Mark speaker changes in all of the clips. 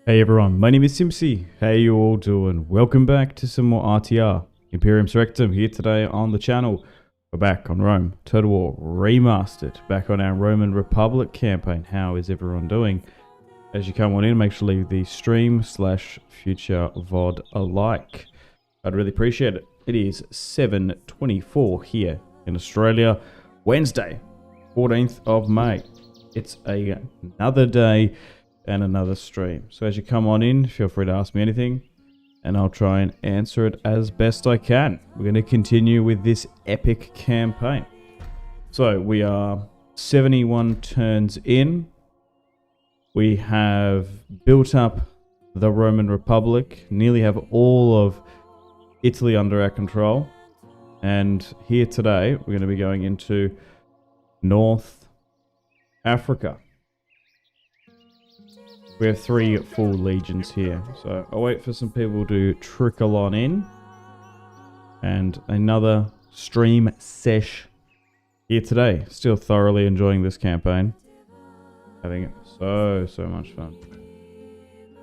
Speaker 1: Hey everyone, my name is Simpzy. How you all doing? Welcome back to some more RTR Imperium Surrectum here today on the channel. We're back on Rome, Total War Remastered, back on our Roman Republic campaign. How is everyone doing? As you come on in, make sure to leave the stream / future VOD a like. I'd really appreciate it. It is 7:24 here in Australia, Wednesday, 14th of May. It's another day and another stream. So as you come on in, feel free to ask me anything and I'll try and answer it as best I can. We're going to continue with this epic campaign. So we are 71 turns in. We have built up the Roman Republic, nearly have all of Italy under our control. And here today, we're going to be going into North Africa. We have 3 full legions here, so I'll wait for some people to trickle on in. And another stream sesh here today. Still thoroughly enjoying this campaign. Having so much fun.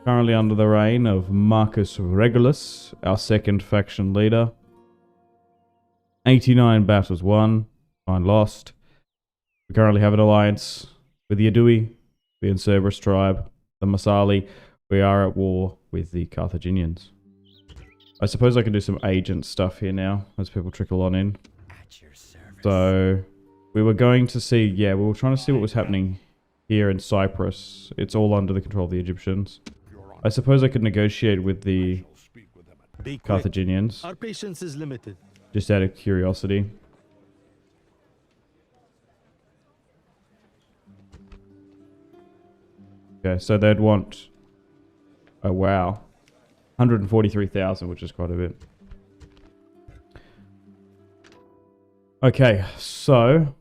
Speaker 1: Currently under the reign of Marcus Regulus, our second faction leader. 89 battles won, 9 lost. We currently have an alliance with the Adui, the Cerberus tribe, the Masali. We are at war with the Carthaginians. I suppose I can do some agent stuff here now as people trickle on in. So we were going to see, we were trying to see what was happening here in Cyprus. It's all under the control of the Egyptians. I suppose I could negotiate with the Carthaginians.
Speaker 2: Our patience is limited.
Speaker 1: Just out of curiosity. Okay, so they'd want, oh wow, 143,000, which is quite a bit. Okay, so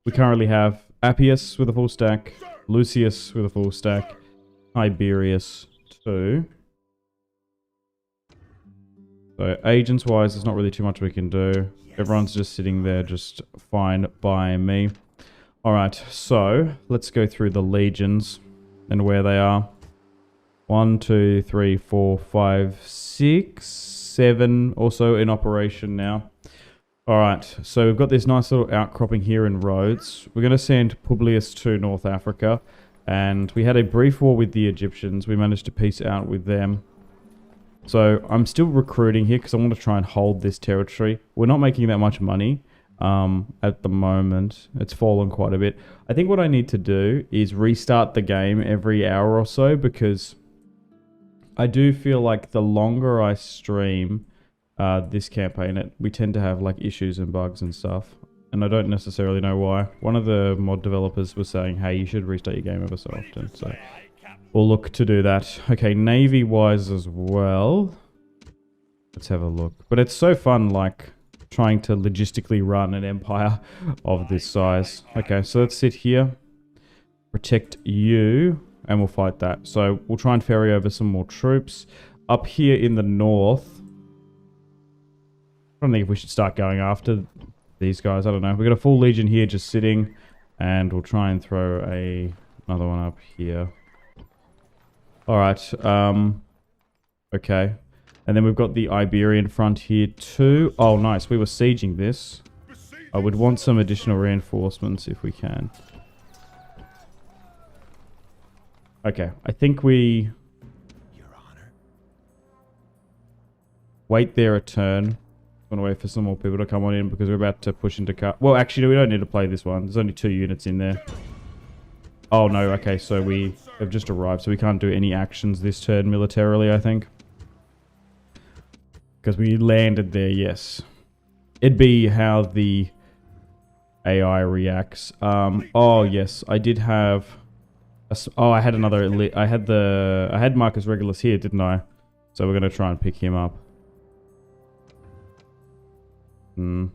Speaker 1: we currently have Appius with a full stack, Lucius with a full stack, Tiberius 2. So agents wise, there's not really too much we can do. Everyone's just sitting there just fine by me. Alright, so let's go through the legions and where they are. 1, 2, 3, 4, 5, 6, 7 also in operation now. Alright, so we've got this nice little outcropping here in Rhodes. We're going to send Publius to North Africa. And we had a brief war with the Egyptians. We managed to peace out with them. So I'm still recruiting here because I want to try and hold this territory. We're not making that much money. At the moment, it's fallen quite a bit. I think what I need to do is restart the game every hour or so, because I do feel like the longer I stream this campaign, we tend to have like issues and bugs and stuff, and I don't necessarily know why. One of the mod developers was saying, hey, you should restart your game ever so often, so we'll look to do that. Okay, navy wise as well, let's have a look. But it's so fun, like trying to logistically run an empire of this size. Okay, so let's sit here, protect you, and we'll fight that. So we'll try and ferry over some more troops. Up here in the north, I don't think if we should start going after these guys. I don't know. We've got a full legion here just sitting, and we'll try and throw another one up here. Alright, okay. And then we've got the Iberian front here too. Oh, nice. We were sieging this. I would want some additional reinforcements if we can. Okay, I think we wait there a turn. I'm going to wait for some more people to come on in because we're about to push into car. Well, actually, we don't need to play this one. There's only 2 units in there. Oh, no. Okay, so we have just arrived, so we can't do any actions this turn militarily, I think. Because we landed there, yes. It'd be how the AI reacts. Oh yes, I did have. I had another. I had Marcus Regulus here, didn't I? So we're gonna try and pick him up. Can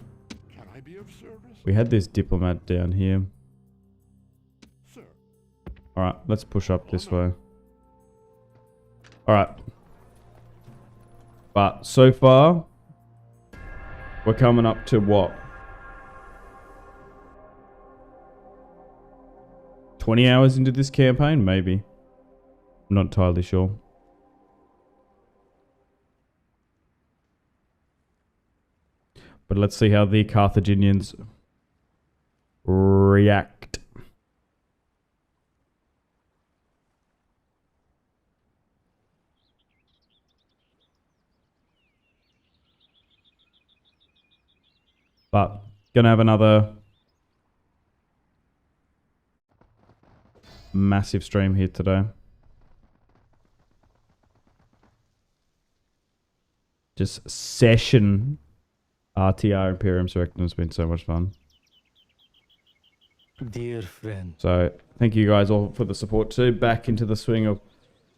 Speaker 1: I be of service? We had this diplomat down here. Sir. All right, let's push up this way. All right. But so far, we're coming up to what? 20 hours into this campaign, maybe. I'm not entirely sure. But let's see how the Carthaginians react. But gonna have another massive stream here today. Just session RTR Imperium Surrectum has been so much fun.
Speaker 2: Dear friend.
Speaker 1: So thank you guys all for the support too. Back into the swing of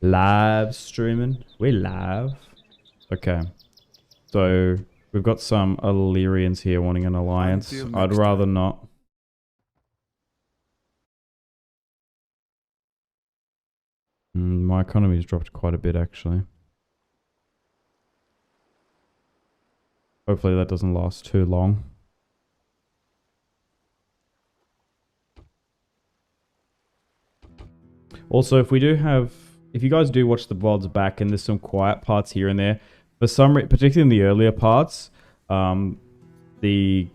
Speaker 1: live streaming. We're live. Okay. So we've got some Illyrians here wanting an alliance. I'd rather not. My economy's dropped quite a bit actually. Hopefully that doesn't last too long. Also, if you guys do watch the VODs back and there's some quiet parts here and there, for some reason, particularly in the earlier parts, the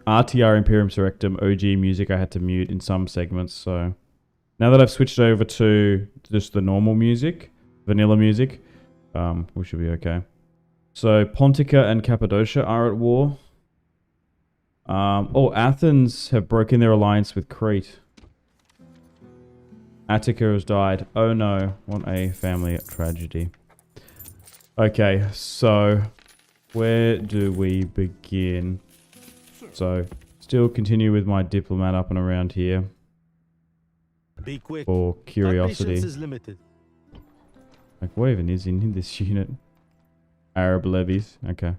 Speaker 1: RTR Imperium Surrectum OG music I had to mute in some segments. So now that I've switched over to just the normal music, vanilla music, we should be okay. So Pontica and Cappadocia are at war. Athens have broken their alliance with Crete. Attica has died. Oh no, what a family tragedy. Okay, so where do we begin? So still continue with my diplomat up and around here.
Speaker 2: Be quick.
Speaker 1: For curiosity.
Speaker 2: Is limited.
Speaker 1: Like what even is in this unit? Arab levies. Okay.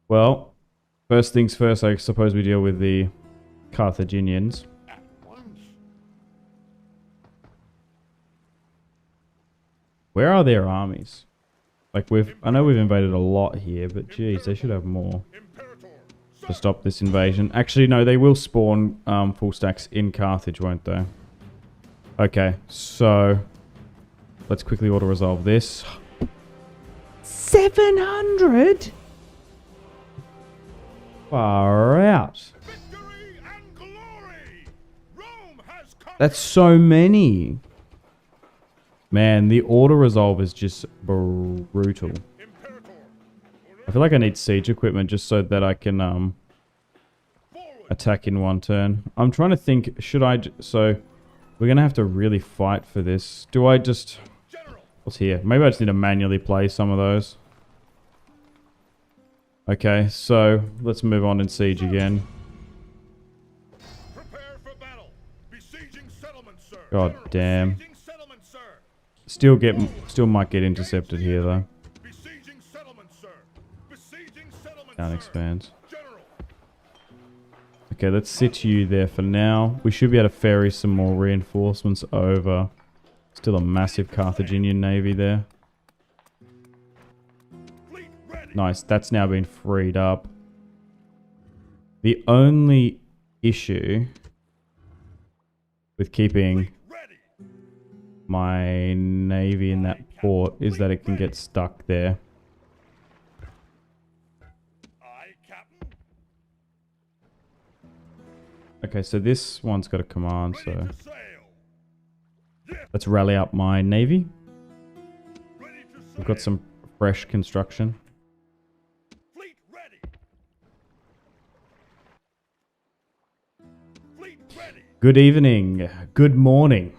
Speaker 1: Well, first things first, I suppose we deal with the Carthaginians. Where are their armies? Like I know we've invaded a lot here, but geez, they should have more to stop this invasion. Actually, no, they will spawn full stacks in Carthage, won't they? Okay, so let's quickly auto-resolve this. 700? Far out. That's so many. Man, the auto-resolve is just brutal. I feel like I need siege equipment just so that I can attack in one turn. I'm trying to think, so we're going to have to really fight for this. Do I just... What's here? Maybe I just need to manually play some of those. Okay, so let's move on and siege again. God damn. Still might get intercepted here though. Down expands. Okay, let's sit you there for now. We should be able to ferry some more reinforcements over. Still a massive Carthaginian navy there. Nice, that's now been freed up. The only issue with keeping my navy in that port is that it can get stuck there. Okay, so this one's got a command, so let's rally up my navy. We've got some fresh construction. Good evening. Good morning.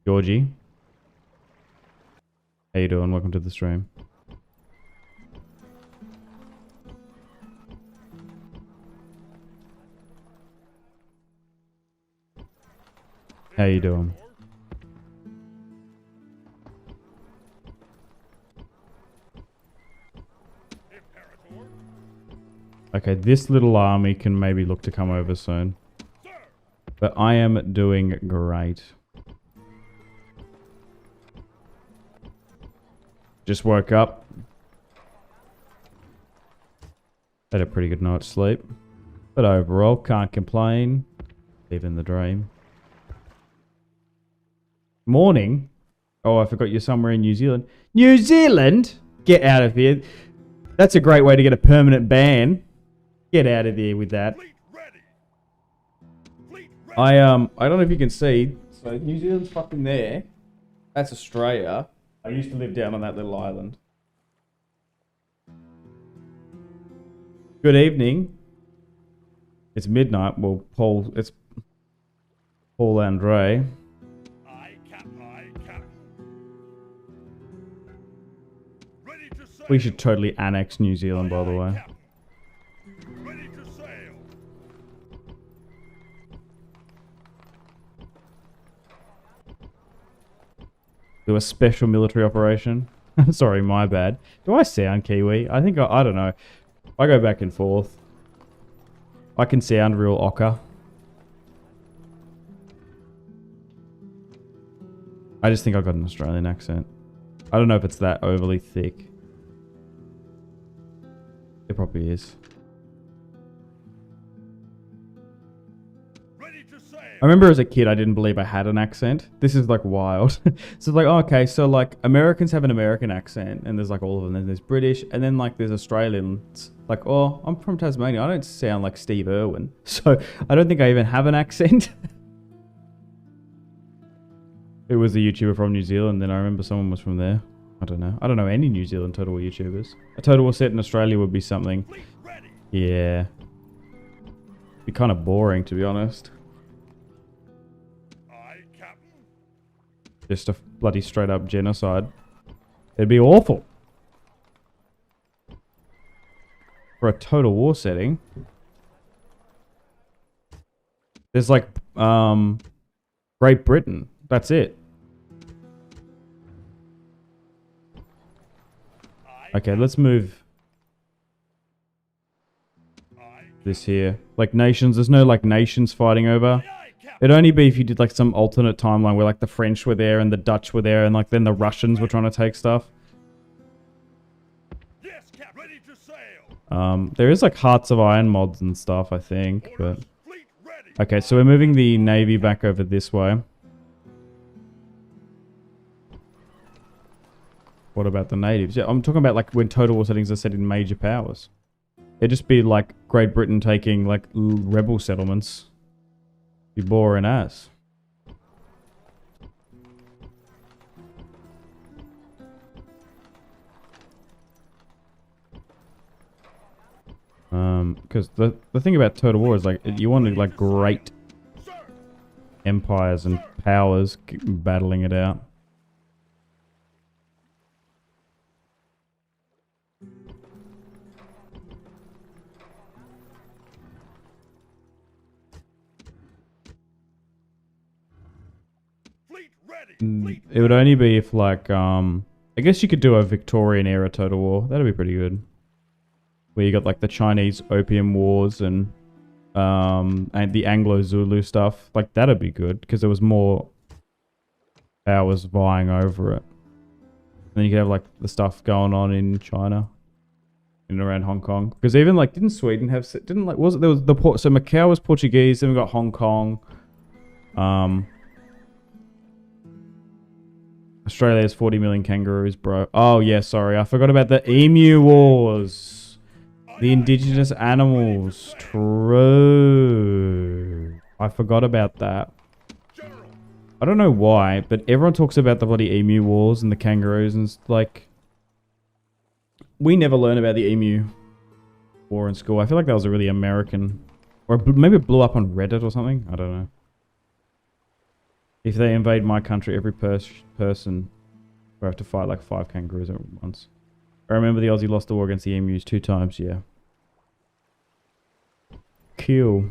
Speaker 1: Georgie. How you doing? Welcome to the stream. How you doing? Okay, this little army can maybe look to come over soon. But I am doing great. Just woke up. Had a pretty good night's sleep. But overall, can't complain. Living the dream. Morning? Oh, I forgot you're somewhere in New Zealand. New Zealand? Get out of here. That's a great way to get a permanent ban. Get out of there with that. I don't know if you can see. So New Zealand's fucking there. That's Australia. I used to live down on that little island. Good evening. It's midnight. Well, it's Paul Andre. We should totally annex New Zealand, by the way. Do a special military operation. Sorry, my bad. Do I sound Kiwi? I think I don't know. I go back and forth. I can sound real ochre. I just think I got an Australian accent. I don't know if it's that overly thick. It probably is. I remember as a kid, I didn't believe I had an accent. This is like wild. So it's like, oh, okay, so like Americans have an American accent, and there's like all of them. Then there's British, and then like there's Australians. Like, oh, I'm from Tasmania. I don't sound like Steve Irwin, so I don't think I even have an accent. It was a YouTuber from New Zealand, then I remember someone was from there. I don't know. I don't know any New Zealand Total War YouTubers. A Total War set in Australia would be something. Yeah. Be kind of boring, to be honest. Just a bloody straight up genocide. It'd be awful. For a Total War setting. There's like, Great Britain. That's it. Okay, let's move this here. Like nations, there's no like nations fighting over. It'd only be if you did like some alternate timeline where like the French were there and the Dutch were there and like then the Russians were trying to take stuff. There is like Hearts of Iron mods and stuff, I think, but... Okay, so we're moving the Navy back over this way. What about the natives? Yeah, I'm talking about like when Total War settings are set in major powers. It'd just be like Great Britain taking like rebel settlements. Be boring ass. Because the thing about Total War is like you want like great empires and powers battling it out. It would only be if like I guess you could do a Victorian era Total War. That'd be pretty good. Where you got like the Chinese Opium Wars and the Anglo-Zulu stuff. Like that'd be good because there was more powers vying over it. And then you could have like the stuff going on in China and around Hong Kong. Because even like didn't Sweden have was it there was the port so Macau was Portuguese, then we got Hong Kong. Australia has 40 million kangaroos, bro. Oh, yeah, sorry. I forgot about the emu wars. The indigenous animals. True. I forgot about that. I don't know why, but everyone talks about the bloody emu wars and the kangaroos and like... We never learn about the emu war in school. I feel like that was a really American... Or maybe it blew up on Reddit or something. I don't know. If they invade my country, every person will have to fight like 5 kangaroos at once. I remember the Aussie lost the war against the emus 2 times, yeah. Kill.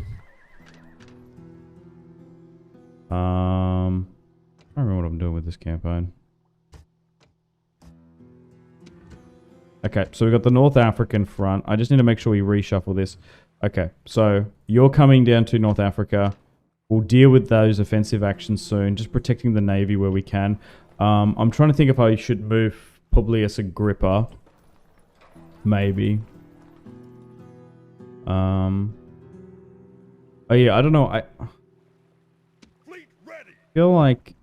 Speaker 1: I don't remember what I'm doing with this campaign. Okay, so we've got the North African front. I just need to make sure we reshuffle this. Okay, so you're coming down to North Africa. We'll deal with those offensive actions soon, just protecting the Navy where we can. I'm trying to think if I should move Publius Agrippa. Maybe. Oh yeah, I don't know. I feel like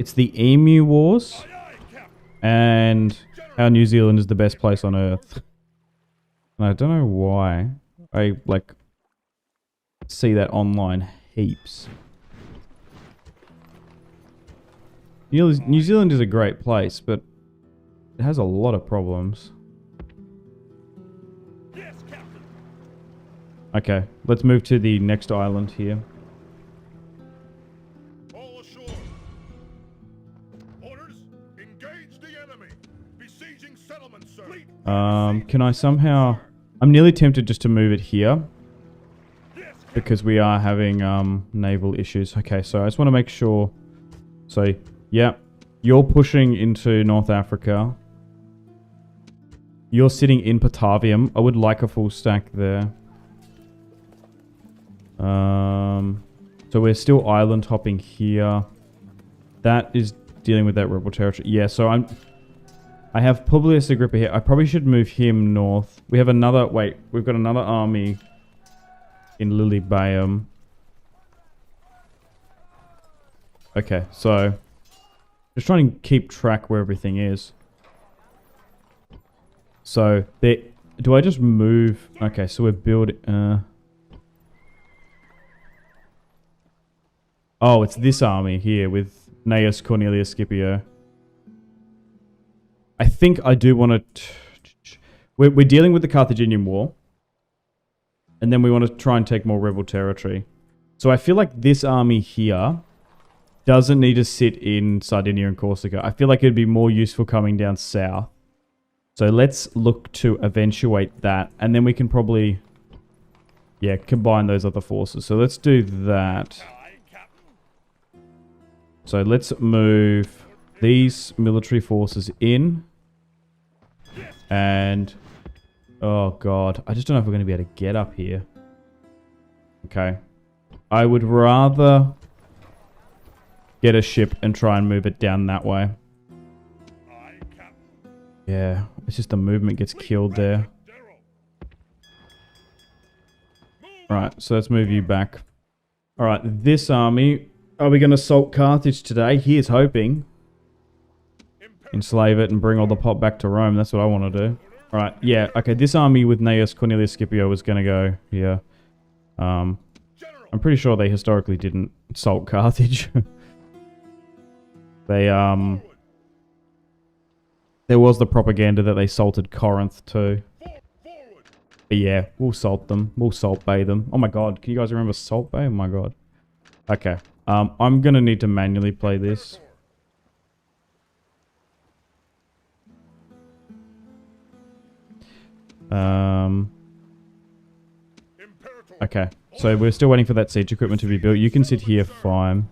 Speaker 1: It's the Emu Wars. And how New Zealand is the best place on Earth. And I don't know why. I, like, see that online heaps. New Zealand is a great place, but it has a lot of problems. Okay, let's move to the next island here.
Speaker 3: All ashore. Orders, engage the enemy. Besieging settlements, sir.
Speaker 1: Can I somehow... I'm nearly tempted just to move it here. Because we are having naval issues. Okay, so I just want to make sure. So, yeah. You're pushing into North Africa. You're sitting in Patavium. I would like a full stack there. So we're still island hopping here. That is dealing with that rebel territory. Yeah, so I have Publius Agrippa here. I probably should move him north. We have another... Wait, we've got another army in Lilybaeum. Okay, so... Just trying to keep track where everything is. So, there... Do I just move... Okay, so we're building... Oh, it's this army here with Gnaeus Cornelius Scipio. I think I do want to... We're dealing with the Carthaginian War. And then we want to try and take more rebel territory. So I feel like this army here doesn't need to sit in Sardinia and Corsica. I feel like it'd be more useful coming down south. So let's look to eventuate that. And then we can probably... Yeah, combine those other forces. So let's do that. So let's move these military forces in. And... Oh god, I just don't know if we're going to be able to get up here. Okay. I would rather get a ship and try and move it down that way. Yeah, it's just the movement gets killed there. Right, so let's move you back. Alright, this army... Are we going to assault Carthage today? Here's hoping. Enslave it and bring all the pop back to Rome. That's what I want to do. Alright, yeah. Okay, this army with Gnaeus Cornelius Scipio was going to go here. I'm pretty sure they historically didn't assault Carthage. They, there was the propaganda that they salted Corinth too. But yeah, we'll salt them. We'll Salt Bay them. Oh my god, can you guys remember Salt Bay? Oh my god. Okay. I'm going to need to manually play this. Okay, so we're still waiting for that siege equipment to be built. You can sit here fine.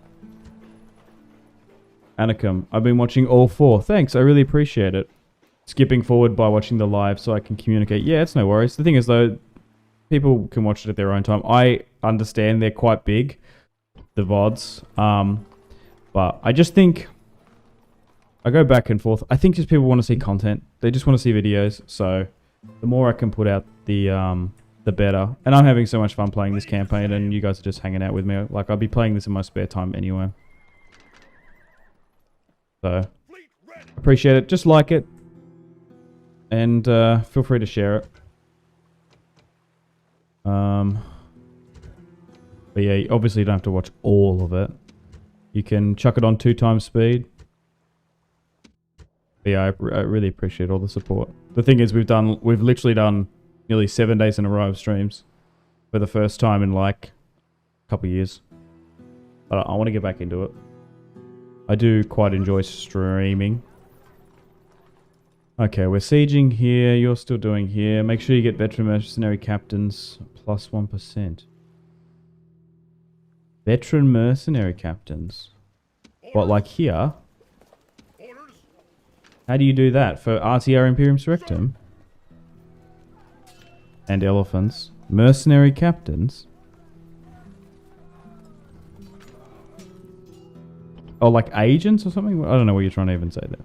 Speaker 1: Anakim, I've been watching all 4. Thanks, I really appreciate it. Skipping forward by watching the live so I can communicate. Yeah, it's no worries. The thing is though, people can watch it at their own time. I understand they're quite big, the VODs. But I just think... I go back and forth. I think just people want to see content. They just want to see videos. So the more I can put out, the better. And I'm having so much fun playing this campaign, and you guys are just hanging out with me. Like, I'll be playing this in my spare time anyway. So, appreciate it. Just like it. And feel free to share it. But yeah, obviously you don't have to watch all of it. You can chuck it on 2 times speed. But yeah, I really appreciate all the support. The thing is, we've literally done nearly 7 days in a row of streams for the first time in like a couple of years. But I want to get back into it. I do quite enjoy streaming. Okay, we're sieging here. You're still doing here. Make sure you get veteran mercenary captains plus 1%. Veteran mercenary captains. What, like here? How do you do that? For RTR Imperium Surrectum? And elephants. Mercenary captains? Oh, like agents or something? I don't know what you're trying to even say there.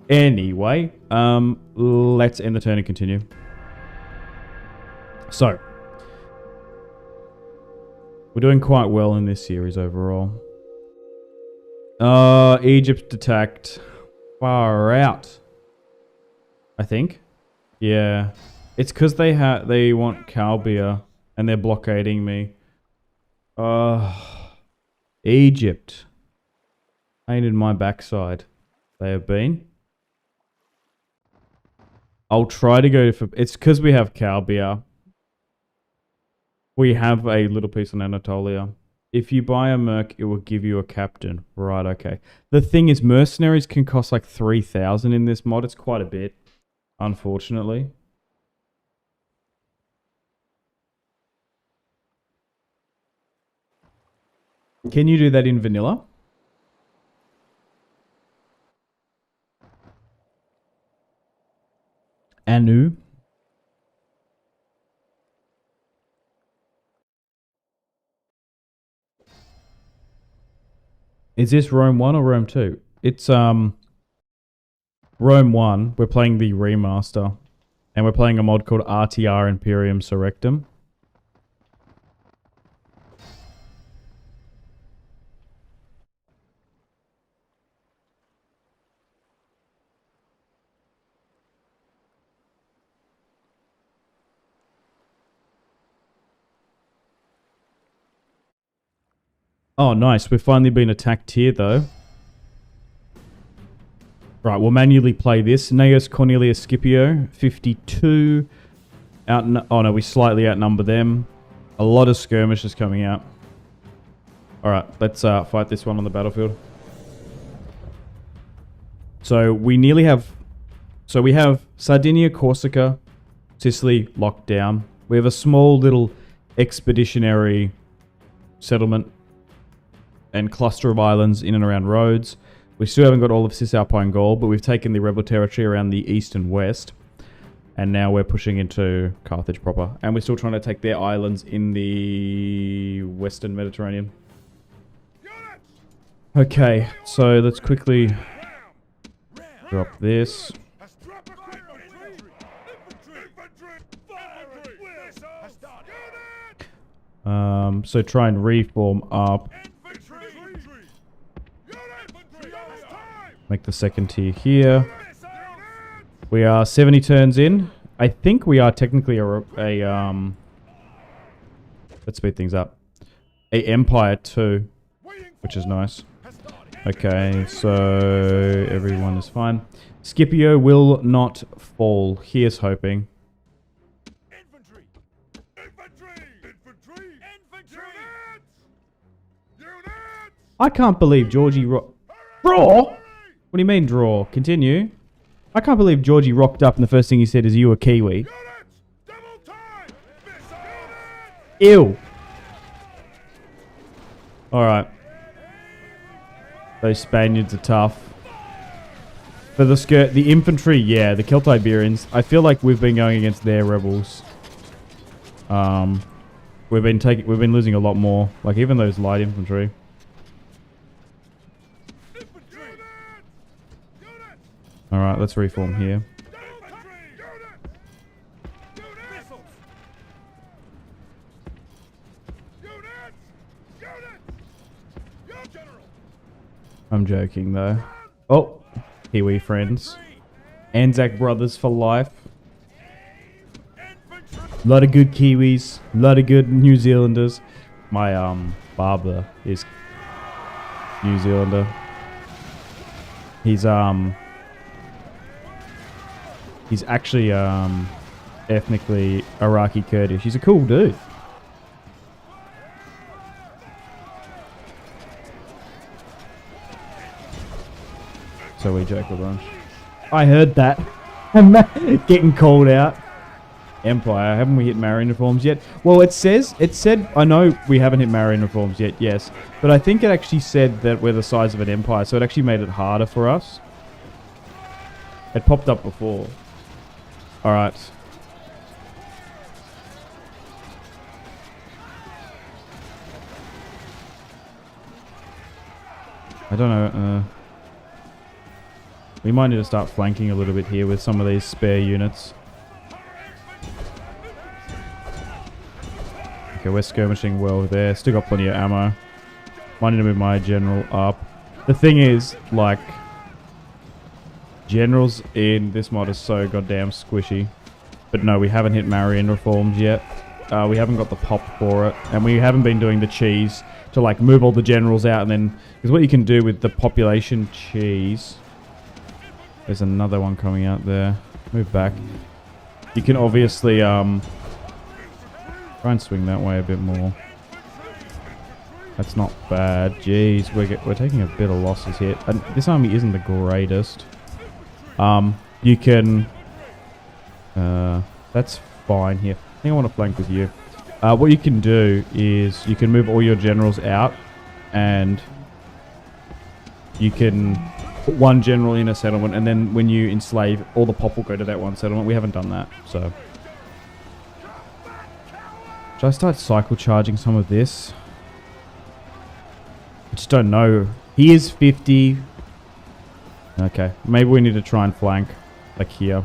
Speaker 1: Anyway, let's end the turn and continue. So, we're doing quite well in this series overall. Egypt attacked. Far out. I think. Yeah. It's because they want cow beer and they're blockading me. Egypt. Painted my backside. They have been. I'll try to go for... It's because we have cow beer. We have a little piece on Anatolia. If you buy a merc, it will give you a captain. Right, okay. The thing is, mercenaries can cost like 3,000 in this mod. It's quite a bit, unfortunately. Can you do that in vanilla? Anu? Is this Rome 1 or Rome 2? It's Rome 1. We're playing the remaster. And we're playing a mod called RTR Imperium Surrectum. Oh, nice. We've finally been attacked here, though. Right, we'll manually play this. Neos Cornelius Scipio, 52. Oh, no, we slightly outnumber them. A lot of skirmishes coming out. Alright, let's fight this one on the battlefield. So, we nearly have... So, we have Sardinia, Corsica, Sicily locked down. We have a small little expeditionary settlement and cluster of islands in and around Rhodes. We still haven't got all of Cisalpine Gaul, but we've taken the rebel territory around the east and west. And now we're pushing into Carthage proper. And we're still trying to take their islands in the western Mediterranean. Okay, so let's quickly drop this. So try and reform up. Make the second tier here. We are 70 turns in. I think we are technically let's speed things up. A empire too, which is nice. Okay, so everyone is fine. Scipio will not fall. Here's hoping. I can't believe Georgie draw? What do you mean draw? Continue. I can't believe Georgie rocked up and the first thing he said is, "You a Kiwi?" Ew. Alright. Those Spaniards are tough. For the infantry, yeah, the Celtiberians. I feel like we've been going against their rebels. We've been losing a lot more. Like even those light infantry. Alright, let's reform here. I'm joking though. Oh, Kiwi friends. Anzac brothers for life. A lot of good Kiwis. A lot of good New Zealanders. My barber is New Zealander. He's actually ethnically Iraqi Kurdish. He's a cool dude. So we joke a bunch. I heard that. Getting called out. Empire, haven't we hit Marian reforms yet? Well, it said, I know we haven't hit Marian reforms yet, yes. But I think it actually said that we're the size of an empire, so it actually made it harder for us. It popped up before. Alright. I don't know, we might need to start flanking a little bit here with some of these spare units. Okay, we're skirmishing well there. Still got plenty of ammo. Might need to move my general up. The thing is, like, generals in this mod are so goddamn squishy. But no, we haven't hit Marion reforms yet. We haven't got the pop for it. And we haven't been doing the cheese to, like, move all the generals out and then... Because what you can do with the population cheese... There's another one coming out there. Move back. You can obviously, try and swing that way a bit more. That's not bad. Jeez, we're taking a bit of losses here. And this army isn't the greatest. You can... that's fine here. I think I want to flank with you. What you can do is you can move all your generals out and you can put one general in a settlement and then when you enslave, all the pop will go to that one settlement. We haven't done that, so... Should I start cycle charging some of this? I just don't know. He is 50. Okay, maybe we need to try and flank, like here.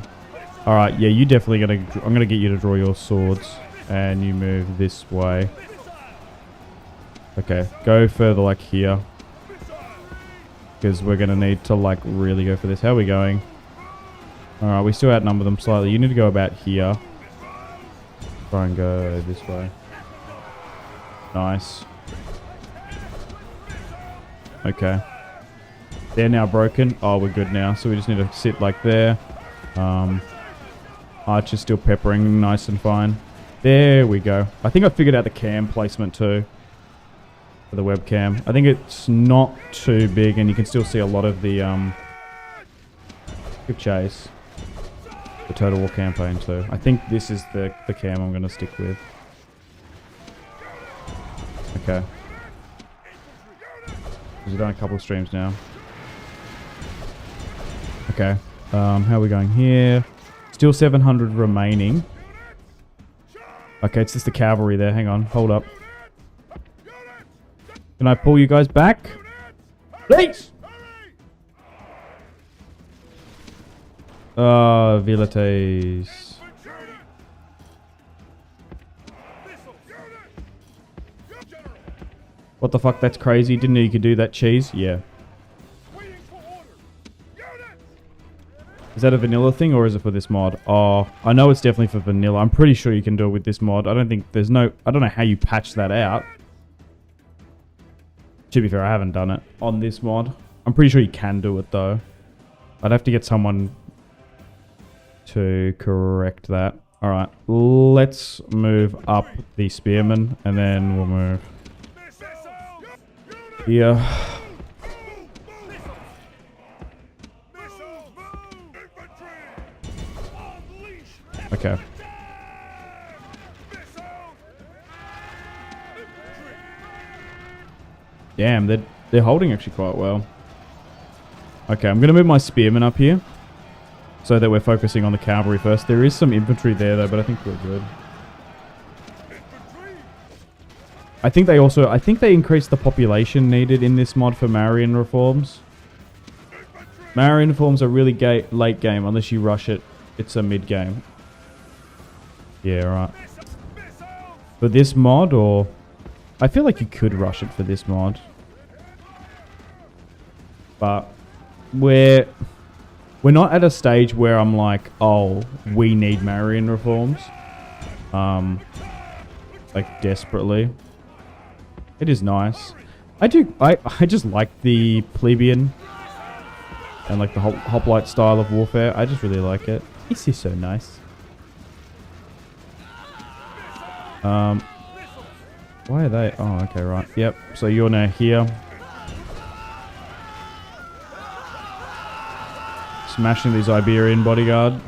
Speaker 1: Alright, yeah, you definitely gotta... I'm gonna get you to draw your swords. And you move this way. Okay, go further like here. Because we're gonna need to like really go for this. How are we going? Alright, we still outnumber them slightly. You need to go about here. Try and go this way. Nice. Okay. They're now broken. Oh, we're good now. So we just need to sit like there. Archer's still peppering nice and fine. There we go. I think I figured out the cam placement too. For the webcam. I think it's not too big and you can still see a lot of the good chase. The Total War campaign too. I think this is the cam I'm going to stick with. Okay. We've done a couple of streams now. Okay. How are we going here? Still 700 remaining. Okay, it's just the cavalry there. Hang on. Hold up. Can I pull you guys back? Please! Vilites. What the fuck? That's crazy. Didn't know you could do that, cheese? Yeah. Is that a vanilla thing or is it for this mod? Oh, I know it's definitely for vanilla. I'm pretty sure you can do it with this mod. I don't think there's no... I don't know how you patch that out. To be fair, I haven't done it on this mod. I'm pretty sure you can do it though. I'd have to get someone to correct that. Alright, let's move up the spearmen and then we'll move here. Okay. Damn, they're holding actually quite well. Okay, I'm going to move my spearmen up here. So that we're focusing on the cavalry first. There is some infantry there though, but I think we're good. I think they increased the population needed in this mod for Marion reforms. Marion reforms are really late game unless you rush it. It's a mid game. Yeah, right. For this mod, or... I feel like you could rush it for this mod. But... We're not at a stage where I'm like, oh, we need Marion reforms. Like, desperately. It is nice. I just like the plebeian. And like the hoplite style of warfare. I just really like it. This is so nice. Why are they? Oh, okay, right. Yep. So you're now here. Smashing these Iberian bodyguard.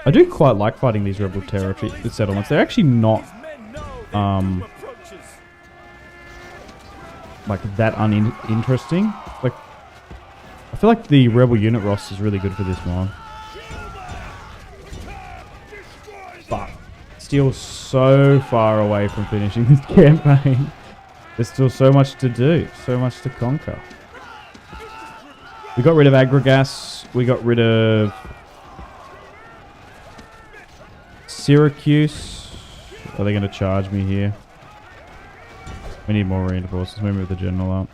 Speaker 1: I do quite like fighting these rebel territory settlements. They're actually not like that uninteresting. Like, I feel like the rebel unit roster is really good for this mod. But still so far away from finishing this campaign. There's still so much to do, so much to conquer. We got rid of Aggregas. We got rid of Syracuse. Are they going to charge me here? We need more reinforcements. Maybe with the general up.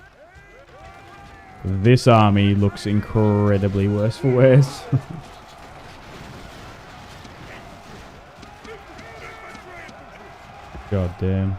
Speaker 1: This army looks incredibly worse for wears. God damn.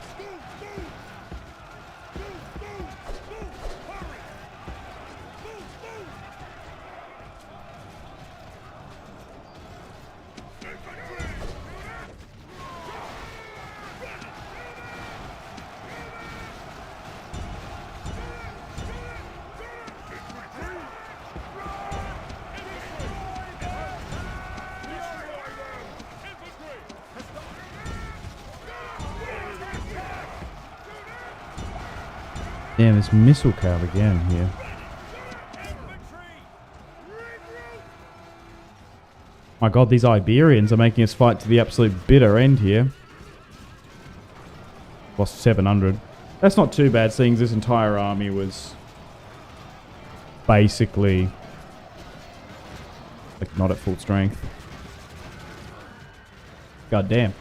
Speaker 1: Damn, this missile cav again here. My god, these Iberians are making us fight to the absolute bitter end here. Lost 700. That's not too bad, seeing this entire army was basically like not at full strength. God damn.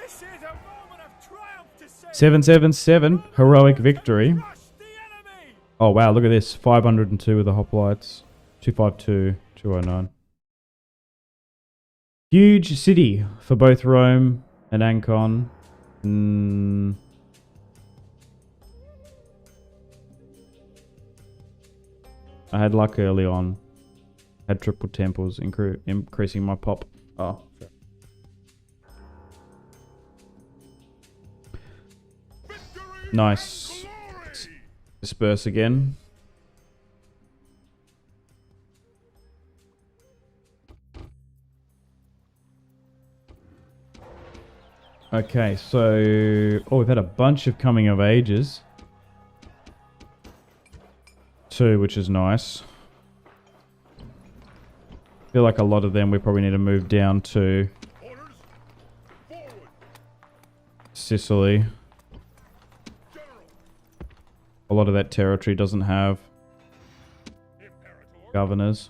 Speaker 3: This is a moment of triumph to say
Speaker 1: 777, heroic victory.
Speaker 3: crush the enemy.
Speaker 1: Oh wow, look at this. 502 with the hoplites. 252, 209. Huge city for both Rome and Ancon. I had luck early on. Had triple temples, increasing my pop. Oh, fair. Nice. Let's disperse again. Okay, so... Oh, we've had a bunch of coming of ages. 2, which is nice. Feel like a lot of them we probably need to move down to Sicily. A lot of that territory doesn't have governors,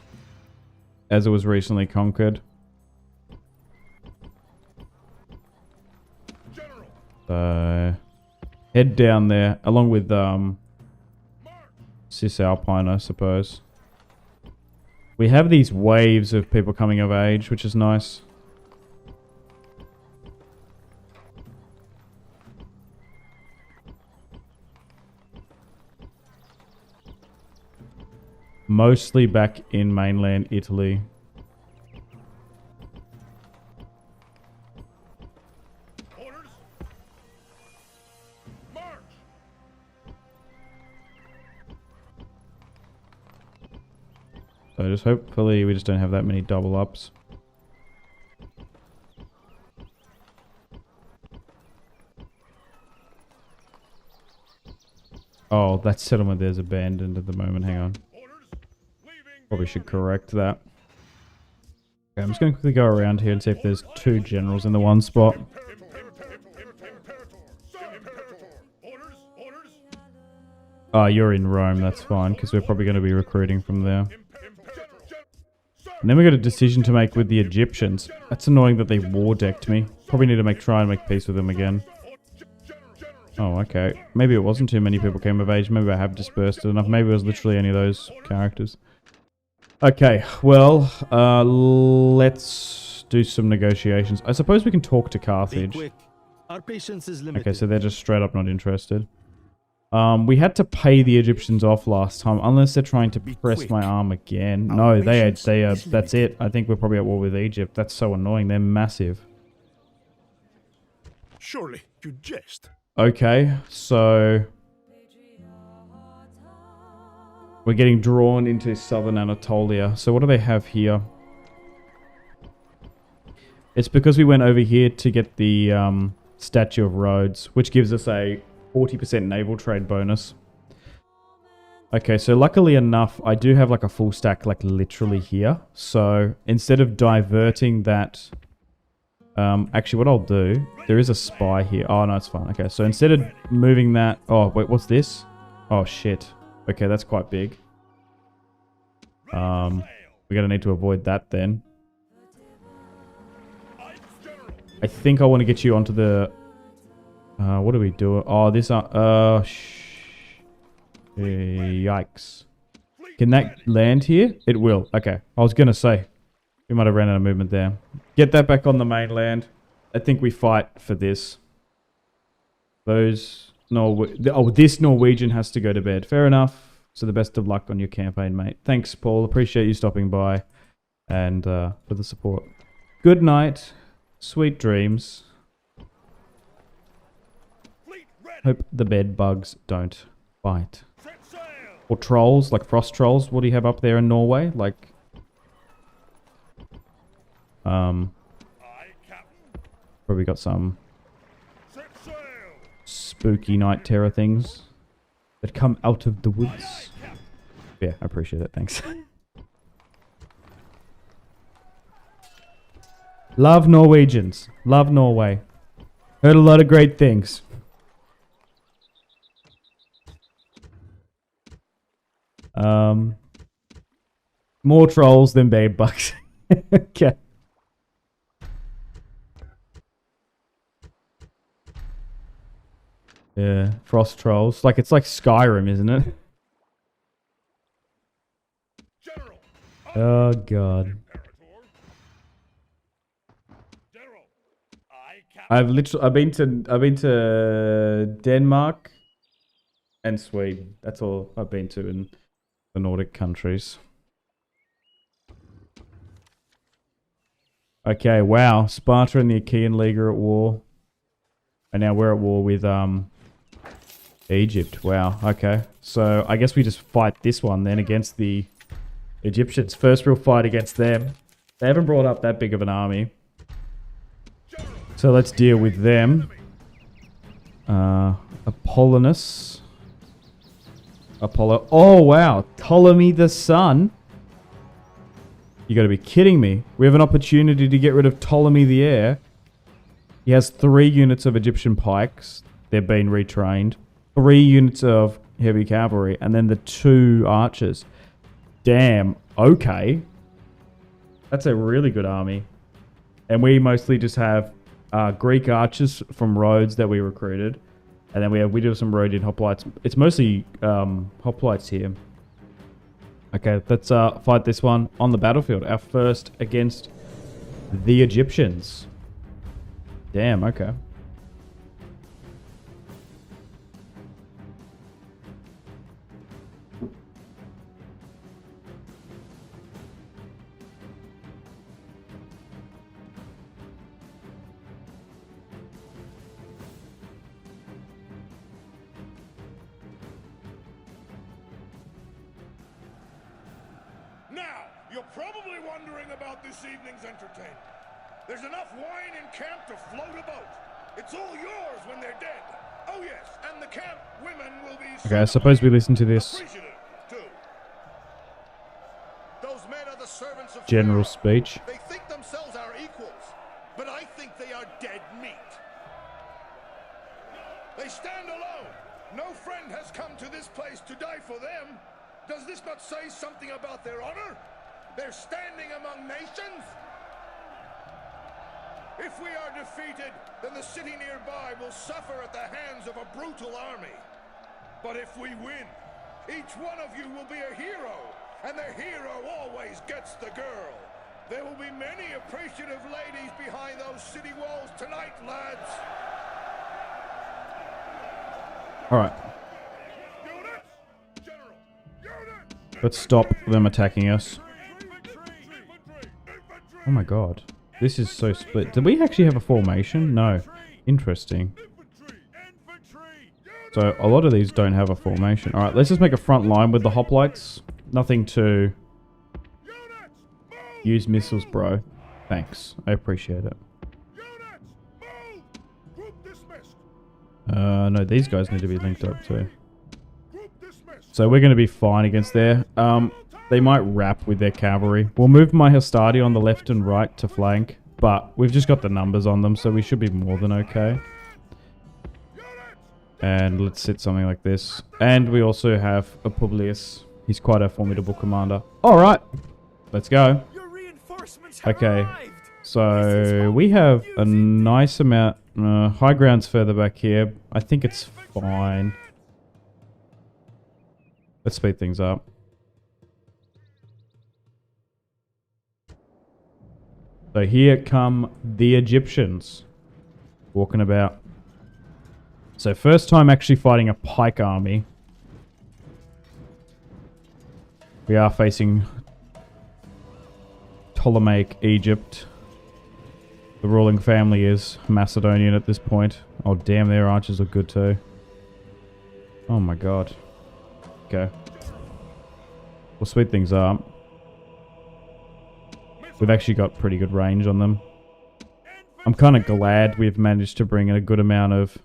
Speaker 1: as it was recently conquered. So head down there, along with Cisalpine, I suppose. We have these waves of people coming of age, which is nice. Mostly back in mainland Italy.
Speaker 3: Orders. March.
Speaker 1: So just hopefully we just don't have that many double ups. Oh, that settlement there's abandoned at the moment. Hang on. Probably should correct that. Okay, I'm just going to quickly go around here and see if there's 2 generals in the one spot. Oh, you're in Rome. That's fine, because we're probably going to be recruiting from there. And then we got a decision to make with the Egyptians. That's annoying that they war decked me. Probably need to try and make peace with them again. Oh, okay. Maybe it wasn't too many people came of age. Maybe I have dispersed it enough. Maybe it was literally any of those characters. Okay, well, let's do some negotiations. I suppose we can talk to
Speaker 2: Be
Speaker 1: Carthage.
Speaker 2: quick. Our patience is limited.
Speaker 1: Okay, so they're just straight up not interested. We had to pay the Egyptians off last time, unless they're trying to press
Speaker 2: quick.
Speaker 1: my arm again.
Speaker 2: Our
Speaker 1: No, they are.
Speaker 2: patience is
Speaker 1: That's it. I think we're probably at war with Egypt. That's so annoying. They're massive.
Speaker 3: Surely you jest.
Speaker 1: Okay, so we're getting drawn into southern Anatolia. So what do they have here? It's because we went over here to get the Statue of Rhodes, which gives us a 40% naval trade bonus. Okay, so luckily enough, I do have like a full stack like literally here. So instead of diverting that... actually, what I'll do, there is a spy here. Oh, no, it's fine. Okay, so instead of moving that... Oh, wait, what's this? Oh, shit. Okay, that's quite big. We're going to need to avoid that then. I think I want to get you onto the... what do we do? Oh, this... yikes. Can that land here? It will. Okay. I was going to say. We might have ran out of movement there. Get that back on the mainland. I think we fight for this. Those... this Norwegian has to go to bed. Fair enough. So the best of luck on your campaign, mate. Thanks, Paul. Appreciate you stopping by. And for the support. Good night. Sweet dreams. Hope the bed bugs don't bite. Or trolls, like frost trolls. What do you have up there in Norway? Like... probably got some spooky night terror things that come out of the woods. Yeah, I appreciate it. Thanks. Love Norwegians. Love Norway. Heard a lot of great things. More trolls than bed bugs. Okay. Yeah, frost trolls. Like, it's like Skyrim, isn't it?
Speaker 3: General,
Speaker 1: Oh god.
Speaker 3: General,
Speaker 1: I've been to Denmark and Sweden. That's all I've been to in the Nordic countries. Okay, wow. Sparta and the Achaean League are at war. And now we're at war with Egypt. Wow, okay. So I guess we just fight this one then against the Egyptians. First real fight against them. They haven't brought up that big of an army. So let's deal with them. Apollonius. Apollo. Oh, wow. Ptolemy the Sun. You gotta be kidding me. We have an opportunity to get rid of Ptolemy the Heir. He has 3 units of Egyptian pikes. They've been retrained. 3 units of heavy cavalry. And then the 2 archers. Damn. Okay. That's a really good army. And we mostly just have Greek archers from Rhodes that we recruited. And then we do some Rhodian hoplites. It's mostly hoplites here. Okay, let's fight this one on the battlefield. Our first against the Egyptians. Damn, okay.
Speaker 3: now, you're probably wondering about this evening's entertainment. There's enough wine in camp to float a boat. It's all yours when they're dead. Oh yes, and the camp women will be...
Speaker 1: Okay, I suppose we listen to this
Speaker 3: Those men are the servants of
Speaker 1: general
Speaker 3: Pharaoh.
Speaker 1: speech.
Speaker 3: They think themselves our equals, but I think they are dead meat. They stand alone. No friend has come to this place to die for them. Does this not say something about their honor? They're standing among nations? If we are defeated, then the city nearby will suffer at the hands of a brutal army. But if we win, each one of you will be a hero, and the hero always gets the girl. There will be many appreciative ladies behind those city walls tonight, lads.
Speaker 1: All right. Let's stop them attacking us. Oh my god. This is so split. Did we actually have a formation? No. Interesting. So a lot of these don't have a formation. Alright, let's just make a front line with the hoplites. Nothing to... Use missiles, bro. Thanks. I appreciate it. No, these guys need to be linked up too. So we're going to be fine against there. They might wrap with their cavalry. We'll move my Hastati on the left and right to flank. But we've just got the numbers on them, so we should be more than okay. And let's sit something like this. And we also have a Publius. He's quite a formidable commander. Alright. Let's go.
Speaker 2: Your reinforcements have
Speaker 1: Okay.
Speaker 2: arrived.
Speaker 1: So we have a nice amount. High ground's further back here. I think it's fine. Let's speed things up. So here come the Egyptians. Walking about. So first time actually fighting a pike army. We are facing Ptolemaic Egypt. The ruling family is Macedonian at this point. Oh damn, their archers look good too. Oh my god. Okay. We'll speed things up. We've actually got pretty good range on them. I'm kind of glad we've managed to bring in a good amount of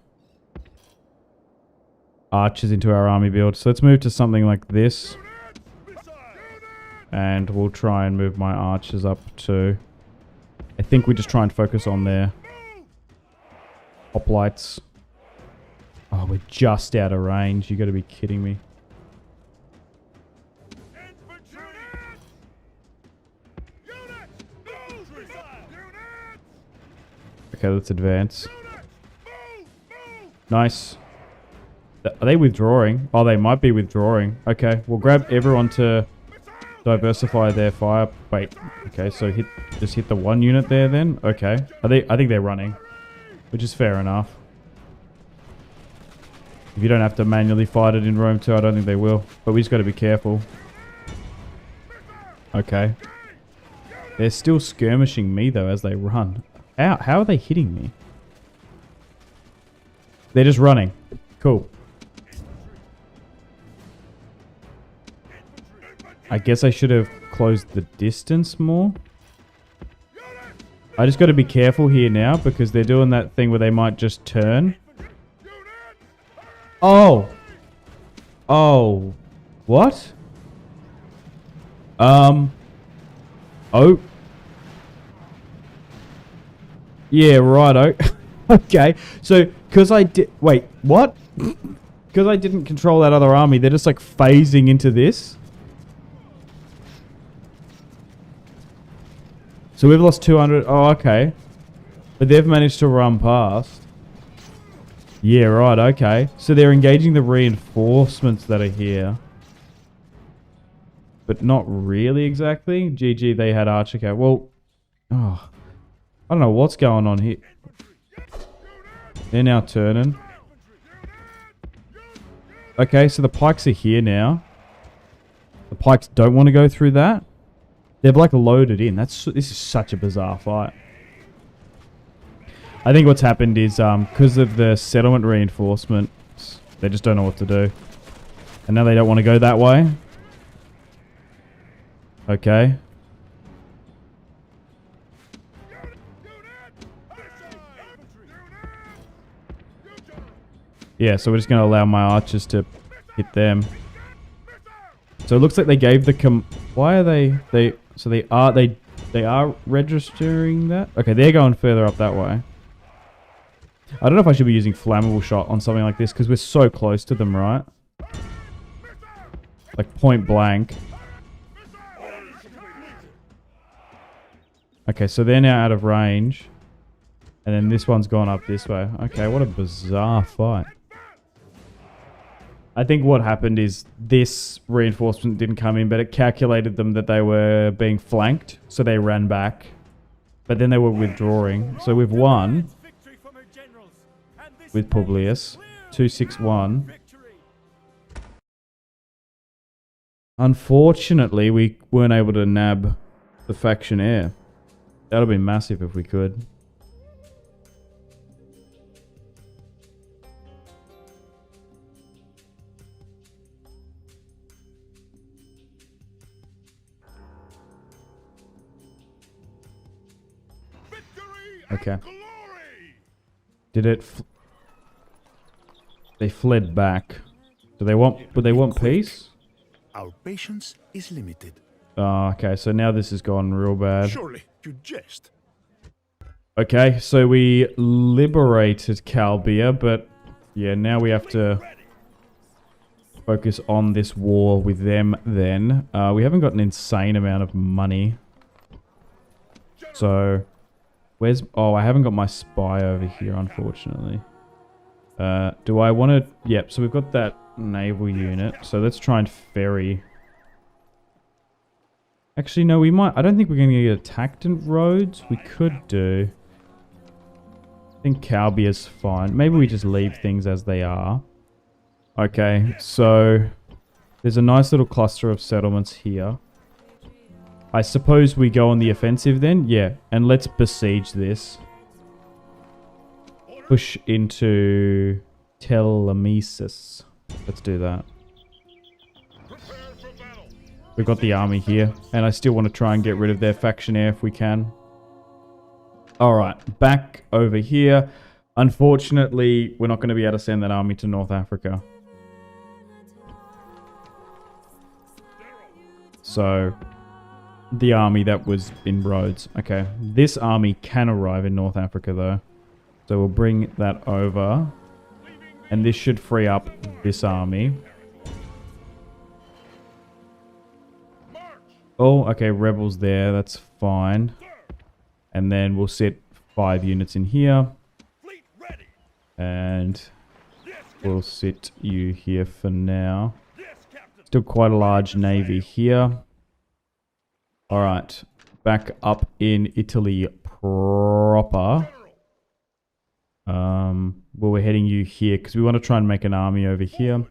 Speaker 1: archers into our army build. So let's move to something like this. And we'll try and move my archers up to... I think we just try and focus on their hoplites. Oh, we're just out of range. You got to be kidding me. Okay, let's advance. Nice. Are they withdrawing? Oh, they might be withdrawing. Okay, we'll grab everyone to diversify their fire. Wait. Okay, so just hit the one unit there then. Okay. I think they're running, which is fair enough. If you don't have to manually fight it in Rome 2, I don't think they will. But we just got to be careful. Okay. They're still skirmishing me though as they run. How are they hitting me? They're just running. Cool. I guess I should have closed the distance more. I just got to be careful here now because they're doing that thing where they might just turn. Oh. Oh. What? Oh. Yeah, righto. Okay. So, because I did... Wait, what? Because I didn't control that other army, they're just like phasing into this. So we've lost 200. Oh, okay. But they've managed to run past. Yeah, right, okay. So they're engaging the reinforcements that are here. But not really exactly. GG, they had archer cap. Well, oh, I don't know what's going on here. They're now turning. Okay, so the pikes are here now. The pikes don't want to go through that. They've like loaded in. This is such a bizarre fight. I think what's happened is because of the settlement reinforcements, they just don't know what to do. And now they don't want to go that way. Okay. Yeah, so we're just going to allow my archers to hit them. So it looks like they gave the why are they so they are registering that? Okay, they're going further up that way. I don't know if I should be using flammable shot on something like this because we're so close to them, right? Like point blank. Okay, so they're now out of range. And then this one's gone up this way. Okay, what a bizarre fight. I think what happened is this reinforcement didn't come in, but it calculated them that they were being flanked, so they ran back. But then they were withdrawing. So we've won with Publius. 261. Unfortunately, we weren't able to nab the faction heir. That would have been massive if we could. Okay. Did it... They fled back. Do they want... Would they want peace?
Speaker 4: Our patience is limited.
Speaker 1: Oh, okay. So now this has gone real bad.
Speaker 4: Surely you jest.
Speaker 1: Okay, so we liberated Calbia, but Yeah, now we have to focus on this war with them then. We haven't got an insane amount of money. So, where's... Oh, I haven't got my spy over here, unfortunately. Do I want to... Yep, so we've got that naval unit. So let's try and ferry. Actually, no, we might... I don't think we're going to get attacked in Rhodes. We could do... I think Calbia's fine. Maybe we just leave things as they are. Okay, so... There's a nice little cluster of settlements here. I suppose we go on the offensive then? Yeah, and let's besiege this. Push into Telemesis. Let's do that. We've got the army here, and I still want to try and get rid of their factionaire if we can. Alright, back over here. Unfortunately, we're not going to be able to send that army to North Africa. So, the army that was in Rhodes. Okay, this army can arrive in North Africa though. So we'll bring that over. And this should free up this army. Oh, okay, rebels there. That's fine. And then we'll sit 5 units in here. And we'll sit you here for now. Still quite a large navy here. Alright, back up in Italy proper. Well, we're heading you here because we want to try and make an army over here.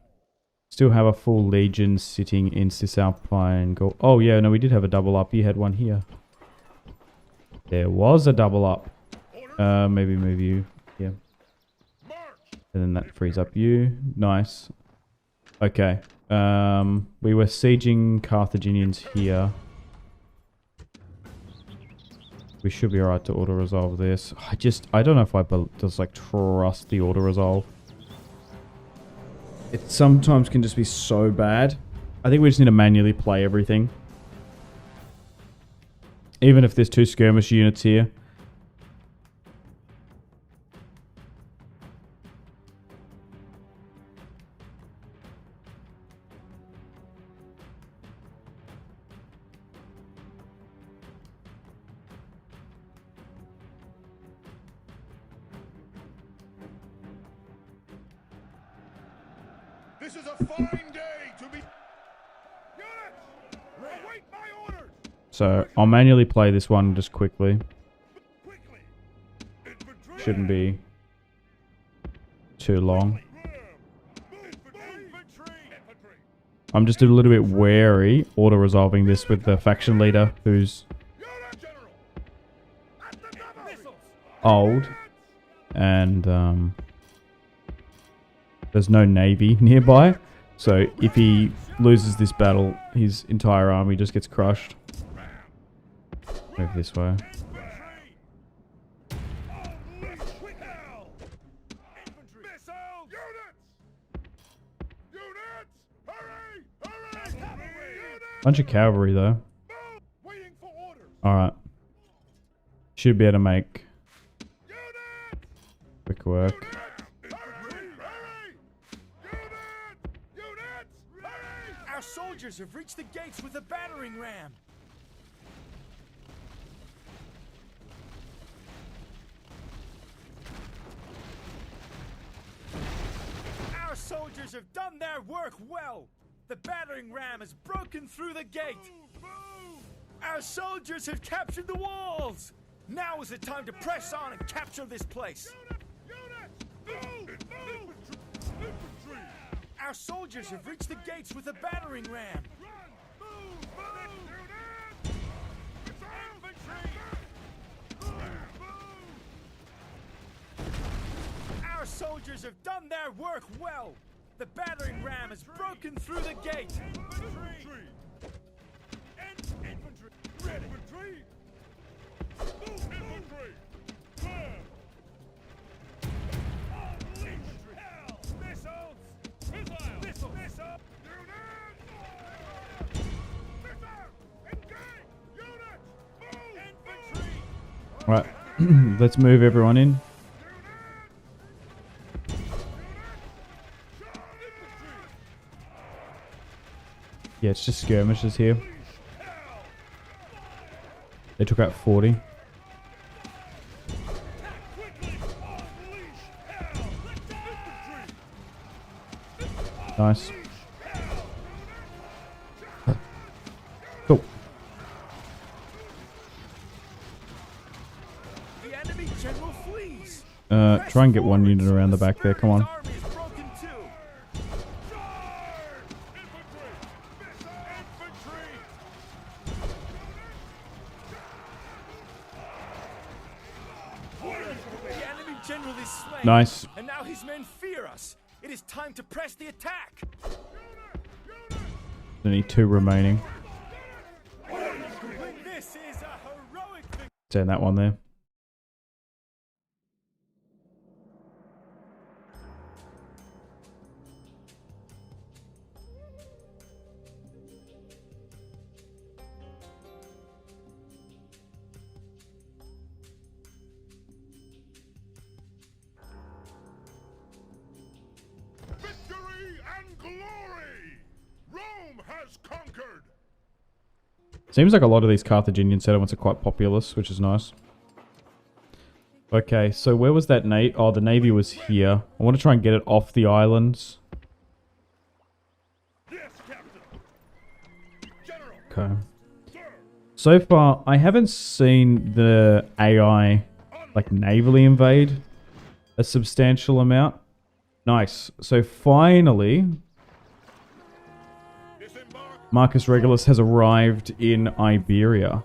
Speaker 1: Still have a full legion sitting in Cisalpine. Go. Oh yeah, no, we did have a double up. You had one here. There was a double up. Maybe move you here. And then that frees up you. Nice. Okay. We were sieging Carthaginians here. We should be alright to auto-resolve this. I don't know if I just like trust the auto-resolve. It sometimes can just be so bad. I think we just need to manually play everything. Even if there's 2 skirmish units here.
Speaker 3: This is a fine day to be... Units! Await my orders!
Speaker 1: So, I'll manually play this one just quickly. Shouldn't be too long. I'm just a little bit wary auto-resolving this with the faction leader who's old and there's no navy nearby, so if he loses this battle, his entire army just gets crushed. Move this way. Bunch of cavalry though. Alright. Should be able to make quick work.
Speaker 5: Our soldiers have reached the gates with a battering ram. Our soldiers have done their work well. The battering ram has broken through the gate. Our soldiers have captured the walls. Now is the time to press on and capture this place. Our soldiers have reached the gates with a battering ram. Our soldiers have done their work well. The battering ram has broken through the gate. Infantry! Ready! Infantry! Infantry!
Speaker 1: Right, let's move everyone in. Yeah, it's just skirmishes here. They took out 40. Nice. Cool.
Speaker 5: The enemy general flees.
Speaker 1: Try and get one unit around the back there. Come on.
Speaker 5: Army is broken too. The enemy general is slain.
Speaker 1: Nice.
Speaker 5: And now his men fear us. It is time to press the attack.
Speaker 1: Only 2 remaining.
Speaker 5: This is a heroic victory.
Speaker 1: Turn that one there.
Speaker 3: Victory and glory! Rome has conquered!
Speaker 1: Seems like a lot of these Carthaginian settlements are quite populous, which is nice. Okay, so where was that navy? Oh, the navy was here. I want to try and get it off the islands.
Speaker 3: Yes, Captain. General.
Speaker 1: Okay.
Speaker 3: Sir.
Speaker 1: So far, I haven't seen the AI, like, navally invade a substantial amount. Nice. So finally,
Speaker 3: Disembark.
Speaker 1: Marcus Regulus has arrived in Iberia.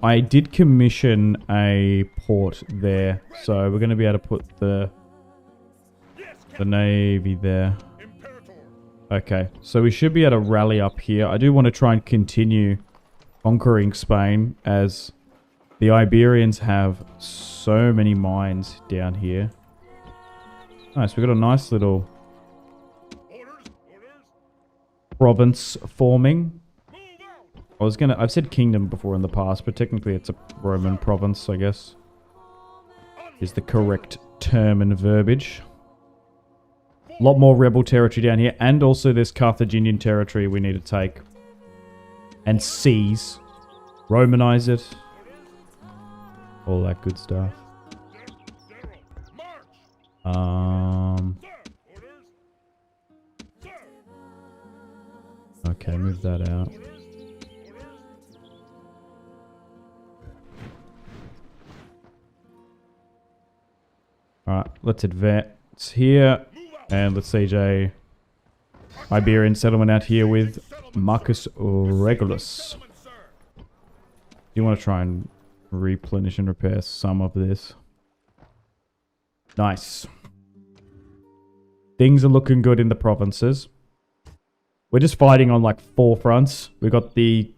Speaker 1: I did commission a port there, so we're going to be able to put the
Speaker 3: Yes,
Speaker 1: the
Speaker 3: Captain.
Speaker 1: navy there.
Speaker 3: Imperator.
Speaker 1: Okay, so we should be able to rally up here. I do want to try and continue conquering Spain, as the Iberians have so many mines down here. Nice, we got a nice little
Speaker 3: Orders. Orders.
Speaker 1: province forming.
Speaker 3: Move out.
Speaker 1: I've said kingdom before in the past, but technically it's a Roman province, I guess, is the correct term and verbiage. A lot more rebel territory down here, and also this Carthaginian territory we need to take and seize, Romanize it, all that good stuff.
Speaker 3: General. March. Sir. Orders. Sir.
Speaker 1: Okay, move that out.
Speaker 3: Orders. Orders.
Speaker 1: Alright, let's advance here,
Speaker 3: Move out.
Speaker 1: and let's siege a Iberian settlement out here with Marcus Regulus.
Speaker 3: Settlement, sir.
Speaker 1: You want to try and replenish and repair some of this. Nice. Things are looking good in the provinces. We're just fighting on like 4 fronts. We got the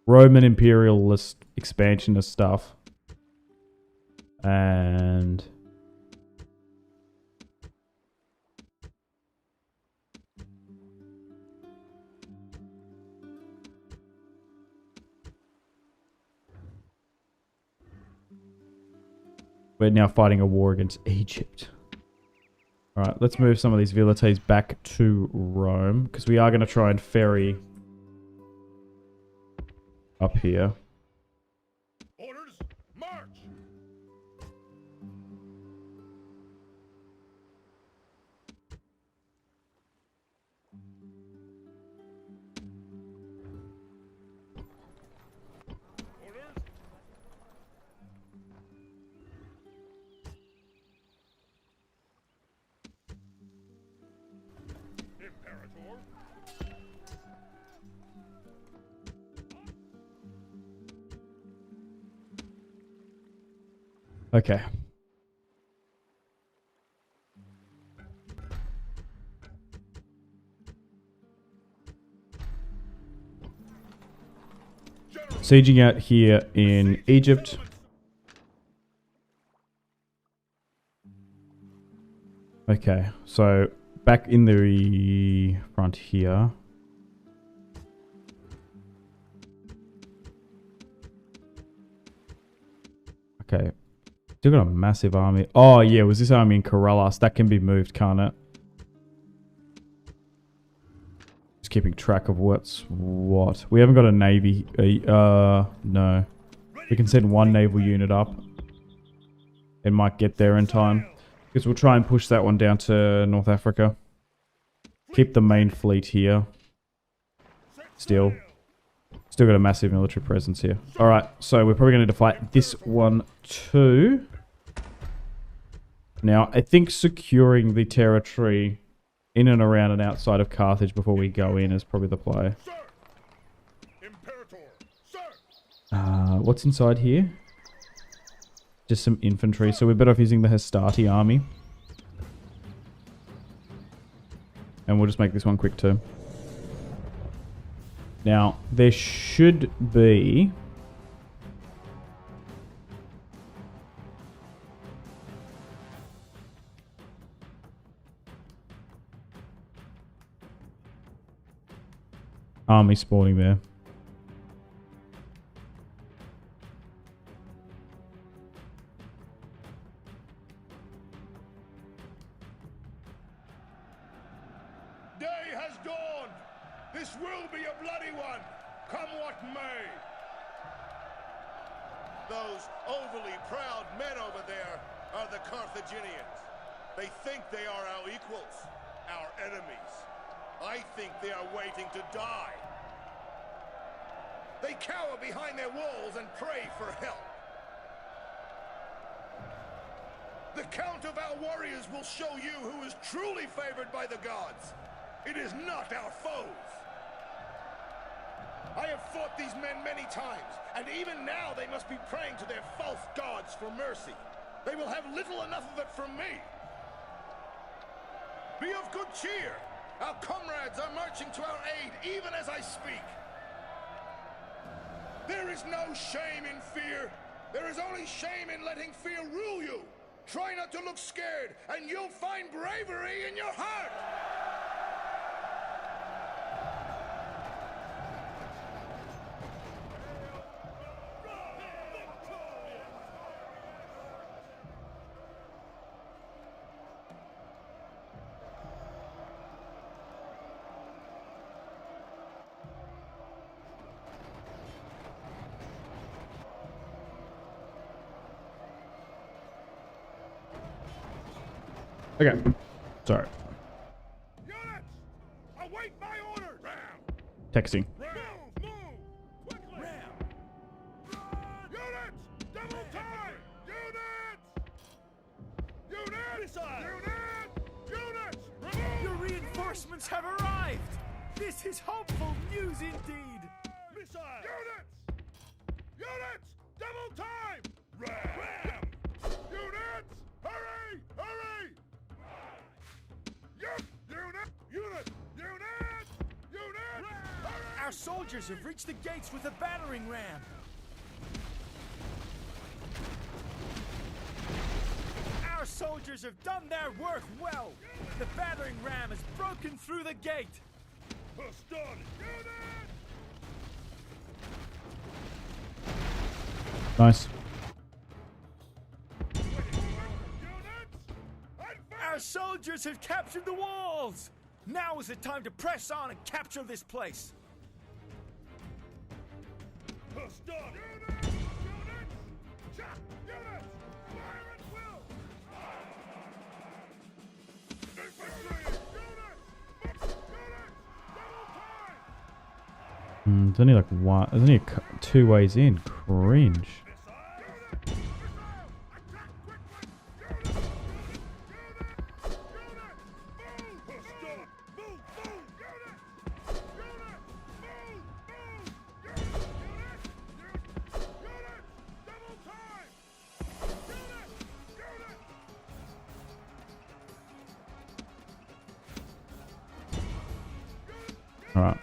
Speaker 1: Roman imperialist expansionist stuff. And we're now fighting a war against Egypt. Alright, let's move some of these villetes back to Rome, because we are going to try and ferry up here.
Speaker 3: Orders. March. Orders. Imperator.
Speaker 1: Okay.
Speaker 3: General.
Speaker 1: Sieging out here in Egypt. Okay, so back in the front here. Okay. Still got a massive army. Oh, yeah, was this army in Corellas? That can be moved, can't it? keeping track of what's what. We haven't got a navy. No. We can send one naval unit up. It might get there in time. Because we'll try and push that one down to North Africa. Keep the main fleet here. Still got a massive military presence here. Alright, so we're probably going to need to fight this one too. Now, I think securing the territory in and around and outside of Carthage before we go in is probably the play. What's inside here? Just some infantry, so we're better off using the Hastati army. And we'll just make this one quick too. Now, there should be... army spawning there.
Speaker 3: Day has dawned. This will be a bloody one, come what may. Those overly proud men over there are the Carthaginians. They think they are our equals, our enemies. I think they are waiting to die. They cower behind their walls and pray for help. The count of our warriors will show you who is truly favored by the gods. It is not our foes. I have fought these men many times, and even now they must be praying to their false gods for mercy. They will have little enough of it from me. Be of good cheer. Our comrades are marching to our aid even as I speak. There is no shame in fear. There is only shame in letting fear rule you. Try not to look scared, and you'll find bravery in your heart.
Speaker 1: Okay. Sorry.
Speaker 3: Units, await my orders.
Speaker 1: Texting.
Speaker 3: Move! Quickly! Units, double time! Units!
Speaker 5: Your reinforcements have arrived! This is hopeful news indeed!
Speaker 3: Units, double time! Ram! Units, hurry! Unit!
Speaker 5: Our soldiers have reached the gates with a battering ram! Our soldiers have done their work well! The battering ram has broken through the gate!
Speaker 1: Nice.
Speaker 5: Our soldiers have captured the walls! Now is the time to press on and capture this place!
Speaker 1: There's only like one. There's only two ways in. Cringe. Alright.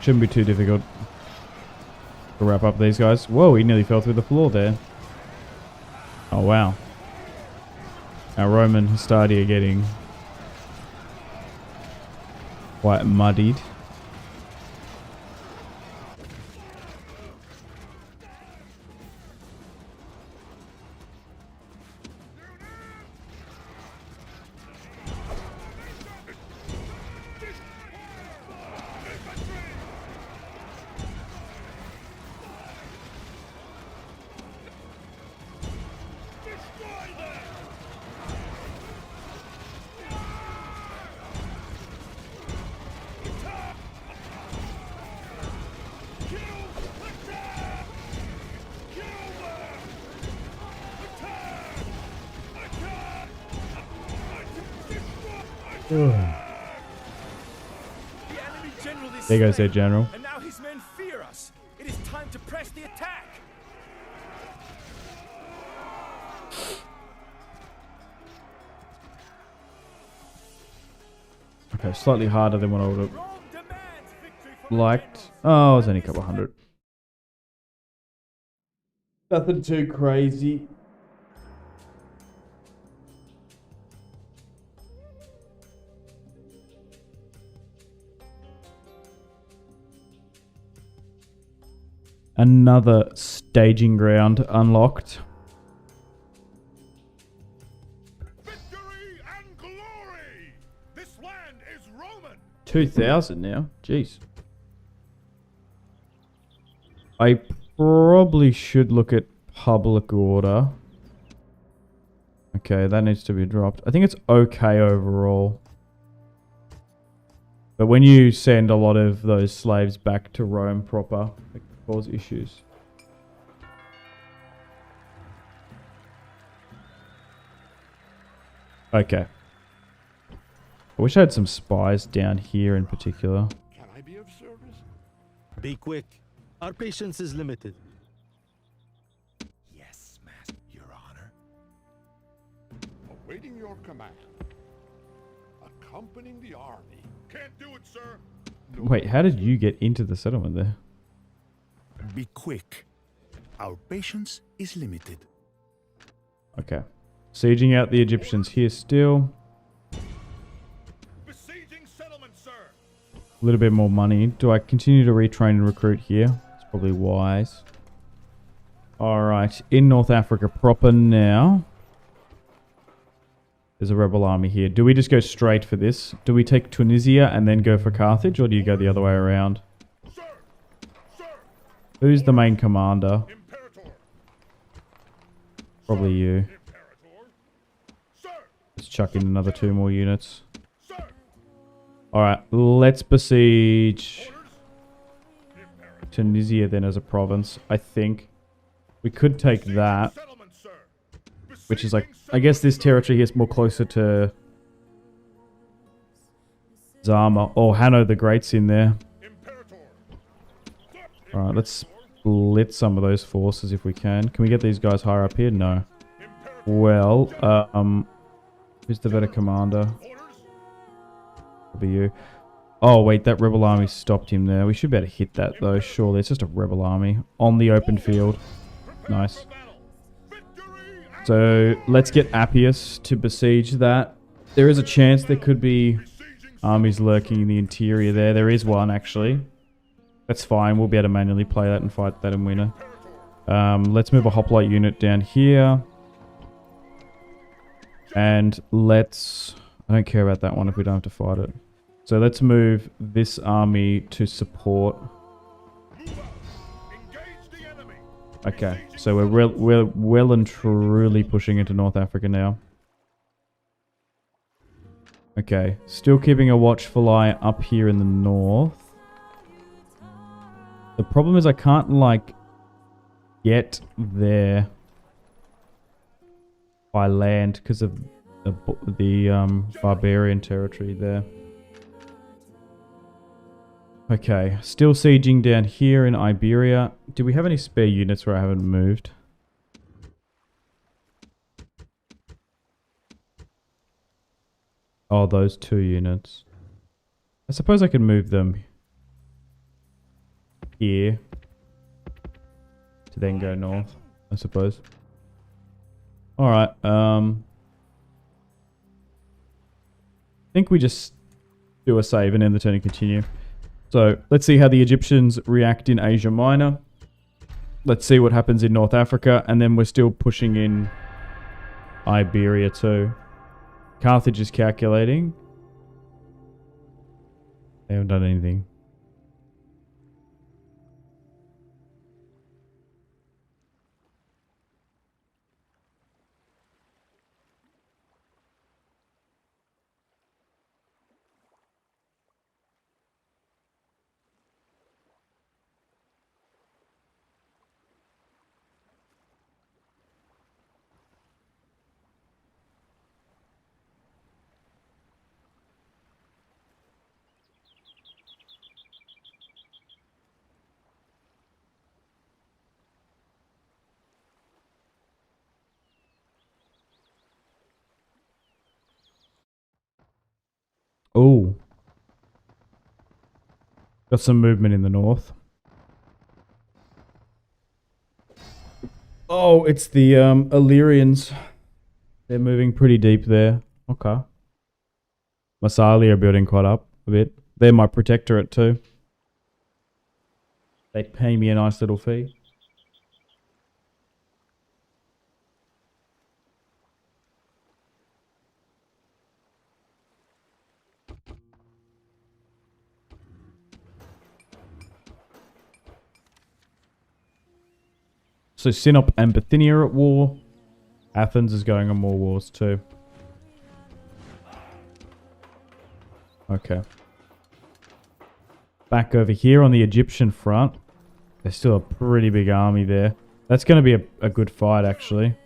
Speaker 1: Shouldn't be too difficult to wrap up these guys. Whoa, he nearly fell through the floor there. Oh, wow. Our Roman Hastati are getting quite muddied.
Speaker 5: The enemy general is
Speaker 1: There goes their
Speaker 5: slain,
Speaker 1: general.
Speaker 5: and now his men fear us. It is time to press the attack.
Speaker 1: Okay, slightly harder than what I would have
Speaker 5: Rome demands victory for
Speaker 1: liked. Oh, it was only a couple hundred. Nothing too crazy. Another staging ground unlocked.
Speaker 3: Victory and glory! This land is Roman!
Speaker 1: 2,000 now. Jeez. I probably should look at public order. Okay, that needs to be dropped. I think it's okay overall. But when you send a lot of those slaves back to Rome proper, it can cause issues. Okay. I wish I had some spies down here in particular.
Speaker 4: Can I be of service?
Speaker 2: Be quick. Our patience is limited.
Speaker 4: Yes, Master, Your Honor. Awaiting your command. Accompanying the army.
Speaker 3: Can't do it, sir!
Speaker 1: Wait, how did you get into the settlement there?
Speaker 4: Be quick. Our patience is limited.
Speaker 1: Okay. Sieging out the Egyptians here still.
Speaker 3: Besieging settlement, sir!
Speaker 1: A little bit more money. Do I continue to retrain and recruit here? It's probably wise. Alright, in North Africa proper now. There's a rebel army here. Do we just go straight for this? Do we take Tunisia and then go for Carthage, or do you go the other way around?
Speaker 3: Sir! Sir!
Speaker 1: Who's the main commander?
Speaker 3: Imperator!
Speaker 1: Probably you.
Speaker 3: Imperator! Sir!
Speaker 1: Let's chuck in another 2 more units.
Speaker 3: Sir!
Speaker 1: Alright, let's besiege
Speaker 3: Orders! Imperator!
Speaker 1: Tunisia then as a province, I think. We could take that,
Speaker 3: Settlement, sir!
Speaker 1: which is like, I guess this territory here is more closer to Zama. Oh, Hanno the Great's in there.
Speaker 3: Imperator!
Speaker 1: Alright, let's split some of those forces if we can. Can we get these guys higher up here? No. Well, who's the better commander?
Speaker 3: Orders!
Speaker 1: Probably you. Oh, wait, that rebel army stopped him there. We should be able to hit that, though. Surely, it's just a rebel army on the open field. Nice.
Speaker 3: For battle! Victory and
Speaker 1: So, let's get Appius to besiege that. There is a chance there could be
Speaker 3: besieging
Speaker 1: armies lurking in the interior there. There is one, actually. That's fine. We'll be able to manually play that and fight that and win it. Let's move a hoplite unit down here. And let's... I don't care about that one if we don't have to fight it. So let's move this army to support.
Speaker 3: Move out! Engage the enemy!
Speaker 1: Okay, so we're well and truly pushing into North Africa now. Okay, still keeping a watchful eye up here in the north. The problem is I can't, like, get there by land because of the barbarian territory there. Okay, still sieging down here in Iberia. Do we have any spare units where I haven't moved? Oh, those 2 units. I suppose I can move them here to then go north, I suppose. Alright, I think we just do a save and end the turn and continue. So, let's see how the Egyptians react in Asia Minor. Let's see what happens in North Africa, and then we're still pushing in Iberia too. Carthage is calculating. They haven't done anything. Got some movement in the north. Oh, it's the Illyrians. They're moving pretty deep there. Okay. Masali are building quite up a bit. They're my protectorate too. They pay me a nice little fee. So Sinop and Bithynia are at war. Athens is going on more wars too. Okay. Back over here on the Egyptian front. There's still a pretty big army there. That's going to be a good fight, actually.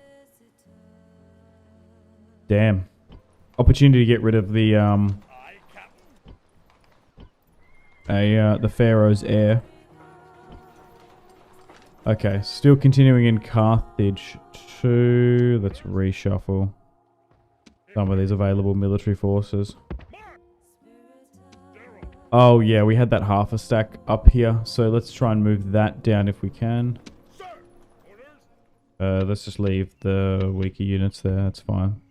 Speaker 1: Damn. Opportunity to get rid of the Pharaoh's heir. Okay, still continuing in Carthage too. Let's reshuffle some of these available military forces. Oh yeah, we had that half a stack up here, so let's try and move that down if we can. Let's just leave the weaker units there, that's fine.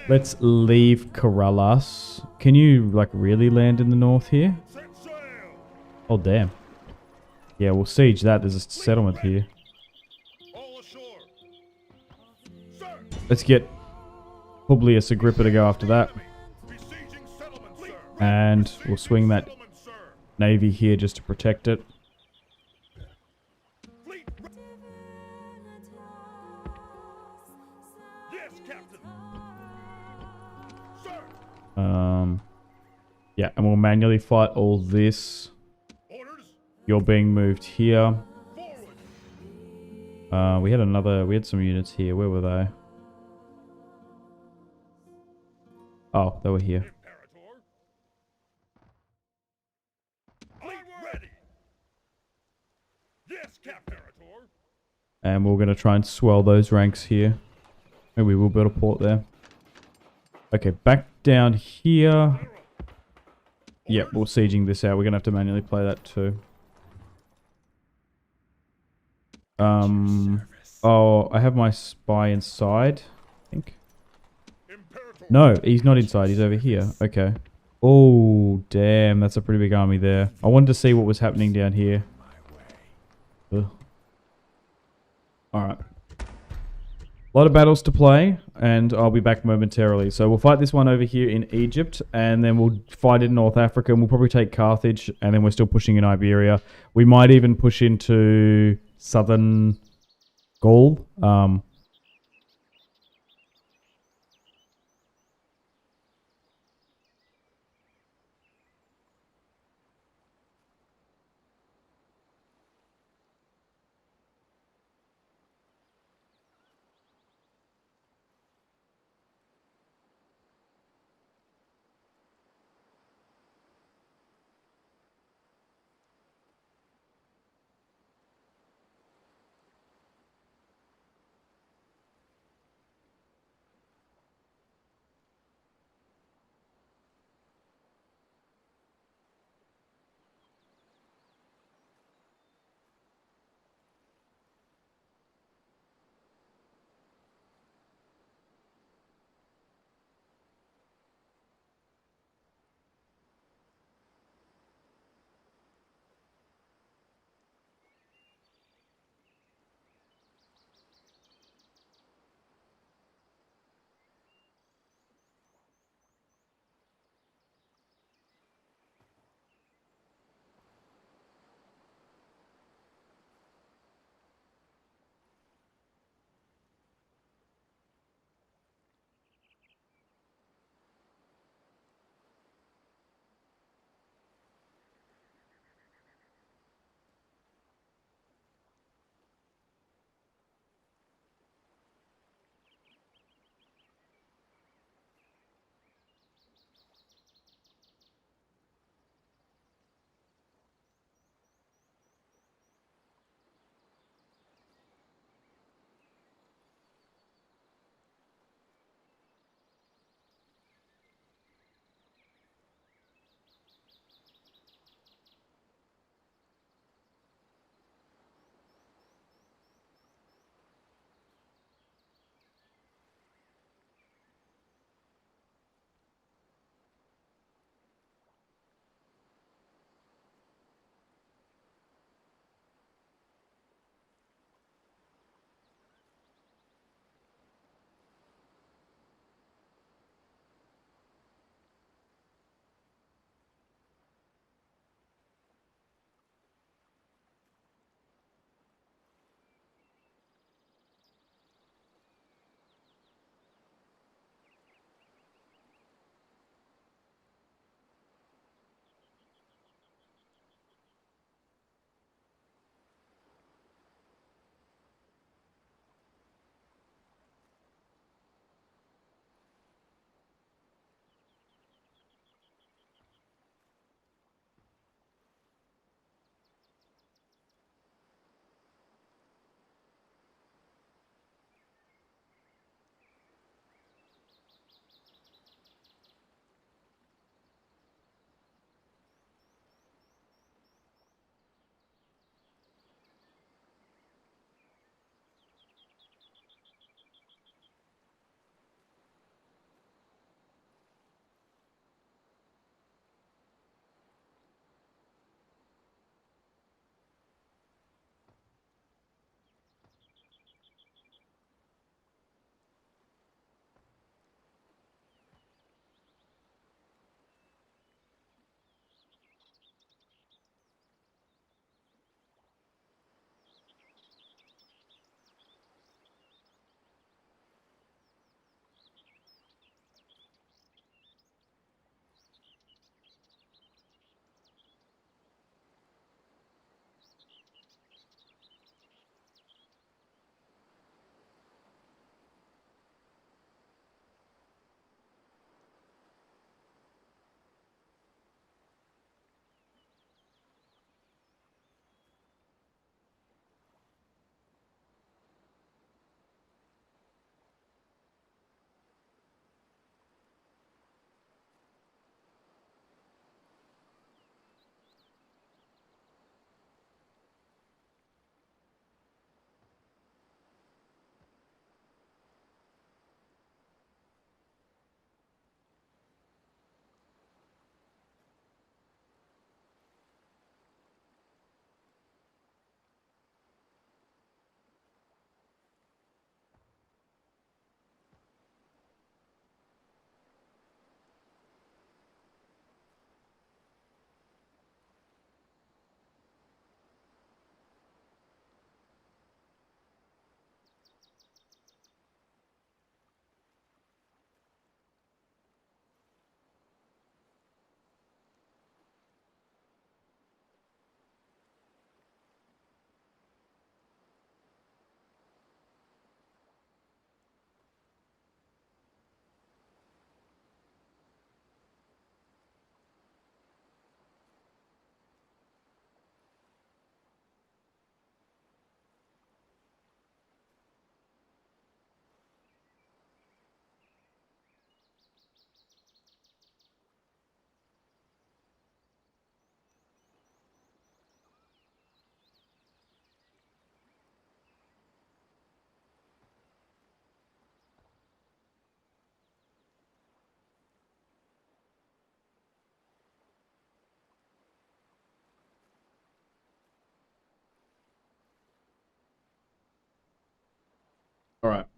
Speaker 1: Let's leave Karalas. Can you, like, really land in the north here? Oh, damn. Yeah, we'll siege that. There's a settlement here. Let's get Publius Agrippa to go after that. And we'll swing that navy here just to protect it. Yeah, and we'll manually fight all this. You're being moved here. We had some units here. Where were they? Oh, they were here. And we're going to try and swell those ranks here. Maybe we will build a port there. Okay, back down here. Yep, we're sieging this out. We're going to have to manually play that too. Oh, I have my spy inside, I think. No, he's not inside. He's over here. Okay. Oh, damn. That's a pretty big army there. I wanted to see what was happening down here. Ugh. Alright. A lot of battles to play, and I'll be back momentarily. So we'll fight this one over here in Egypt, and then we'll fight in North Africa, and we'll probably take Carthage, and then we're still pushing in Iberia. We might even push into southern Gaul.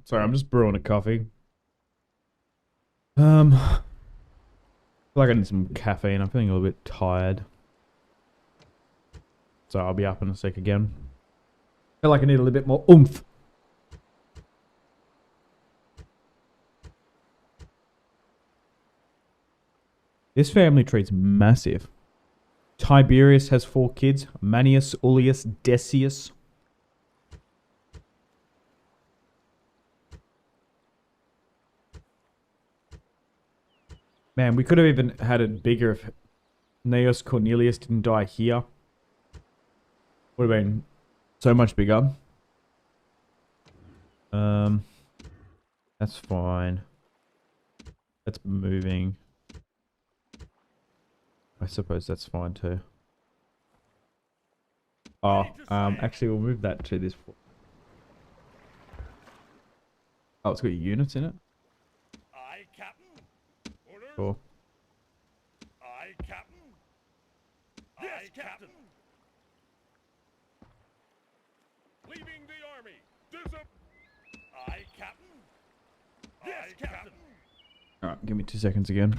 Speaker 1: Sorry, I'm just brewing a coffee. I feel like I need some caffeine. I'm feeling a little bit tired. So I'll be up in a sec again. Feel like I need a little bit more oomph. This family tree's massive. Tiberius has 4 kids. Manius, Ullius, Decius. Man, we could have even had it bigger if Gnaeus Cornelius didn't die here. Would have been so much bigger. That's fine. That's moving. I suppose that's fine too. Oh, actually we'll move that to this. Oh, it's got units in it?
Speaker 3: Aye, Captain. Order.
Speaker 1: Cool.
Speaker 3: Aye, Captain. Yes, Captain. Leaving the army. Aye, Captain. Yes, Captain.
Speaker 1: Alright, give me 2 seconds again.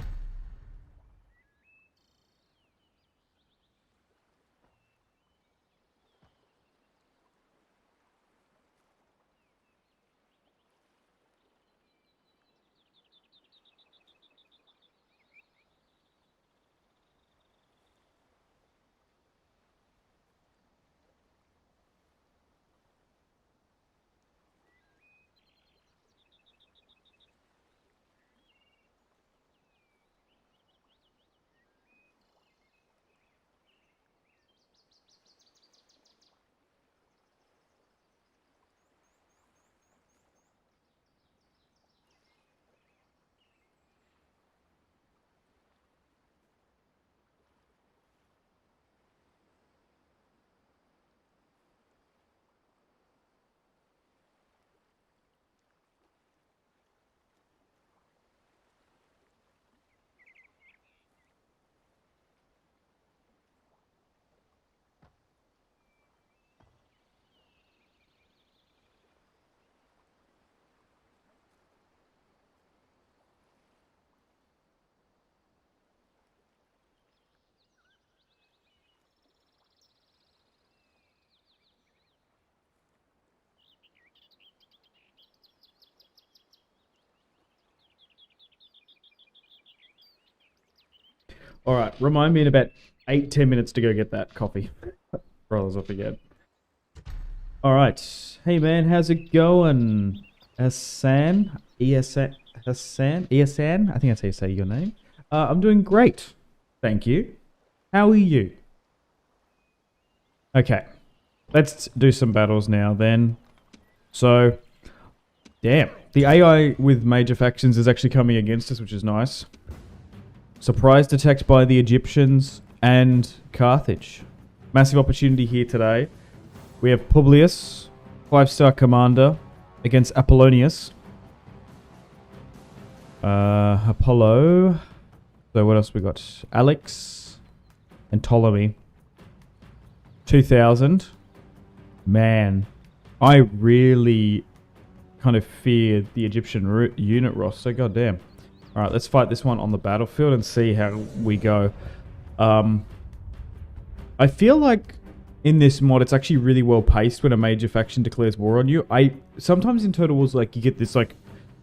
Speaker 1: Alright, remind me in about 8-10 minutes to go get that coffee. Brothers, I forget. Alright. Hey man, how's it going? Hassan? Hassan? Easan? I think that's how you say your name. I'm doing great. Thank you. How are you? Okay. Let's do some battles now then. So, damn. The AI with major factions is actually coming against us, which is nice. Surprise attacked by the Egyptians and Carthage. Massive opportunity here today. We have Publius, 5-star commander, against Apollonius. Apollo. So what else we got? Alex and Ptolemy. 2,000. Man, I really kind of feared the Egyptian unit roster. Goddamn. All right, let's fight this one on the battlefield and see how we go. I feel like in this mod, it's actually really well paced when a major faction declares war on you. Sometimes in Total Wars, like you get this like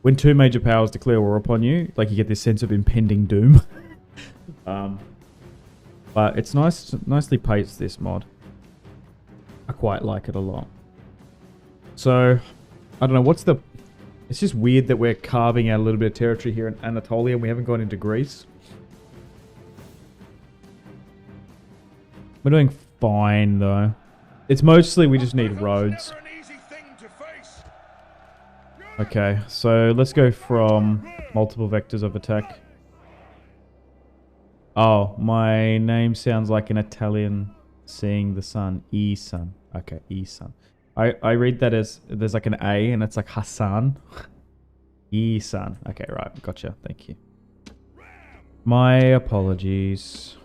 Speaker 1: when 2 major powers declare war upon you, like you get this sense of impending doom. But it's nicely paced, this mod. I quite like it a lot. So I don't know what's the. It's just weird that we're carving out a little bit of territory here in Anatolia and we haven't gone into Greece. We're doing fine though. It's mostly we just need roads. Okay, so let's go from multiple vectors of attack. Oh, my name sounds like an Italian seeing the sun. E-sun. Okay, E-sun. I read that as there's like an A and it's like Hassan. E-sun. Okay, right. Gotcha. Thank you. My apologies.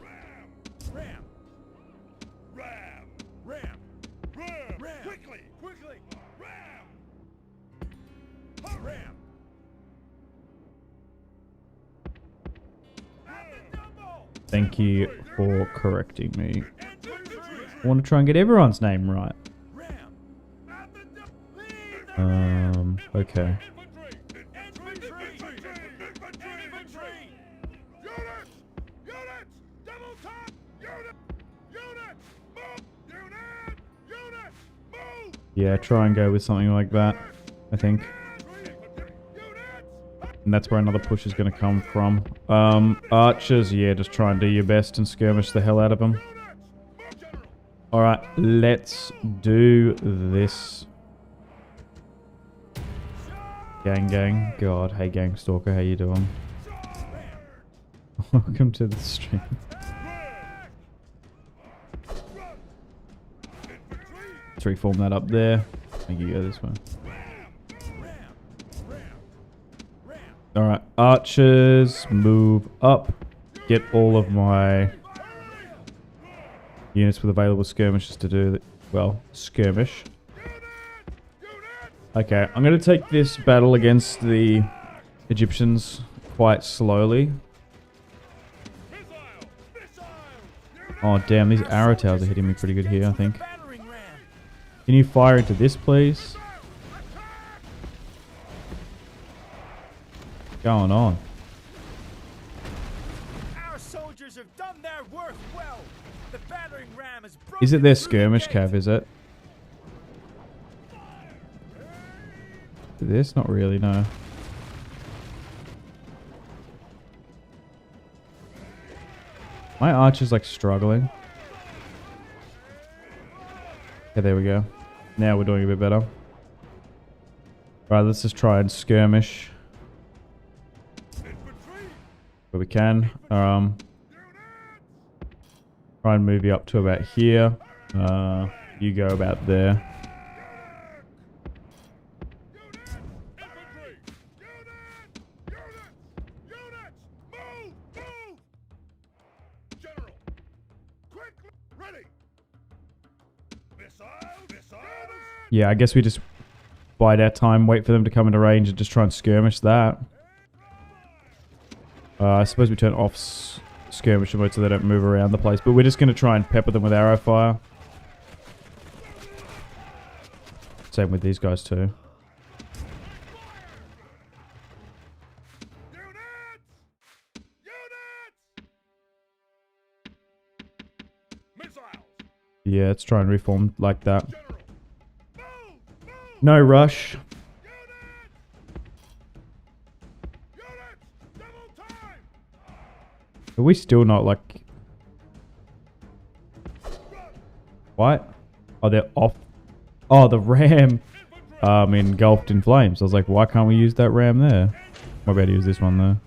Speaker 1: Thank you for correcting me. I want to try and get everyone's name right. Okay. Yeah, try and go with something like that, I think. And that's where another push is going to come from. Archers, yeah, just try and do your best and skirmish the hell out of them. Alright, let's do this. Gang. God, hey gang stalker, how you doing? Welcome to the stream. Let's reform that up there. Make you go this way. Alright, archers, move up. Get all of my units with available skirmishes to do, well, skirmish. Okay, I'm going to take this battle against the Egyptians quite slowly. Oh damn, these arrow towers are hitting me pretty good here, I think. Can you fire into this, please? What's going on?
Speaker 5: Our soldiers have done their work well. The battering ram is broken.
Speaker 1: Is it their skirmish cav, is it? This? Not really, no. My archer's like struggling. Okay, there we go. Now we're doing a bit better. Right, let's just try and skirmish where we can. Try and move you up to about here. You go about there. Yeah, I guess we just bide our time, wait for them to come into range and just try and skirmish that. I suppose we turn off skirmish mode so they don't move around the place, but we're just going to try and pepper them with arrow fire. Same with these guys too. Yeah, let's try and reform like that. No rush. Are we still not like... What? Oh, they're off. Oh, the ram engulfed in flames. I was like, why can't we use that ram there? What about to use this one there?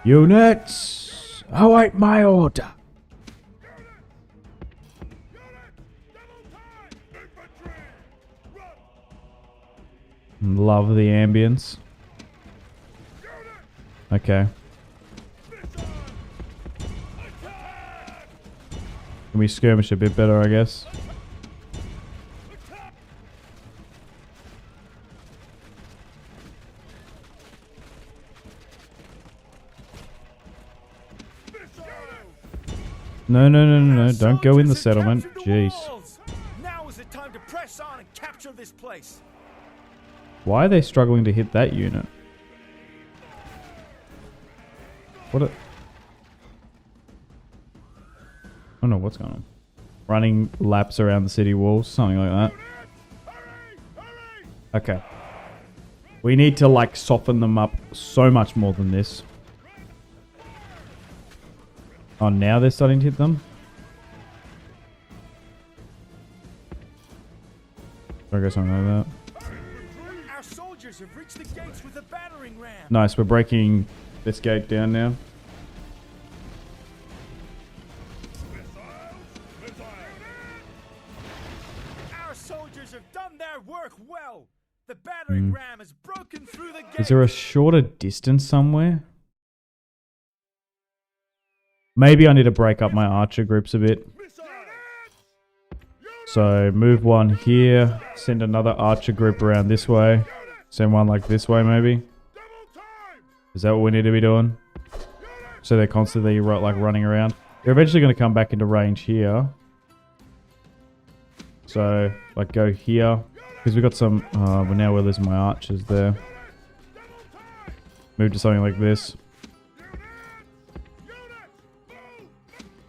Speaker 1: Units! Await my order! Love the ambience. Okay. Can we skirmish a bit better, I guess? No. Don't go in the settlement. Jeez.
Speaker 5: Now is the time to press on and capture this place.
Speaker 1: Why are they struggling to hit that unit? What a... I don't know what's going on. Running laps around the city walls, something like that. Okay. We need to like soften them up so much more than this. Oh, now they're starting to hit them? Or go something like that.
Speaker 5: Our soldiers have reached the gates with a battering ram.
Speaker 1: Nice, we're breaking this gate down now.
Speaker 5: Our soldiers have done their work well. The battering ram has broken through the gate.
Speaker 1: Is there a shorter distance somewhere? Maybe I need to break up my archer groups a bit. So move one here, send another archer group around this way. Send one like this way maybe. Is that what we need to be doing? So they're constantly like running around. They're eventually going to come back into range here. So like go here because we've got some. But now we're losing my archers there. Move to something like this.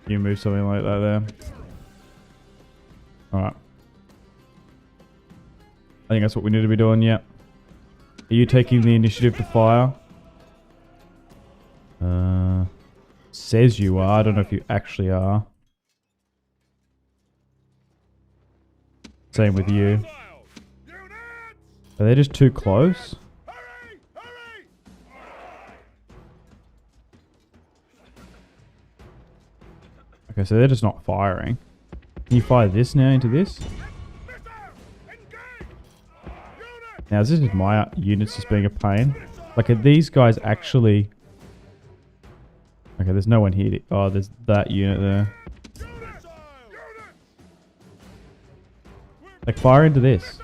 Speaker 1: You move something like that there. Alright. I think that's what we need to be doing, yeah. Are you taking the initiative to fire? Says you are. I don't know if you actually are. Same with you. Are they just too close? Okay, so they're just not firing. Can you fire this now into this? Now, is this just my units just being a pain? Like, are these guys actually... Okay, there's no one here. Oh, there's that unit there. Like, fire into this.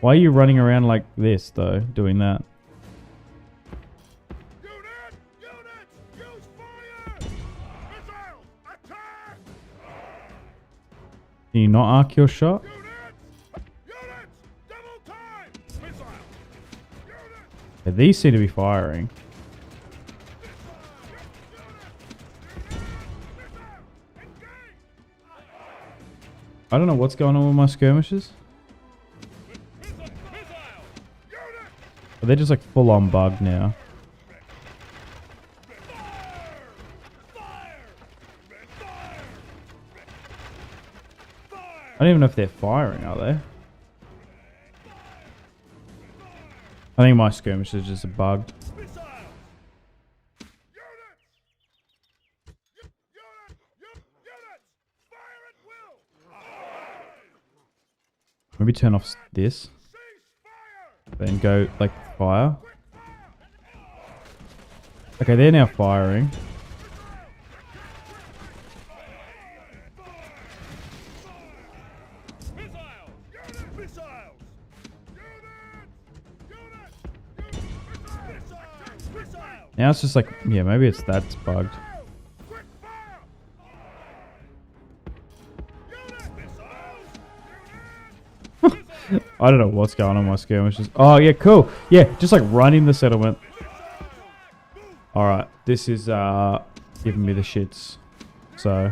Speaker 1: Why are you running around like this, though, doing that? Can you not arc your shot? Yeah, these seem to be firing. I don't know what's going on with my skirmishes. Are they just like full on bugged now? I don't even know if they're firing, are they? I think my skirmish is just a bug. Maybe turn off this. Then go like fire. Okay, they're now firing. Now it's just like, yeah, maybe it's that's bugged. I don't know what's going on with my skirmishes. Oh, yeah, cool. Yeah, just like running the settlement. Alright, this is giving me the shits. So,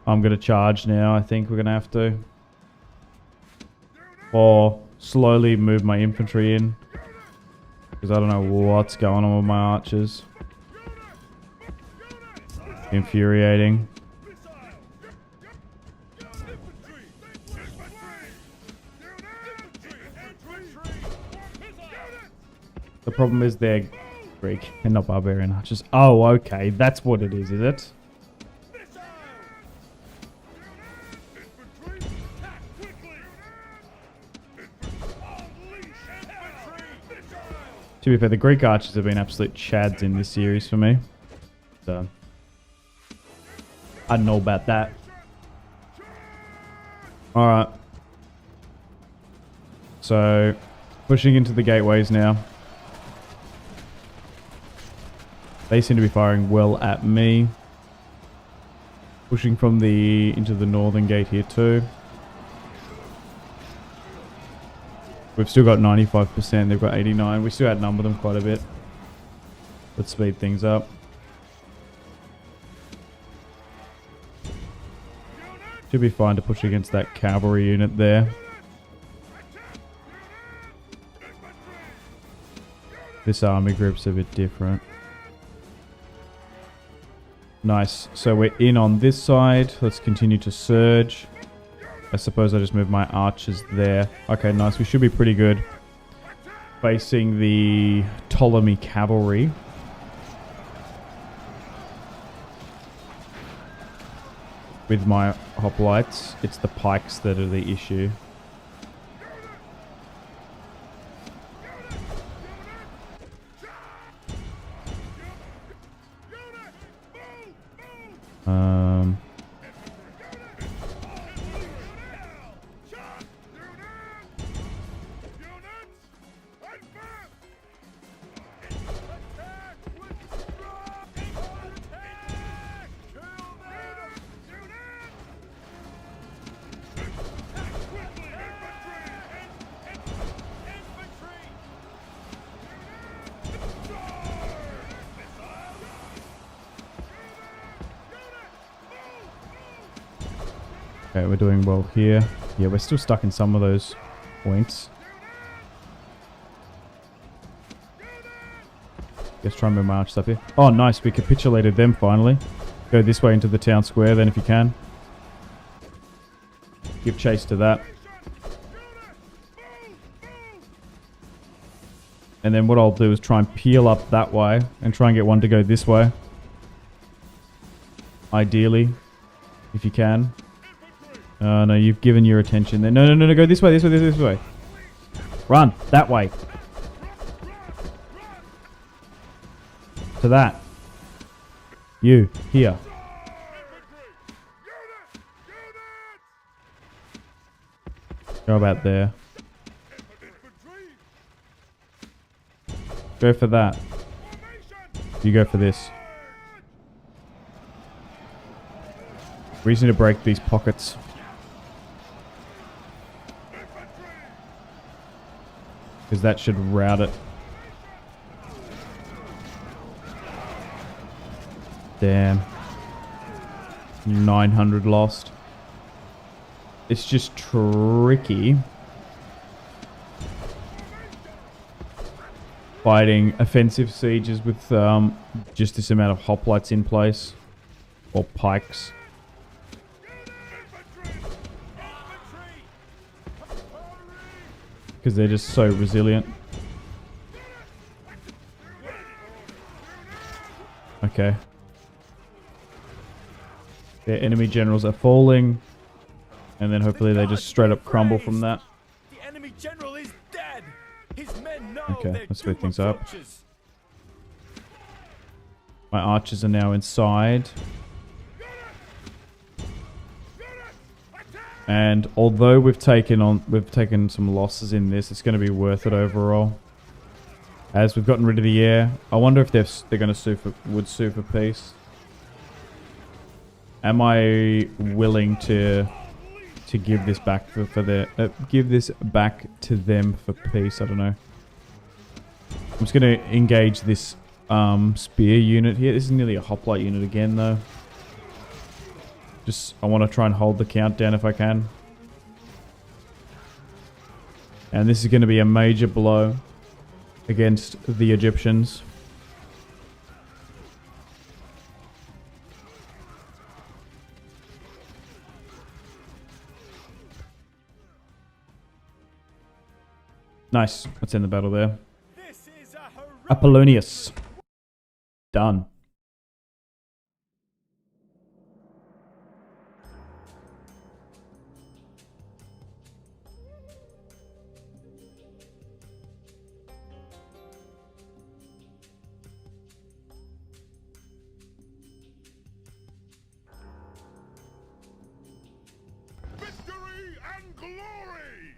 Speaker 1: I'm going to charge now. I think we're going to have to. Or slowly move my infantry in. Because I don't know what's going on with my archers. Infuriating. The problem is they're Greek and not barbarian archers. Oh, okay. That's what it is it? To be fair, the Greek archers have been absolute chads in this series for me. So, I don't know about that. Alright. So, pushing into the gateways now. They seem to be firing well at me. Pushing from into the northern gate here too. We've still got 95%, they've got 89. We still outnumber them quite a bit. Let's speed things up. Should be fine to push against that cavalry unit there. This army group's a bit different. Nice. So we're in on this side. Let's continue to surge. I suppose I just moved my archers there. Okay, nice. We should be pretty good. Facing the Ptolemy cavalry. With my hoplites, it's the pikes that are the issue. Okay, we're doing well here. Yeah, we're still stuck in some of those points. Let's try and move my arch stuff here. Oh, nice. We capitulated them finally. Go this way into the town square then if you can. Give chase to that. And then what I'll do is try and peel up that way and try and get one to go this way. Ideally, if you can. No, you've given your attention there. No, go this way, this way. Run, that way. To that. You, here. Go about there. Go for that. You go for this. We just need to break these pockets. Because that should rout it. Damn. 900 lost. It's just tricky. Fighting offensive sieges with just this amount of hoplites in place. Or pikes. Because they're just so resilient. Okay. Their enemy generals are falling. And then hopefully they just straight up crumble from that.
Speaker 5: The enemy general is dead. His men know
Speaker 1: Okay,
Speaker 5: their
Speaker 1: let's speed
Speaker 5: doom
Speaker 1: things up.
Speaker 5: approaches.
Speaker 1: My archers are now inside. And although we've taken some losses in this, it's going to be worth it overall. As we've gotten rid of the air, I wonder if they're going to would sue for peace. Am I willing to give this back give this back to them for peace? I don't know. I'm just going to engage this spear unit here. This is nearly a hoplite unit again, though. I want to try and hold the count down if I can. And this is going to be a major blow against the Egyptians. Nice. Let's end the battle there.
Speaker 5: This is a heroic
Speaker 1: Apollonius. Done.
Speaker 3: Victory and glory!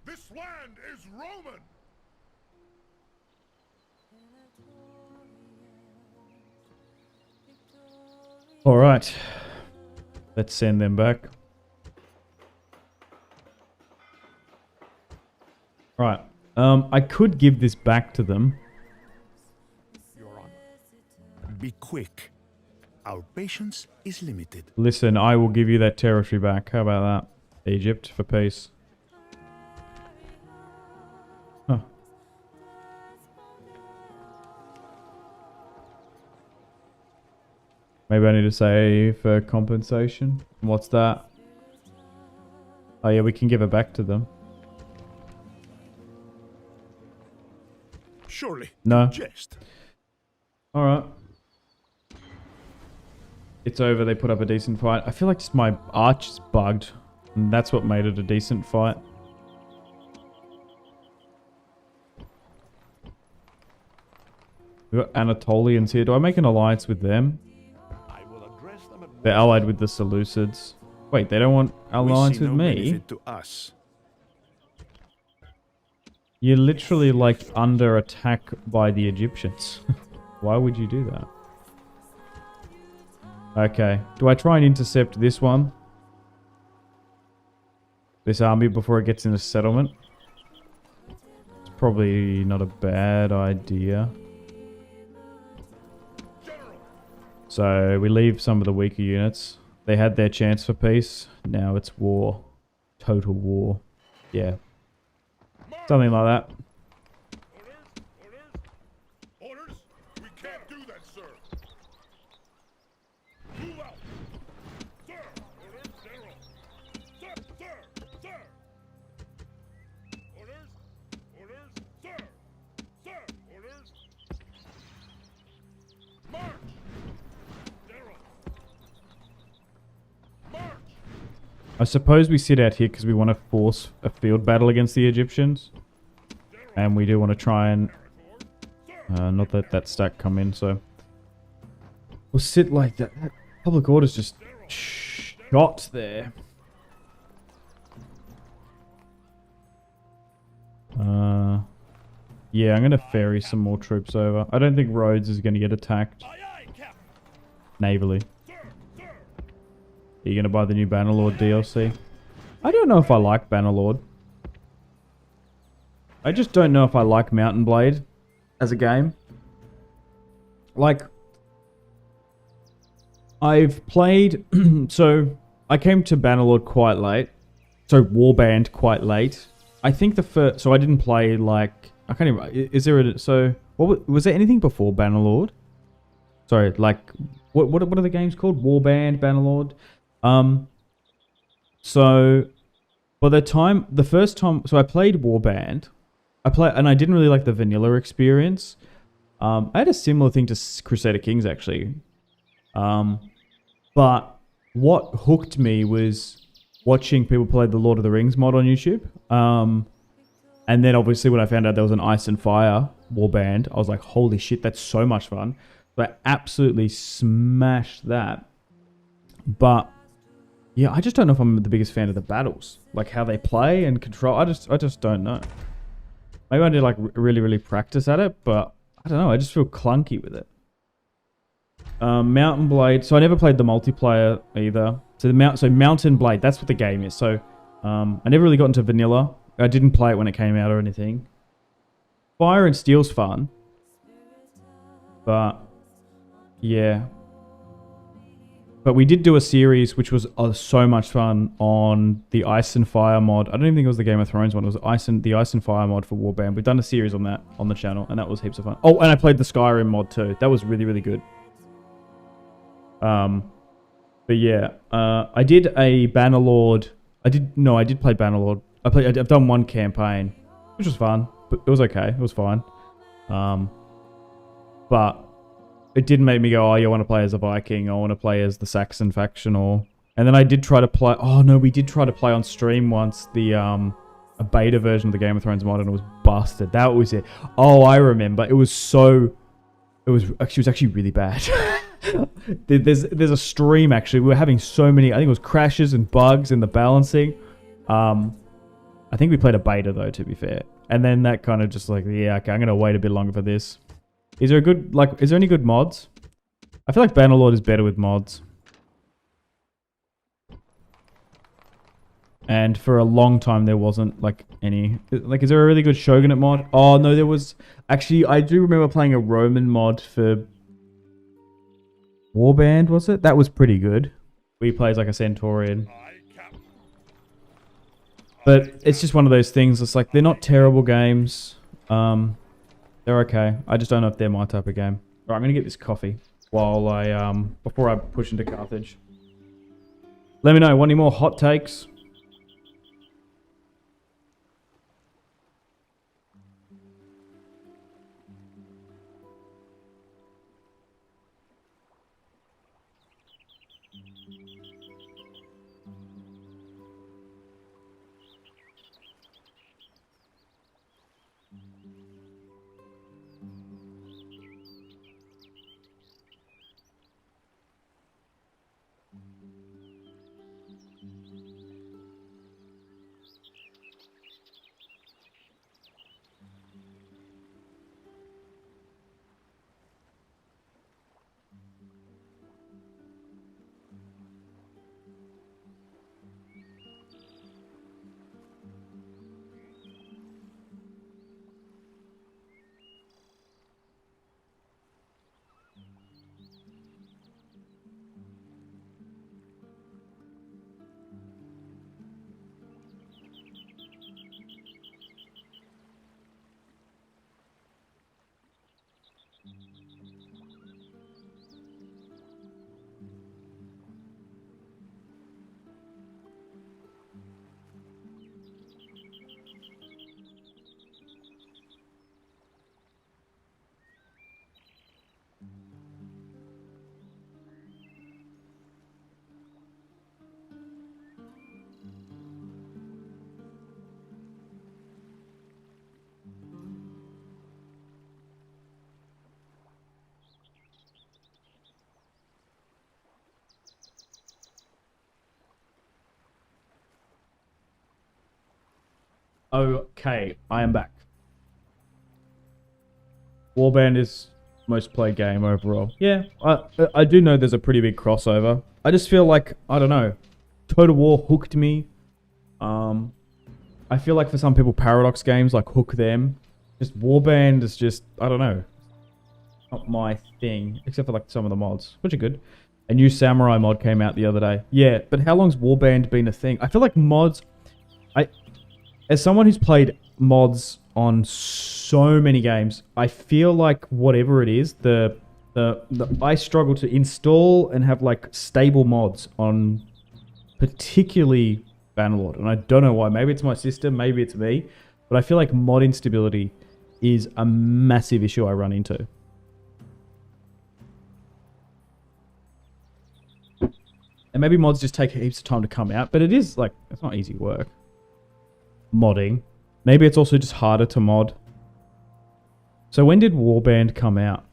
Speaker 3: This land is Roman!
Speaker 1: All right. Let's send them back. Right. I could give this back to them.
Speaker 4: Your Honor. Be quick. Our patience is limited.
Speaker 1: Listen, I will give you that territory back. How about that? Egypt for peace. Huh. Maybe I need to say for compensation. What's that? Oh yeah, we can give it back to them.
Speaker 4: Surely.
Speaker 1: No.
Speaker 4: Jest.
Speaker 1: Alright. It's over, they put up a decent fight. I feel like just my arch is bugged. And that's what made it a decent fight. We've got Anatolians here. Do I make an alliance with them?
Speaker 4: I will address them at
Speaker 1: They're allied with the Seleucids. Wait, they don't want alliance with me?
Speaker 4: benefit to us.
Speaker 1: You're literally like under attack by the Egyptians. Why would you do that? Okay. Do I try and intercept this one? This army before it gets into settlement? It's probably not a bad idea. So we leave some of the weaker units. They had their chance for peace. Now it's war. Total war. Yeah. Something like that.
Speaker 3: Orders? We can't do that, sir. Move out. Sir. Orders, General. Sir, sir. Orders, sir. Sir, orders. March. General. March.
Speaker 1: I suppose we sit out here because we want to force a field battle against the Egyptians. And we do want to try and... not let that stack come in, so... We'll sit like that. That public order's just shot there. Yeah, I'm going to ferry some more troops over. I don't think Rhodes is going to get attacked navally. Are you going to buy the new Bannerlord DLC? I don't know if I like Bannerlord. I just don't know if I like Mountain Blade as a game. Like, I've played... so, I came to Bannerlord quite late. So, Warband quite late. I think the first... So, I didn't play, like... I can't even... Is there a... So, what was there anything before Bannerlord? Sorry, like... What are the games called? Warband, Bannerlord? So, by the time... The first time... So, I played Warband... and I didn't really like the vanilla experience. I had a similar thing to Crusader Kings, actually. But what hooked me was watching people play the Lord of the Rings mod on YouTube. And then obviously when I found out there was an Ice and Fire warband, I was like, holy shit, that's so much fun. So I absolutely smashed that. But yeah, I just don't know if I'm the biggest fan of the battles. Like how they play and control. I just don't know. Maybe I need to like really practice at it, but I don't know. I just feel clunky with it. Mountain Blade. So I never played the multiplayer either. So Mountain Blade. That's what the game is. So I never really got into vanilla. I didn't play it when it came out or anything. Fire and Steel's fun, but yeah. But we did do a series which was so much fun on the Ice and Fire mod. I don't even think it was the Game of Thrones one. It was the Ice and Fire mod for Warband. We've done a series on that on the channel, and that was heaps of fun. Oh, and I played the Skyrim mod too. That was really good. But yeah, I did a Bannerlord. I did play Bannerlord. I've done one campaign, which was fun, but it was okay. It was fine. But it didn't make me go, oh, you want to play as a Viking, or I want to play as the Saxon faction, and then I did try to play, oh no, we did try to play on stream once the, a beta version of the Game of Thrones mod, and it was busted. That was it. Oh, I remember. It was actually really bad. There's a stream, actually. We were having so many, I think it was crashes and bugs in the balancing. I think we played a beta though, to be fair. And then that kind of just like, yeah, okay, I'm going to wait a bit longer for this. Is there any good mods? I feel like Bannerlord is better with mods. And for a long time, there wasn't like any... Like, is there a really good Shogunate mod? Oh, no, there was... Actually, I do remember playing a Roman mod for... Warband, was it? That was pretty good. Where he plays like a Centaurian. But it's just one of those things. It's like, they're not terrible games. They're okay. I just don't know if they're my type of game. Alright, I'm going to get this coffee while I, before I push into Carthage. Let me know, want any more hot takes? Okay, I am back. Warband is most played game overall. Yeah, I do know there's a pretty big crossover. I just feel like, I don't know, Total War hooked me. I feel like for some people Paradox games like hook them. Just Warband is just, I don't know, not my thing, except for like some of the mods, which are good. A new Samurai mod came out the other day. Yeah, but how long's Warband been a thing? I feel like mods, as someone who's played mods on so many games, I feel like whatever it is, I struggle to install and have like stable mods on particularly Bannerlord, and I don't know why. Maybe it's my system, maybe it's me, but I feel like mod instability is a massive issue I run into. And maybe mods just take heaps of time to come out, but it is like, it's not easy work. Modding. Maybe it's also just harder to mod. So when did Warband come out?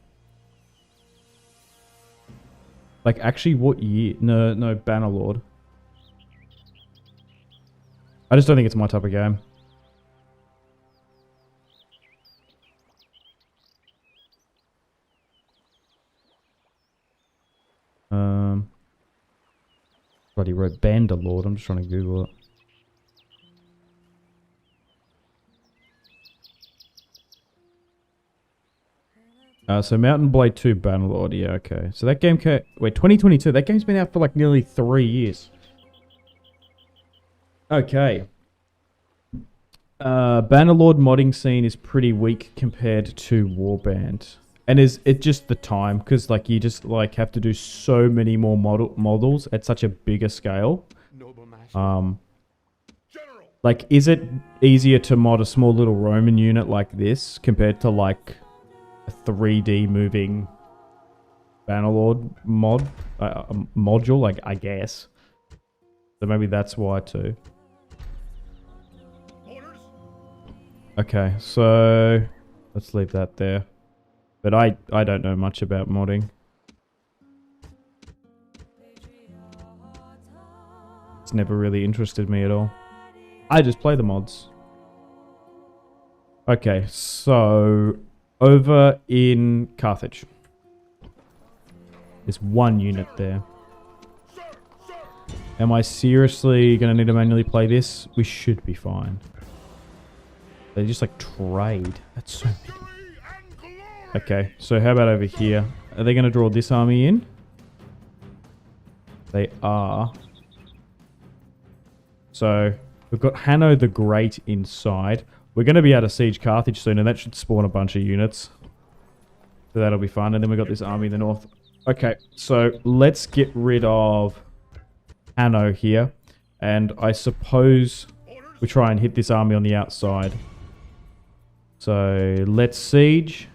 Speaker 1: Like actually what year? No, Bannerlord. I just don't think it's my type of game. Bloody wrote Bannerlord. I'm just trying to Google it. So Mountain Blade 2 Bannerlord. Yeah, okay. So that game came... Wait, 2022. That game's been out for like nearly 3 years. Okay. Bannerlord modding scene is pretty weak compared to Warband. And is it just the time? Because like you just like have to do so many more models at such a bigger scale. Like is it easier to mod a small little Roman unit like this compared to like a 3D moving Bannerlord module? Like I guess. So maybe that's why too. Okay, so let's leave that there. But I don't know much about modding. It's never really interested me at all. I just play the mods. Okay, so over in Carthage. There's one unit there. Am I seriously going to need to manually play this? We should be fine. They just like trade. That's so many. Okay, so how about over here? Are they going to draw this army in? They are. So we've got Hanno the Great inside. We're going to be able to siege Carthage soon, and that should spawn a bunch of units. So that'll be fun. And then we've got this army in the north. Okay, so let's get rid of Hanno here. And I suppose we try and hit this army on the outside. So let's siege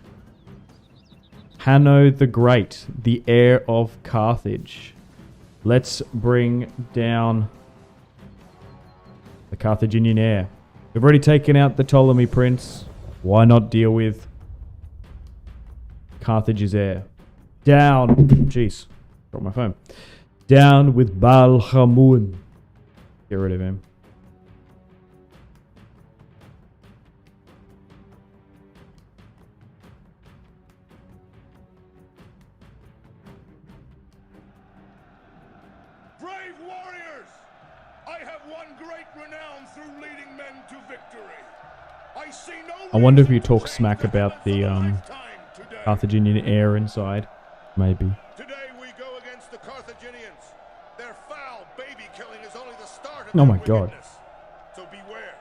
Speaker 1: Hanno the Great, the heir of Carthage. Let's bring down the Carthaginian heir. We've already taken out the Ptolemy prince. Why not deal with Carthage's heir? Down. Jeez. Dropped my phone. Down with Balhamun. Get rid of him.
Speaker 3: Brave warriors! I have won great renown through leading men to victory. I see no
Speaker 1: I wonder if you
Speaker 3: reason to
Speaker 1: talk smack
Speaker 3: change
Speaker 1: about the
Speaker 3: time today.
Speaker 1: Carthaginian heir inside. Maybe.
Speaker 3: Today we go against the Carthaginians. Their foul baby killing is only the start of
Speaker 1: Oh
Speaker 3: their
Speaker 1: my God.
Speaker 3: wickedness. So beware.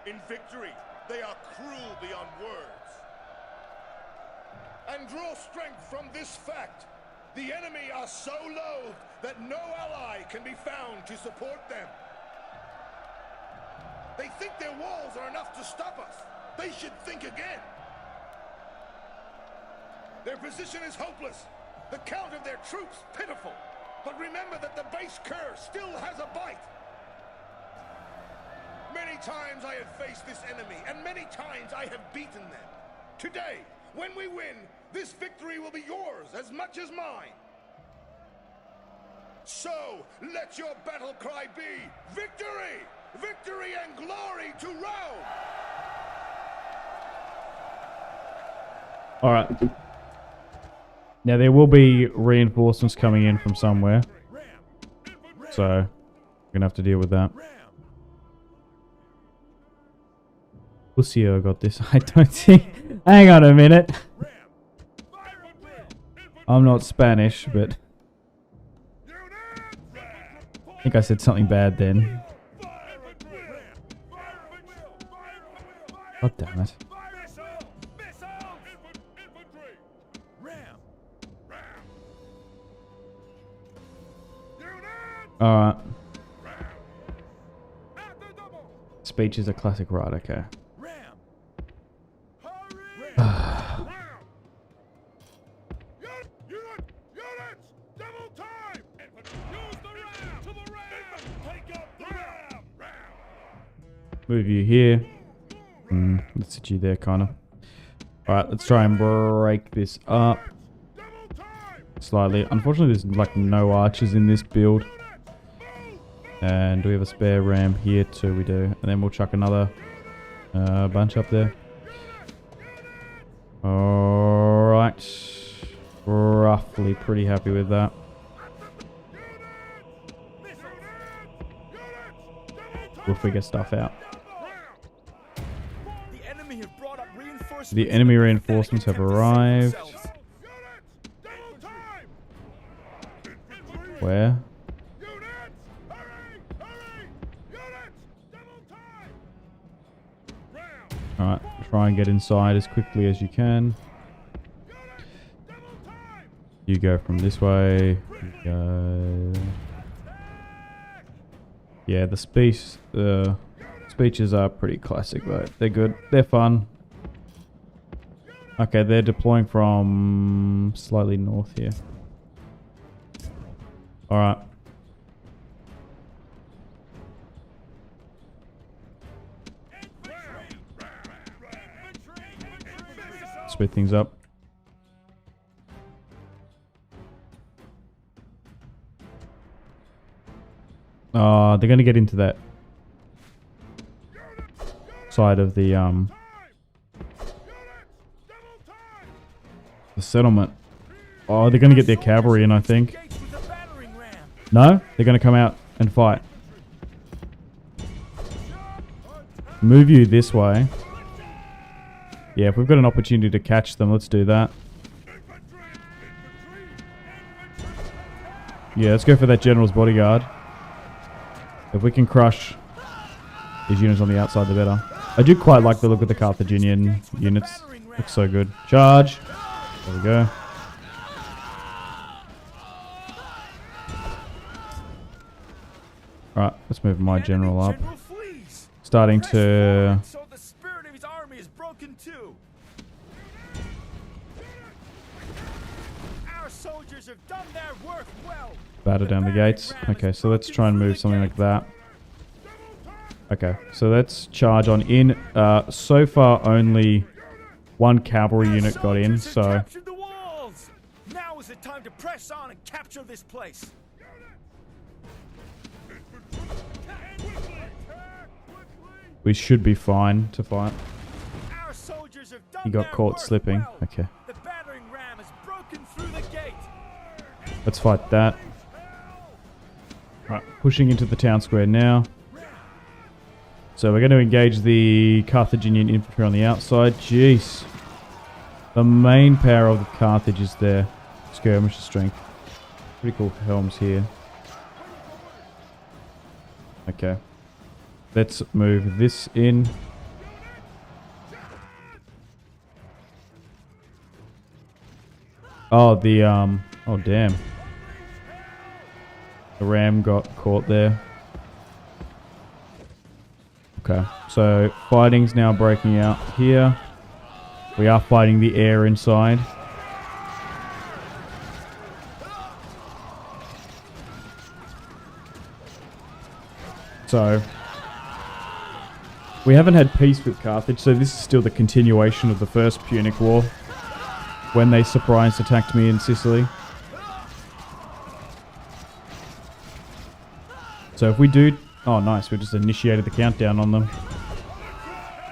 Speaker 3: In victory, they are cruel beyond words. And draw strength from this fact. The enemy are so loathed that no ally can be found to support them. They think their walls are enough to stop us. They should think again. Their position is hopeless. The count of their troops pitiful. But remember that the base cur still has a bite. Many times I have faced this enemy, and many times I have beaten them. Today, when we win, this victory will be yours as much as mine. So, let your battle cry be victory! Victory and glory to Rome!
Speaker 1: Alright. Now there will be reinforcements coming in from somewhere. So, we're gonna have to deal with that. We'll see how I got this. I don't think... Hang on a minute. I'm not Spanish, but... I think I said something bad then. God damn it. Alright. Speech is a classic, right? Okay. Move you here. Let's sit you there, kind of. Alright, let's try and break this up slightly. Unfortunately, there's like no archers in this build. And do we have a spare ram here too? We do. And then we'll chuck another bunch up there. Alright. Roughly pretty happy with that. We'll figure stuff out. The enemy reinforcements have arrived. Where? Alright, try and get inside as quickly as you can. You go from this way. You go... Yeah, the speeches are pretty classic, but they're good. They're fun. Okay, they're deploying from slightly north here. Alright. Speed things up. They're going to get into that side of the settlement. Oh, they're going to get their cavalry in, I think. No? They're going to come out and fight. Move you this way. Yeah, if we've got an opportunity to catch them, let's do that. Yeah, let's go for that general's bodyguard. If we can crush these units on the outside, the better. I do quite like the look of the Carthaginian units. Looks so good. Charge! There we go. Alright, let's move my general up. Starting to... batter down the gates. Okay, so let's try and move something like that. Okay, so let's charge on in. So far, only one cavalry unit got in, so...
Speaker 5: Now is the time to press on and capture this place.
Speaker 1: We should be fine to fight. He got caught slipping. Okay.
Speaker 5: The battering ram has broken through the gate.
Speaker 1: Let's fight that. Right, pushing into the town square now. So we're going to engage the Carthaginian infantry on the outside. Jeez. The main power of the Carthage is their skirmisher strength. Pretty cool helms here. Okay. Let's move this in. Oh, the, oh damn. The ram got caught there. Okay, so fighting's now breaking out here. We are fighting the air inside. So, we haven't had peace with Carthage, so this is still the continuation of the First Punic War, when they surprise attacked me in Sicily. So if we do Oh, nice. We just initiated the countdown on them.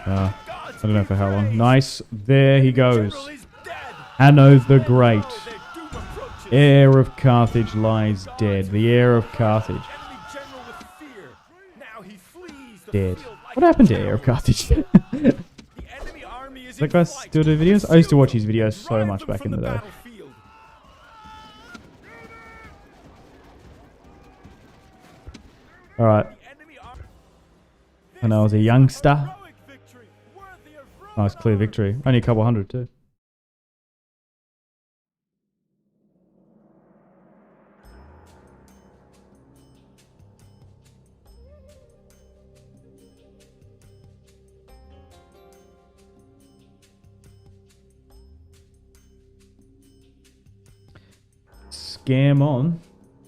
Speaker 1: I don't know for how long. Nice. There he goes.
Speaker 5: General is dead.
Speaker 1: Hanno the Great.
Speaker 5: Oh, their doom approaches.
Speaker 1: Heir of Carthage lies dead. The heir of Carthage.
Speaker 5: Enemy general with fear. Now he flees the
Speaker 1: Dead.
Speaker 5: field like
Speaker 1: What happened to
Speaker 5: a
Speaker 1: heir of
Speaker 5: coward.
Speaker 1: Carthage?
Speaker 5: The enemy army is
Speaker 1: That
Speaker 5: in
Speaker 1: guy
Speaker 5: flight.
Speaker 1: still do videos? I used to watch his videos so
Speaker 5: Drive
Speaker 1: much
Speaker 5: them
Speaker 1: back
Speaker 5: from
Speaker 1: in the day.
Speaker 5: battlefield.
Speaker 1: Alright.
Speaker 5: The enemy army.
Speaker 1: When I was a youngster.
Speaker 5: Heroic victory, worthy of
Speaker 1: Nice clear victory. Only a couple hundred too. Scam on.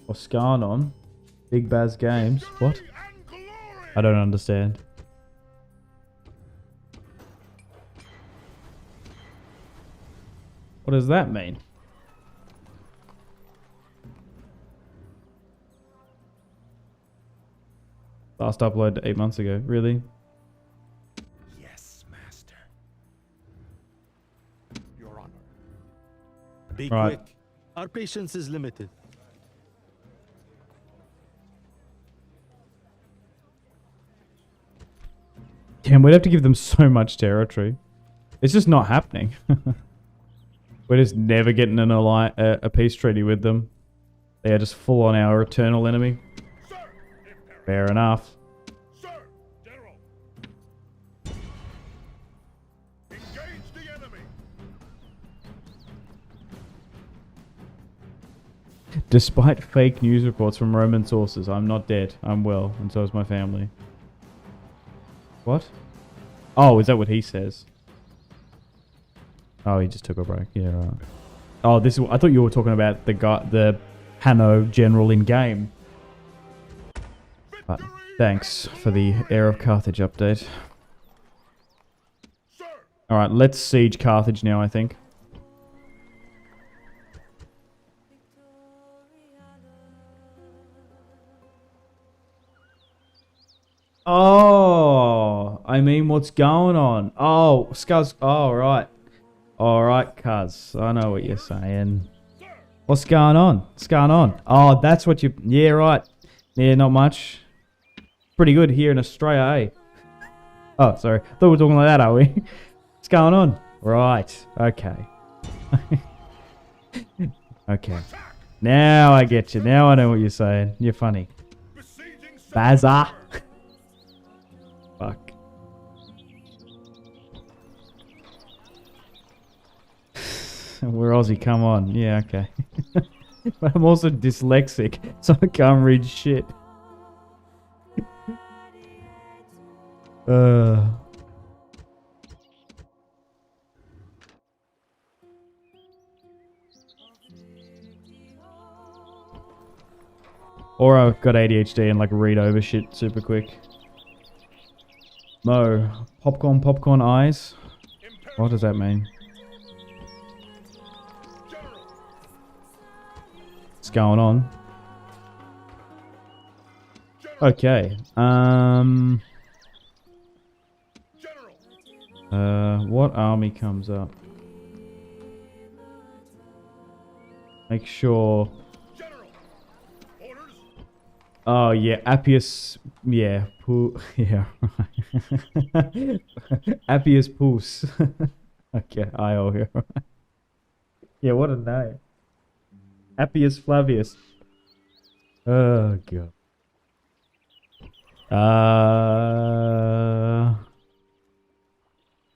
Speaker 1: Or Scan on. Big Baz Games. What?
Speaker 3: And glory!
Speaker 1: I don't understand. What does that mean? Last upload 8 months ago. Really?
Speaker 4: Yes, master. Your honor.
Speaker 2: Be
Speaker 1: Right.
Speaker 2: quick. Our patience is limited.
Speaker 1: Damn, we'd have to give them so much territory. It's just not happening. We're just never getting a peace treaty with them. They are just full on our eternal enemy.
Speaker 3: Sir! Imperator!
Speaker 1: Fair enough.
Speaker 3: Sir! General! Engage the enemy!
Speaker 1: Despite fake news reports from Roman sources, I'm not dead. I'm well, and so is my family. What? Oh, is that what he says? Oh, he just took a break. Yeah, right. Oh, this is. I thought you were talking about the guy, the Hanno general in game. But thanks for the Heir of Carthage update.
Speaker 3: Sir!
Speaker 1: All right, let's siege Carthage now. I think. Oh, I mean, what's going on? Oh, Scuzz. Oh, right. All right, cuz. I know what you're saying. What's going on? What's going on? Oh, that's what you... Yeah, right. Yeah, not much. Pretty good here in Australia, eh? Oh, sorry. Thought we were talking like that, are we? What's going on? Right. Okay. Okay. Now I get you. Now I know what you're saying. You're funny.
Speaker 3: Besieging
Speaker 1: Baza. Fuck. We're Aussie, come on. Yeah, okay. But I'm also dyslexic, so I can't read shit. Or I've got ADHD and like read over shit super quick. Mo, popcorn eyes. What does that mean? What's going on? Okay. What army comes up? Make sure. Oh yeah, Appius. Yeah, yeah. Appius Pus. Okay, I owe here. Yeah, what a name. Appius Flavius. Oh god.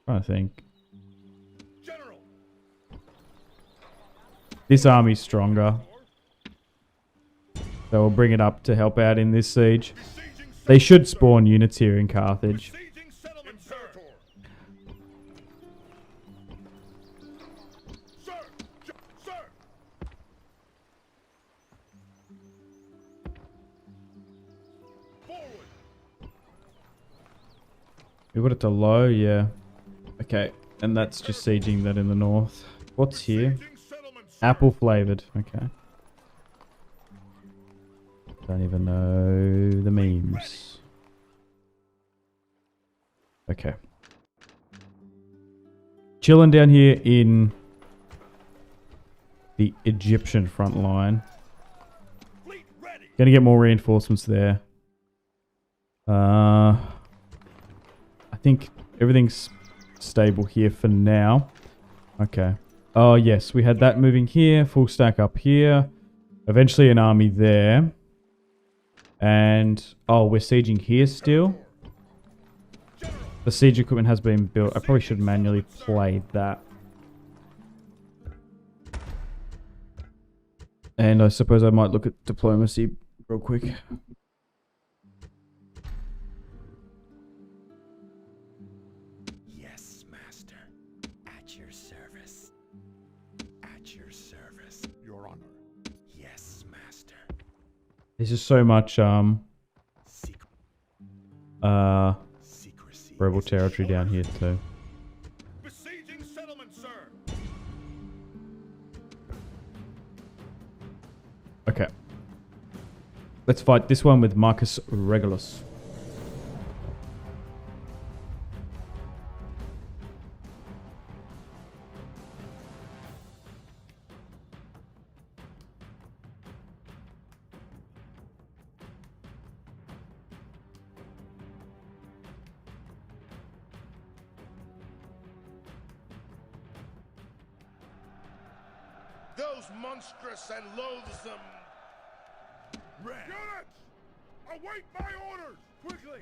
Speaker 1: Trying to think. This army's stronger. So we'll bring it up to help out in this siege. They should spawn units here in Carthage.
Speaker 3: Besieging settlement, sir! Sir! Sir! Forward!
Speaker 1: We put it to low, yeah. Okay, and that's just sieging that in the north. What's here?
Speaker 3: Besieging settlement, sir!
Speaker 1: Apple flavored, okay. Don't even know the memes. Okay. Chilling down here in the Egyptian front line. Gonna get more reinforcements there. I think everything's stable here for now. Okay. Oh, yes. We had that moving here. Full stack up here. Eventually an army there. And... oh, we're sieging here still. The siege equipment has been built. I probably should manually play that. And I suppose I might look at diplomacy real quick.
Speaker 4: Yes, master. At your service. At your service. Your honor. Yes, master.
Speaker 1: There's just so much
Speaker 4: Secrecy
Speaker 1: rebel
Speaker 4: is
Speaker 1: territory down here too.
Speaker 3: Besieging settlement, sir.
Speaker 1: Okay. Let's fight this one with Marcus Regulus.
Speaker 3: Those monstrous and loathsome units! Await my orders! Quickly!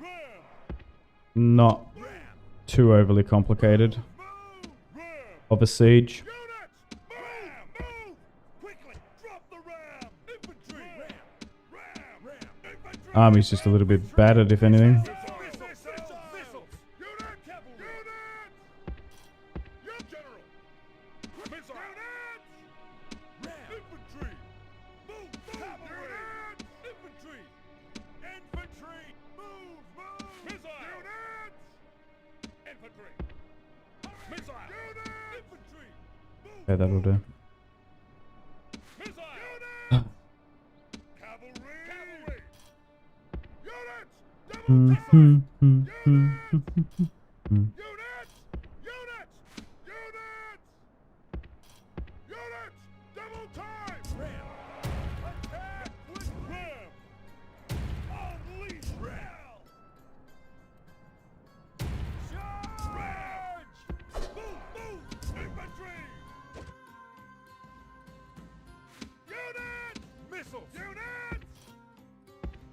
Speaker 1: Not too overly complicated of a siege.
Speaker 3: Units! Move! Quickly! Drop the ram! Infantry! Ram! Infantry!
Speaker 1: Army's just a little bit battered, if anything.
Speaker 3: Missiles! Unit! Cavalry! Unit! General! Missile! Unit! Infantry! Move! Cavalry! Infantry! Infantry! Move! Missile! Unit! Infantry! Missile! Unit! Infantry! Move!
Speaker 1: Okay, that'll do.
Speaker 3: Missile! Unit! Cavalry! Cavalry! Units! Double time! Units! Units! Units! Units! Double time! Ram! Attack with ram! Unleash ram! Charge! Move! Infantry! Units! Missiles! Units!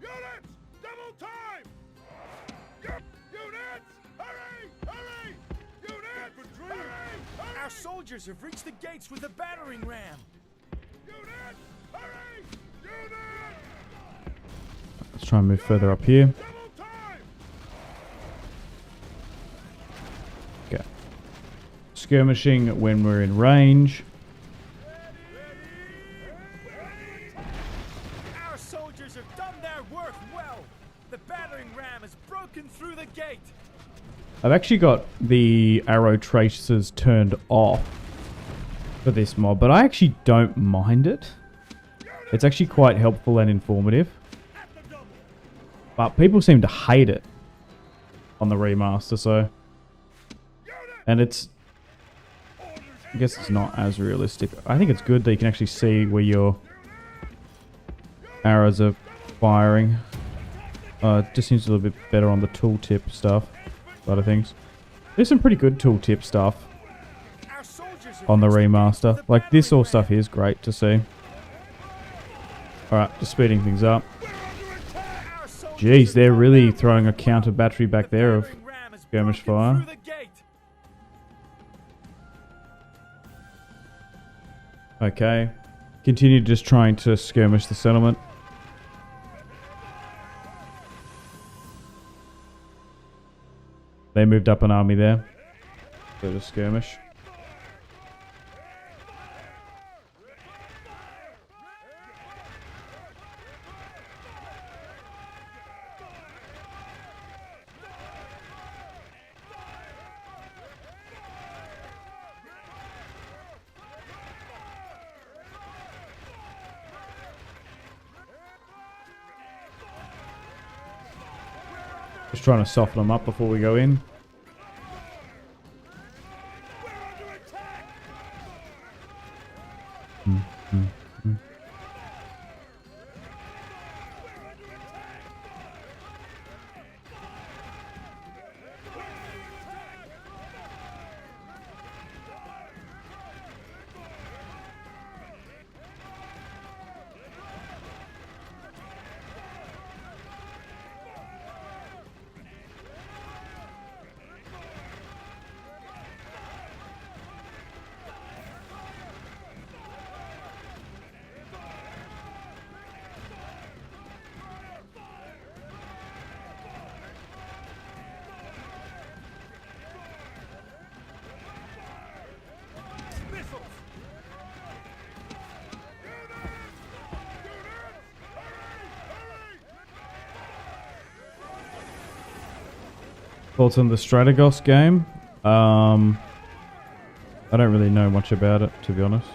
Speaker 3: Units! Double time! Units! Hurry! Hurry! Units! Infantry! Hurry! Hurry!
Speaker 5: Our soldiers have reached the gates with a battering ram.
Speaker 3: Units! Hurry! Units!
Speaker 1: Let's try and move further up here.
Speaker 3: Double time!
Speaker 1: Okay. Skirmishing when we're in range.
Speaker 5: Our soldiers have done their work well. The battering ram has broken through the gate.
Speaker 1: I've actually got the arrow tracers turned off for this mob, but I actually don't mind it. It's actually quite helpful and informative. But people seem to hate it on the remaster, so... and it's... I guess it's not as realistic. I think it's good that you can actually see where your arrows are firing. It just seems a little bit better on the tooltip stuff side of things. There's some pretty good tooltip stuff
Speaker 5: Our soldiers have
Speaker 1: on the
Speaker 5: reached gates
Speaker 1: remaster.
Speaker 5: with a
Speaker 1: Like, this
Speaker 5: battering
Speaker 1: all stuff
Speaker 5: ram.
Speaker 1: is great to see. Alright, just speeding things up.
Speaker 5: Our soldiers
Speaker 1: Jeez,
Speaker 5: have
Speaker 1: they're
Speaker 5: done
Speaker 1: really
Speaker 5: their
Speaker 1: throwing a
Speaker 5: work
Speaker 1: counter
Speaker 5: well.
Speaker 1: battery back
Speaker 5: The
Speaker 1: there of
Speaker 5: battering ram has
Speaker 1: skirmish
Speaker 5: broken
Speaker 1: fire.
Speaker 5: through the gate.
Speaker 1: Okay. Continue just trying to skirmish the settlement. They moved up an army there. So to skirmish. Just trying to soften them up before we go in. Thoughts on the Strategos game? I don't really know much about it, to be honest.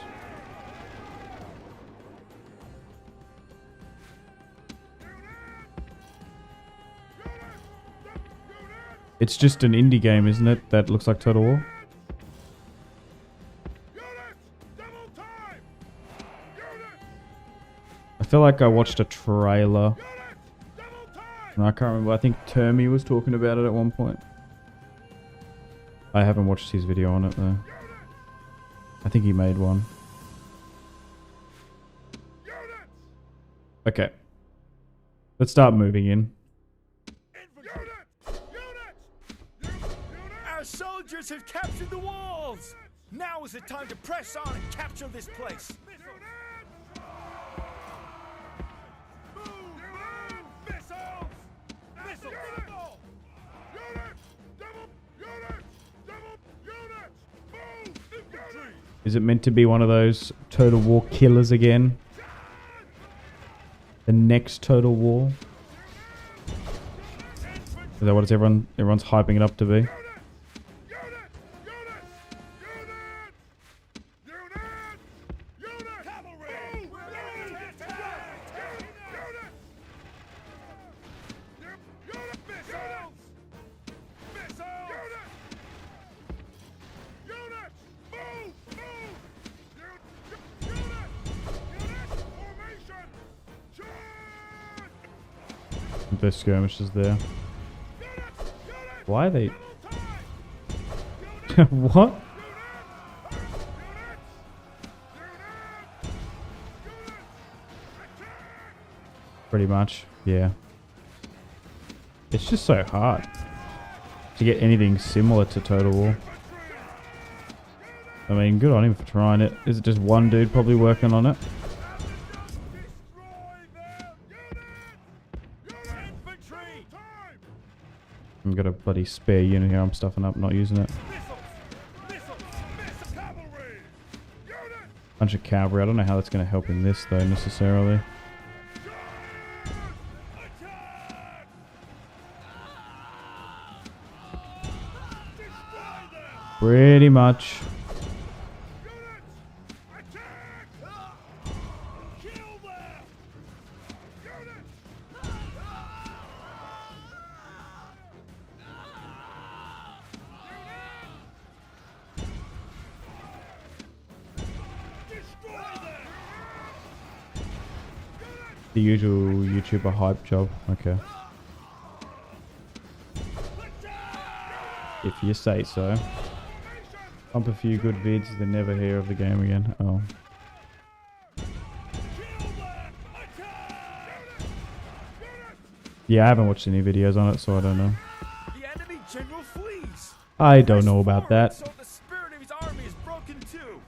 Speaker 1: It's just an indie game, isn't it? That looks like Total War. I feel like I watched a trailer. I can't remember. I think Termy was talking about it at one point. I haven't watched his video on it though. I think he made one. Okay. Let's start moving in.
Speaker 5: Our soldiers have captured the walls! Now is the time to press on and capture this place!
Speaker 1: Is it meant to be one of those Total War killers again? The next Total War? Is that what everyone's hyping it up to be? The skirmishes there. Why are they... What? Pretty much, yeah. It's just so hard to get anything similar to Total War. I mean, good on him for trying it. Is it just one dude probably working on it? I've got a bloody spare unit here I'm stuffing up, not using it. Bunch of cavalry. I don't know how that's going to help in this though, necessarily. Pretty much. The usual YouTuber hype job. Okay. If you say so. Pump a few good vids, then never hear of the game again. Oh. Yeah, I haven't watched any videos on it, so I don't know.
Speaker 5: The enemy general flees.
Speaker 1: I don't know about that.
Speaker 5: So the spirit of his army is broken too.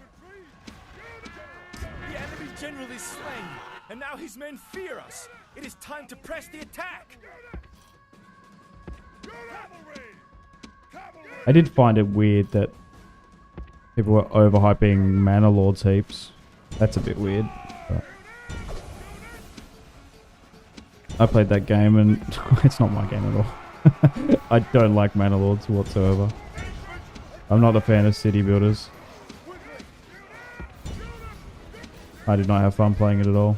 Speaker 5: The enemy general is slain, and now his men fear us. It is time to press the attack.
Speaker 1: I did find it weird that people were overhyping Mana Lords heaps. That's a bit weird. But I played that game and it's not my game at all. I don't like Mana Lords whatsoever. I'm not a fan of city builders. I did not have fun playing it at all.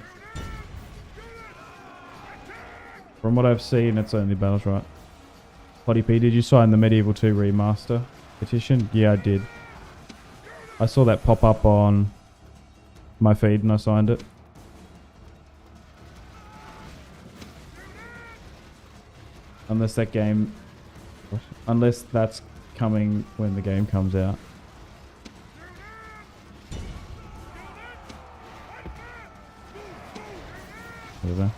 Speaker 1: From what I've seen, it's only Battle's right. Potty P, did you sign the Medieval 2 Remaster petition? Yeah, I did. I saw that pop up on my feed and I signed it. Unless that game... Unless that's coming when the game comes out. Whatever.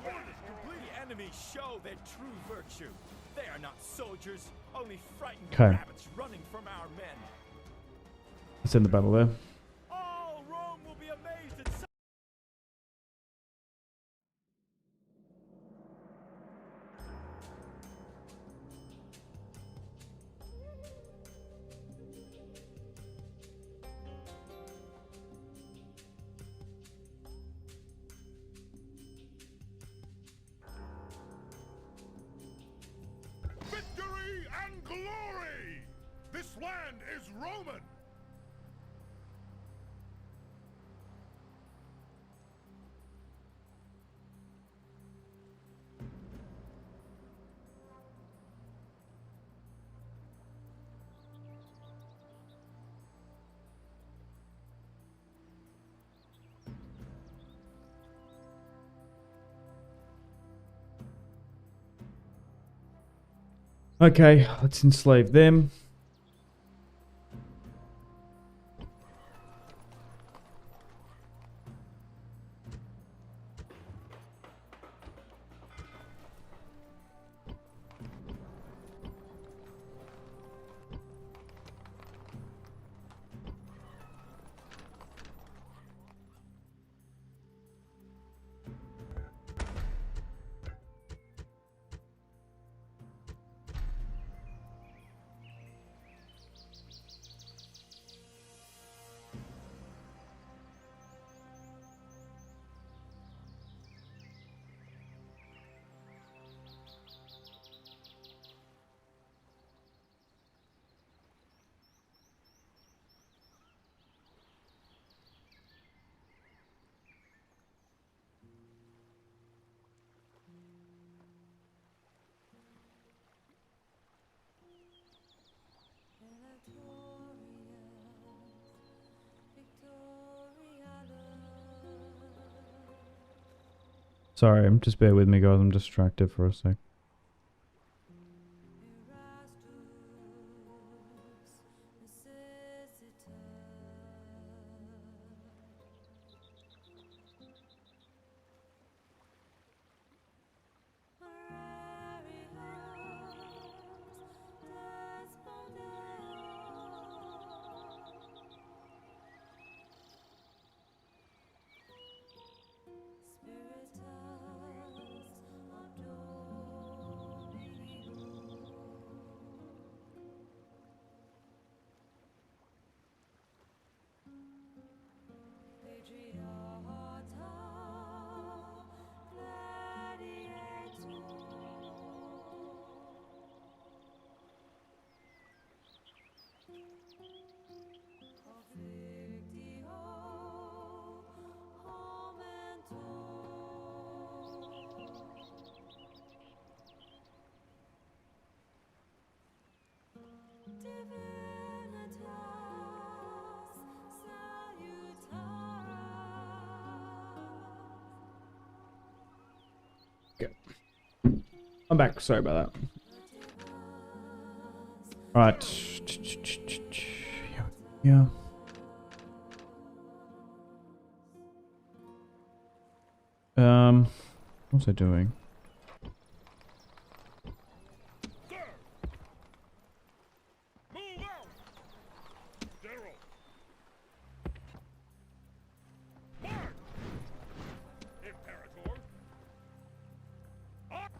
Speaker 5: The enemies show their true virtue. They are not soldiers, only frightened
Speaker 1: Okay.
Speaker 5: rabbits running from our men.
Speaker 1: Let's end the battle there.
Speaker 5: All Rome will be amazed at such.
Speaker 3: Victory and glory! This land is Roman!
Speaker 1: Okay, let's enslave them. Sorry, just bear with me, guys. I'm distracted for a sec. I'm back. Sorry about that. Alright. Yeah. What was I doing?
Speaker 3: Sir! Move out! General! March! Imperator! Up!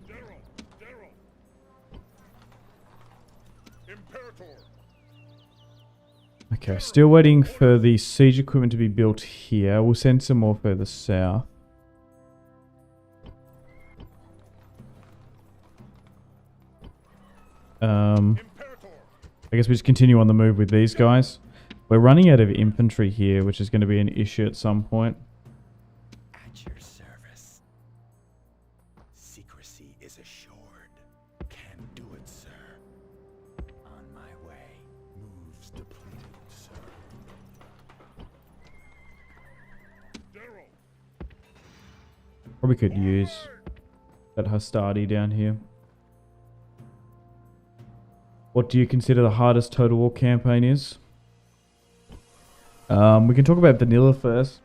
Speaker 3: General! Imperator!
Speaker 1: Okay, still waiting for the siege equipment to be built here. We'll send some more further south. I guess we just continue on the move with these guys. We're running out of infantry here, which is going to be an issue at some point.
Speaker 4: At your service. Secrecy is assured. Can do it, sir. On my way. Moves depleted, sir.
Speaker 1: Probably could use that Hastati down here. What do you consider the hardest Total War campaign is? We can talk about vanilla first.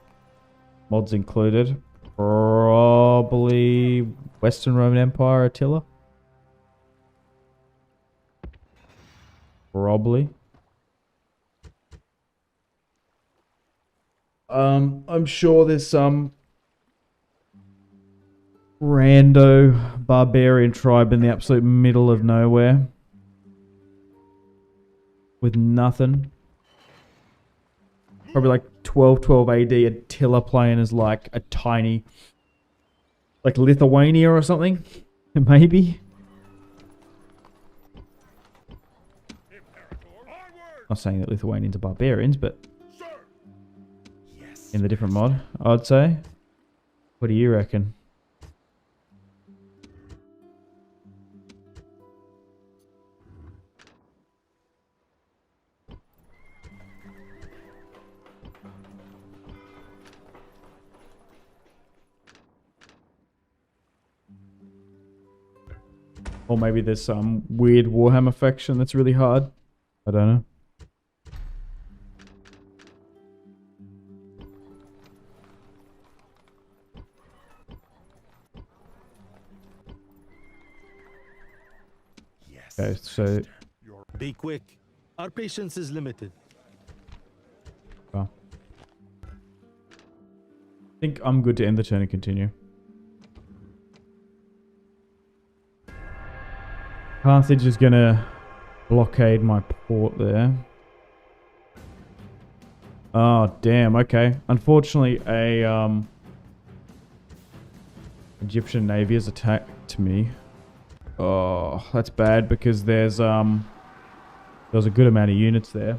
Speaker 1: Mods included. Probably Western Roman Empire Attila. Probably. I'm sure there's some rando barbarian tribe in the absolute middle of nowhere with nothing. Probably like 1212 AD Attila playing as like a tiny, like Lithuania or something, maybe. Not saying that Lithuanians are barbarians, but
Speaker 4: Yes.
Speaker 1: in the different mod, I'd say. What do you reckon? Or maybe there's some weird Warhammer faction that's really hard. I don't know.
Speaker 4: Yes.
Speaker 1: Okay, so
Speaker 2: Be quick. Our patience is limited.
Speaker 1: well, I think I'm good to end the turn and continue. Carthage is gonna blockade my port there. Oh damn, okay. Unfortunately a Egyptian navy has attacked me. Oh, that's bad because there's a good amount of units there.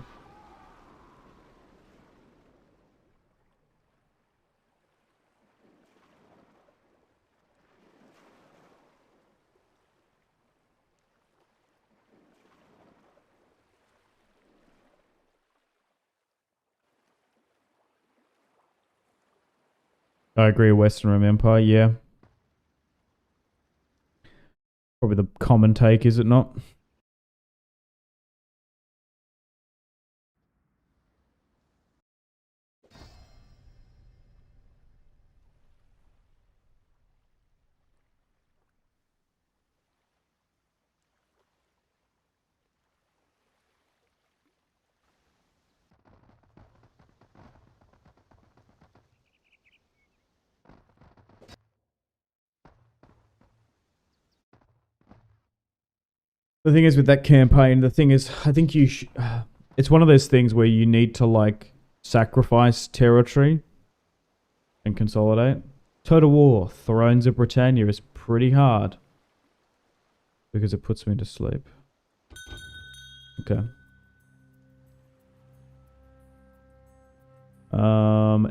Speaker 1: I agree, Western Roman Empire, yeah. Probably the common take, is it not? The thing is with that campaign, I think it's one of those things where you need to like sacrifice territory and consolidate. Total War, Thrones of Britannia is pretty hard because it puts me to sleep. Okay.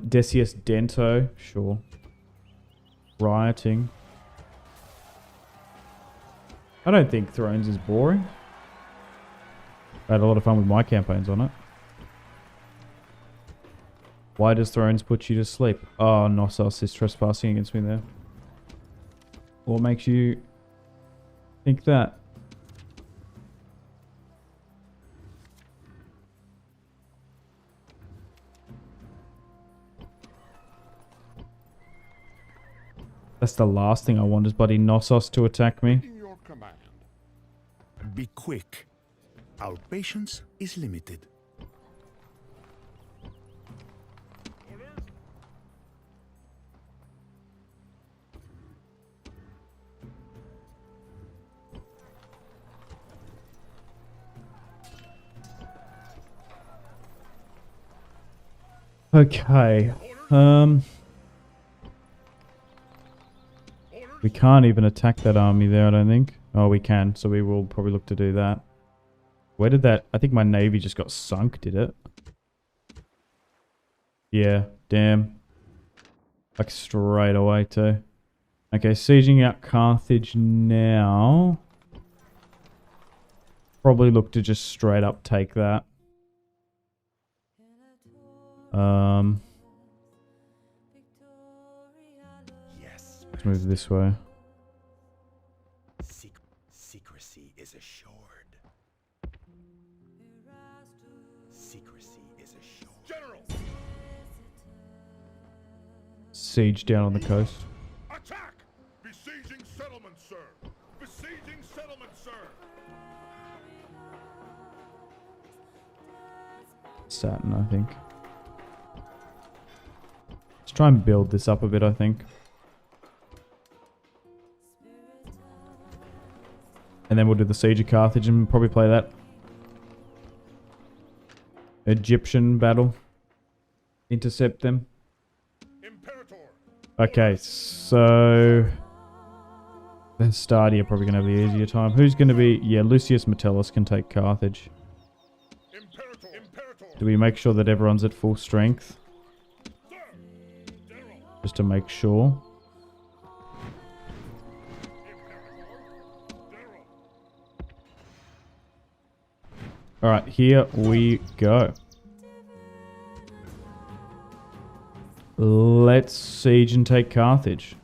Speaker 1: Decius Dento, sure. Rioting. I don't think Thrones is boring. I had a lot of fun with my campaigns on it. Why does Thrones put you to sleep? Oh, Knossos is trespassing against me there. What makes you think that? That's the last thing I want is bloody Knossos to attack me.
Speaker 3: In your command.
Speaker 4: Be quick. Our patience is limited.
Speaker 1: Okay. We can't even attack that army there, I don't think. Oh, we can, so we will probably look to do that. Where did that... I think my navy just got sunk, did it? Yeah, damn. Like straight away too. Okay, sieging out Carthage now. Probably look to just straight up take that.
Speaker 4: Yes.
Speaker 1: Let's move this way.
Speaker 4: Secrecy is assured. Secrecy is assured.
Speaker 3: General,
Speaker 1: Siege down on the coast.
Speaker 3: attack! Besieging settlement, sir. Besieging settlement, sir.
Speaker 1: Saturn, I think. Let's try and build this up a bit, I think. And then we'll do the Siege of Carthage and probably play that Egyptian battle. Intercept them.
Speaker 3: Imperator.
Speaker 1: Okay, so the Hastati are probably going to have the easier time. Who's going to be... Yeah, Lucius Metellus can take Carthage.
Speaker 3: Imperator. Imperator.
Speaker 1: Do we make sure that everyone's at full strength?
Speaker 3: Sir. General.
Speaker 1: Just to make sure.
Speaker 3: General.
Speaker 1: Alright, here we go. Let's siege and take Carthage.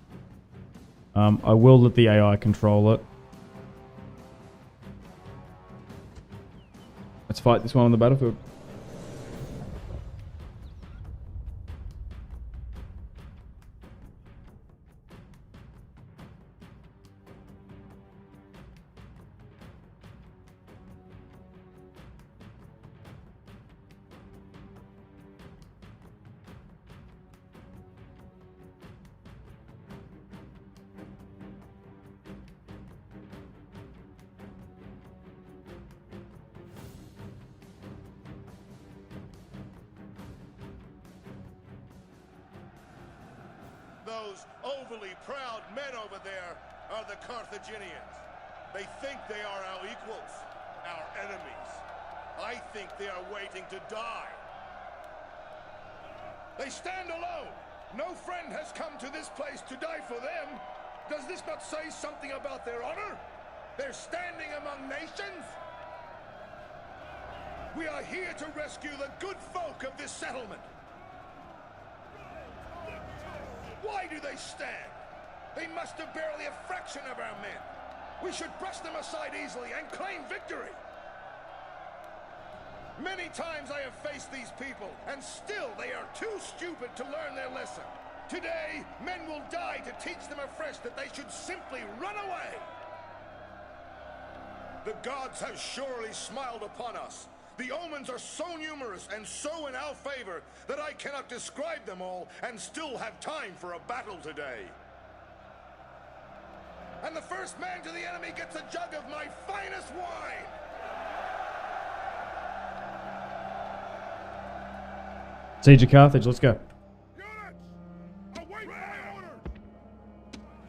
Speaker 1: I will let the AI control it. Let's fight this one on the battlefield.
Speaker 3: Those overly proud men over there are the Carthaginians. They think they are our equals, our enemies. I think they are waiting to die. They stand alone. No friend has come to this place to die for them. Does this not say something about their honor? They're standing among nations. We are here to rescue the good folk of this settlement. Why do they stand? They must have barely a fraction of our men. We should brush them aside easily and claim victory. Many times I have faced these people, and still they are too stupid to learn their lesson. Today, men will die to teach them afresh that they should simply run away. The gods have surely smiled upon us. The omens are so numerous and so in our favor that I cannot describe them all and still have time for a battle today. And the first man to the enemy gets a jug of my finest wine!
Speaker 1: Siege of Carthage, let's go.
Speaker 3: Units! Await my order!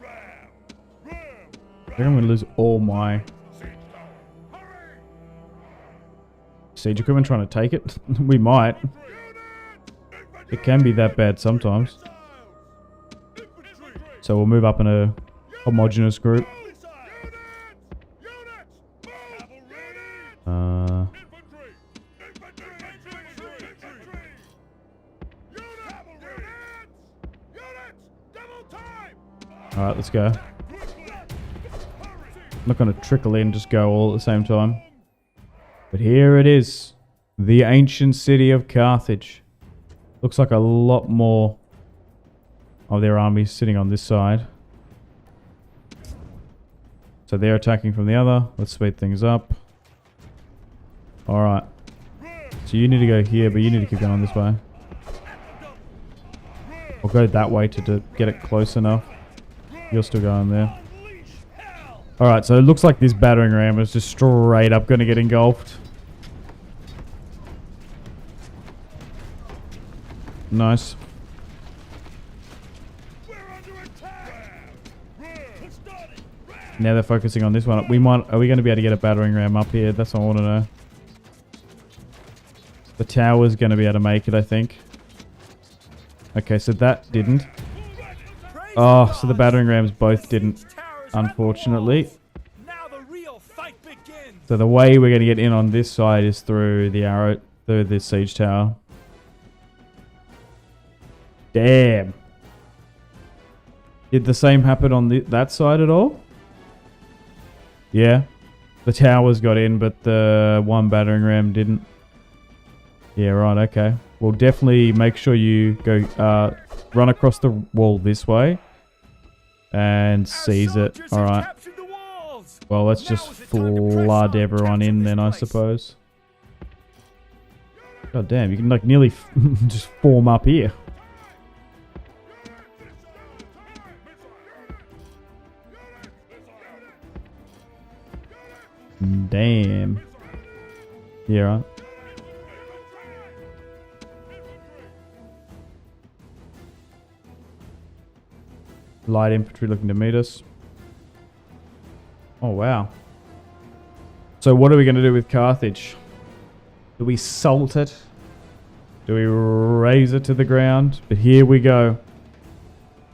Speaker 3: Ram!
Speaker 1: I think I'm going to lose all my
Speaker 3: Siege tower! Hurry!
Speaker 1: siege equipment trying to take it. We might. It can be that bad sometimes. So we'll move up in a homogeneous group. Alright, let's go. I'm not going to trickle in, just go all at the same time. But here it is. The ancient city of Carthage. Looks like a lot more of their armies sitting on this side. So they're attacking from the other. Let's speed things up. Alright. So you need to go here, but you need to keep going this way. I'll go that way to get it close enough. You're still going there. Alright, so it looks like this battering ram is just straight up going to get engulfed. Nice. Now they're focusing on this one. Are we going to be able to get a battering ram up here? That's what I want to know. The tower's going to be able to make it, I think. Okay, so that didn't.
Speaker 5: Praise
Speaker 1: Oh,
Speaker 5: the
Speaker 1: so the
Speaker 5: gods.
Speaker 1: battering rams both didn't,
Speaker 5: Siege towers are on the
Speaker 1: unfortunately.
Speaker 5: walls. Now the real fight begins.
Speaker 1: So the way we're going to get in on this side is through the siege tower. Damn. Did the same happen on that side at all? Yeah. The towers got in, but the one battering ram didn't. Yeah, right, okay. Well, definitely make sure you go run across the wall this way and seize it.
Speaker 5: Soldiers
Speaker 1: All
Speaker 5: have
Speaker 1: right.
Speaker 5: captured the walls.
Speaker 1: Well, let's
Speaker 5: Now
Speaker 1: just
Speaker 5: is the time to press
Speaker 1: flood
Speaker 5: on,
Speaker 1: everyone
Speaker 5: capture
Speaker 1: in
Speaker 5: this
Speaker 1: then, I
Speaker 5: place.
Speaker 1: suppose. God damn, you can like nearly just form up here. Damn. Yeah, right. Light infantry looking to meet us. Oh, wow. So what are we going to do with Carthage? Do we salt it? Do we raze it to the ground? But here we go.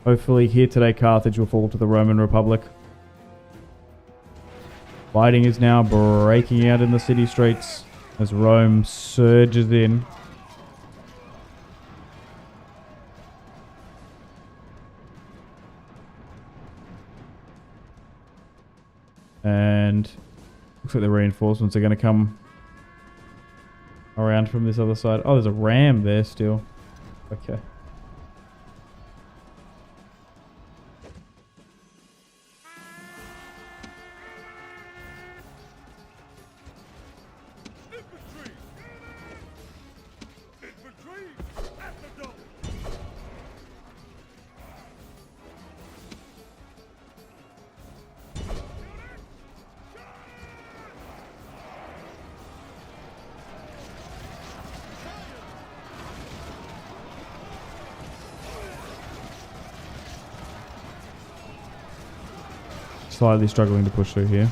Speaker 1: Hopefully here today Carthage will fall to the Roman Republic. Fighting is now breaking out in the city streets as Rome surges in. And looks like the reinforcements are going to come around from this other side. Oh, there's a ram there still. Okay. Slightly struggling to push through here.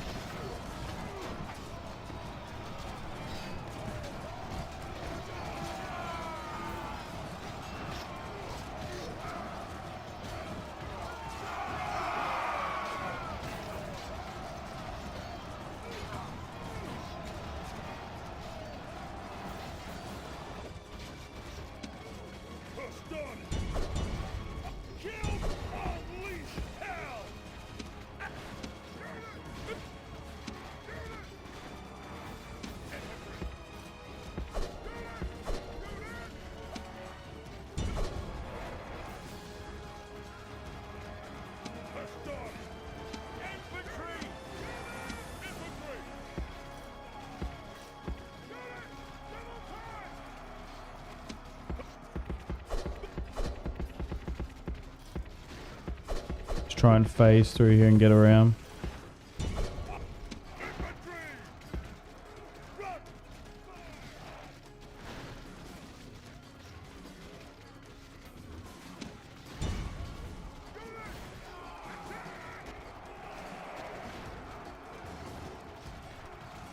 Speaker 1: Try and phase through here and get around.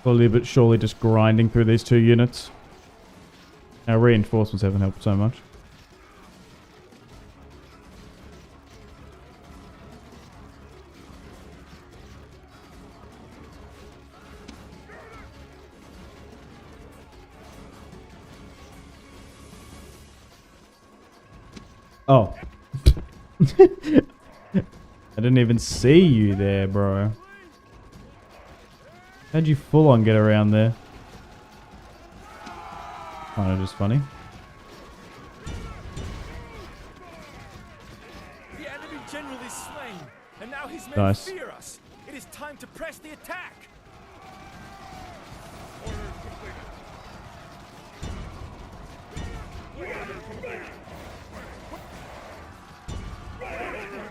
Speaker 1: Slowly but surely just grinding through these two units. Our reinforcements haven't helped so much. Oh. I didn't even see you there, bro. How'd you full on get around there? Kind of just funny.
Speaker 5: The enemy general is slain, and now his men
Speaker 1: Nice.
Speaker 5: fear us. It is time to press the attack.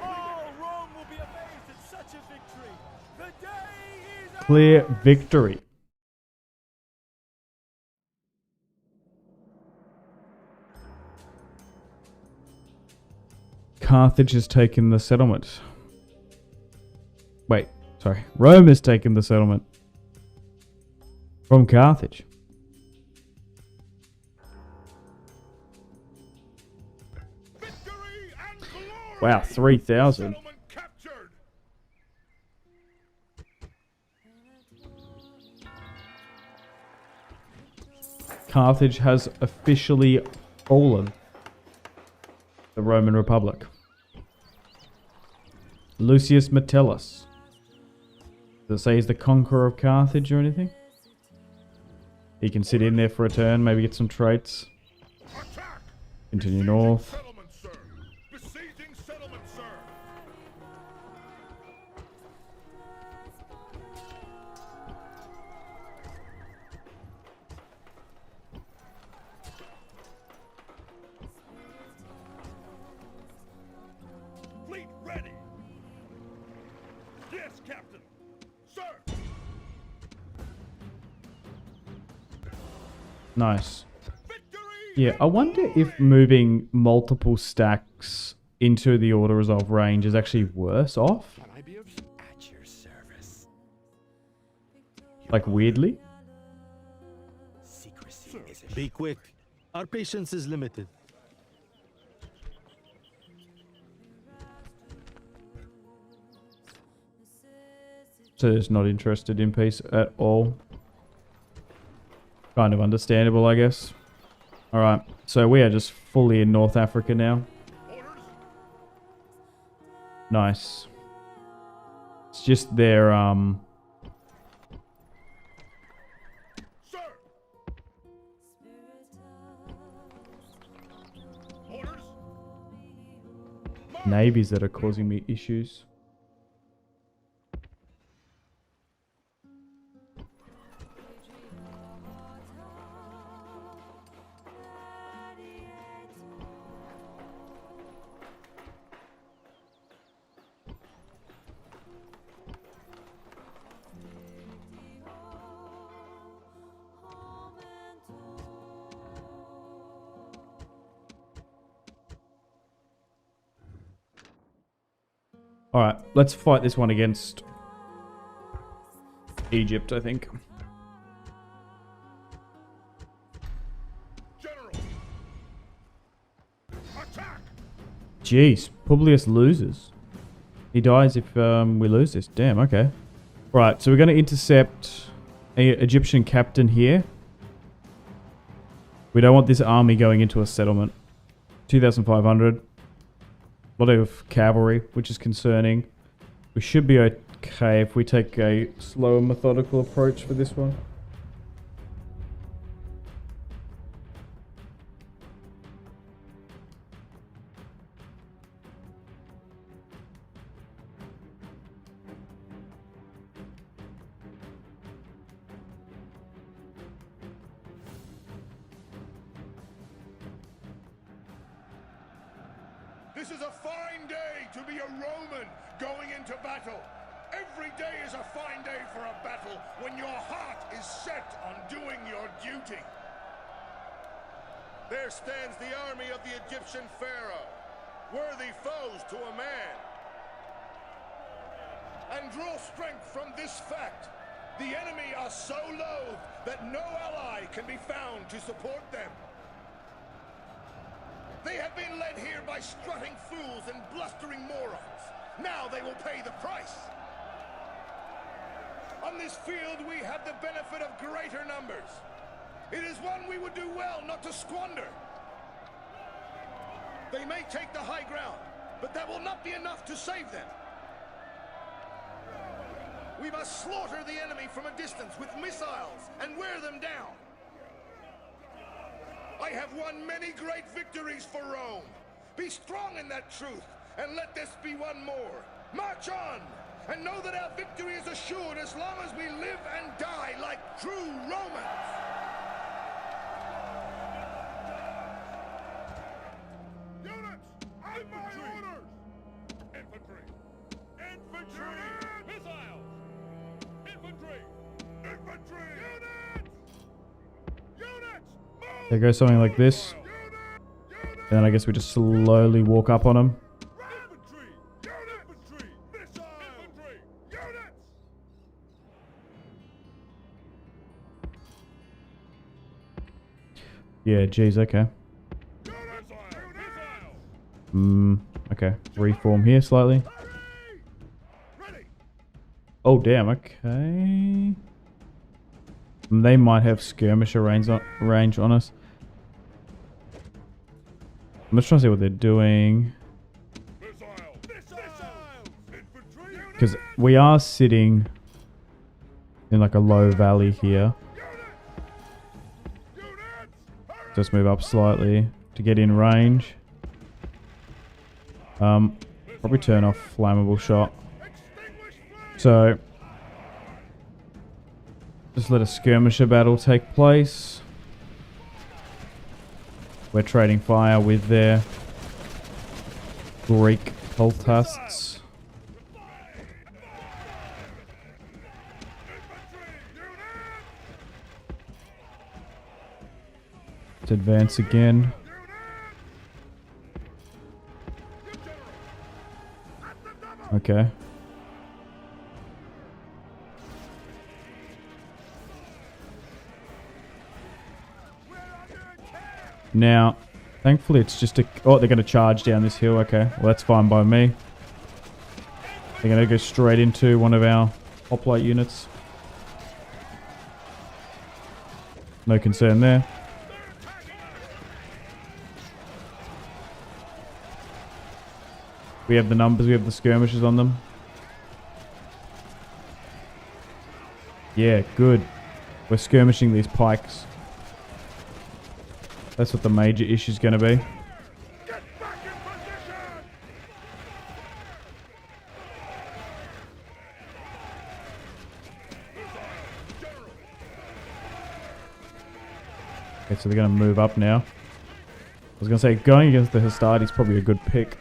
Speaker 5: All Rome will be amazed at such a victory. The day is
Speaker 1: Clear victory. Carthage has taken the settlement. Wait, sorry. Rome has taken the settlement from Carthage. Wow, 3,000.
Speaker 3: Settlement captured.
Speaker 1: Carthage has officially fallen. The Roman Republic. Lucius Metellus. Does it say he's the conqueror of Carthage or anything? He can sit in there for a turn, maybe get some traits.
Speaker 3: Attack.
Speaker 1: Continue
Speaker 3: Besieging
Speaker 1: north.
Speaker 3: settlement, sir. Besieging settlement, sir. Fleet ready. Yes, Captain. Sir.
Speaker 1: Nice.
Speaker 3: Victory.
Speaker 1: Yeah, I wonder if moving multiple stacks into the auto resolve range is actually worse off.
Speaker 4: Can I be of at your service?
Speaker 1: Like weirdly.
Speaker 4: Secrecy is a
Speaker 2: Be quick. Our patience is limited.
Speaker 1: So it's not interested in peace at all. Kind of understandable, I guess. Alright, so we are just fully in North Africa now.
Speaker 3: Orders.
Speaker 1: Nice. It's just their,
Speaker 3: Sir. Orders.
Speaker 1: navies that are causing me issues. Alright, let's fight this one against Egypt, I think.
Speaker 3: General. Attack.
Speaker 1: Jeez, Publius loses. He dies if we lose this. Damn, okay. Right, so we're going to intercept an Egyptian captain here. We don't want this army going into a settlement. 2,500. A lot of cavalry, which is concerning. We should be okay if we take a slow and methodical approach for this one.
Speaker 3: This is a fine day to be a Roman going into battle. Every day is a fine day for a battle when your heart is set on doing your duty. There stands the army of the Egyptian pharaoh, worthy foes to a man. And draw strength from this fact. The enemy are so loath that no ally can be found to support them. They have been led here by strutting fools and blustering morons. Now they will pay the price. On this field, we have the benefit of greater numbers. It is one we would do well not to squander. They may take the high ground, but that will not be enough to save them. We must slaughter the enemy from a distance with missiles and wear them down. I have won many great victories for Rome. Be strong in that truth, and let this be one more. March on, and know that our victory is assured as long as we live and die like true Romans. Units, on my orders! Infantry! Infantry! Missiles! Infantry! Infantry! Units! Units!
Speaker 1: There goes something like this. And then I guess we just slowly walk up on them.
Speaker 3: Infantry! Infantry! Missiles! Infantry! Units!
Speaker 1: Yeah, geez, okay. Okay, reform here slightly. Oh, damn, okay. They might have skirmisher range on us. I'm just trying to see what they're doing. Because we are sitting in like a low valley here. Just move up slightly to get in range. Probably turn off flammable shot. So, just let a skirmisher battle take place. We're trading fire with their Greek cultists. Let's advance again. Okay. Now, thankfully it's just a... Oh, they're going to charge down this hill. Okay, well that's fine by me. They're going to go straight into one of our hoplite units. No concern there. We have the numbers, we have the skirmishers on them. Yeah, good. We're skirmishing these pikes. That's what the major issue is going to be. Okay, so they're going to move up now. I was going to say, going against the Hastati is probably a good pick.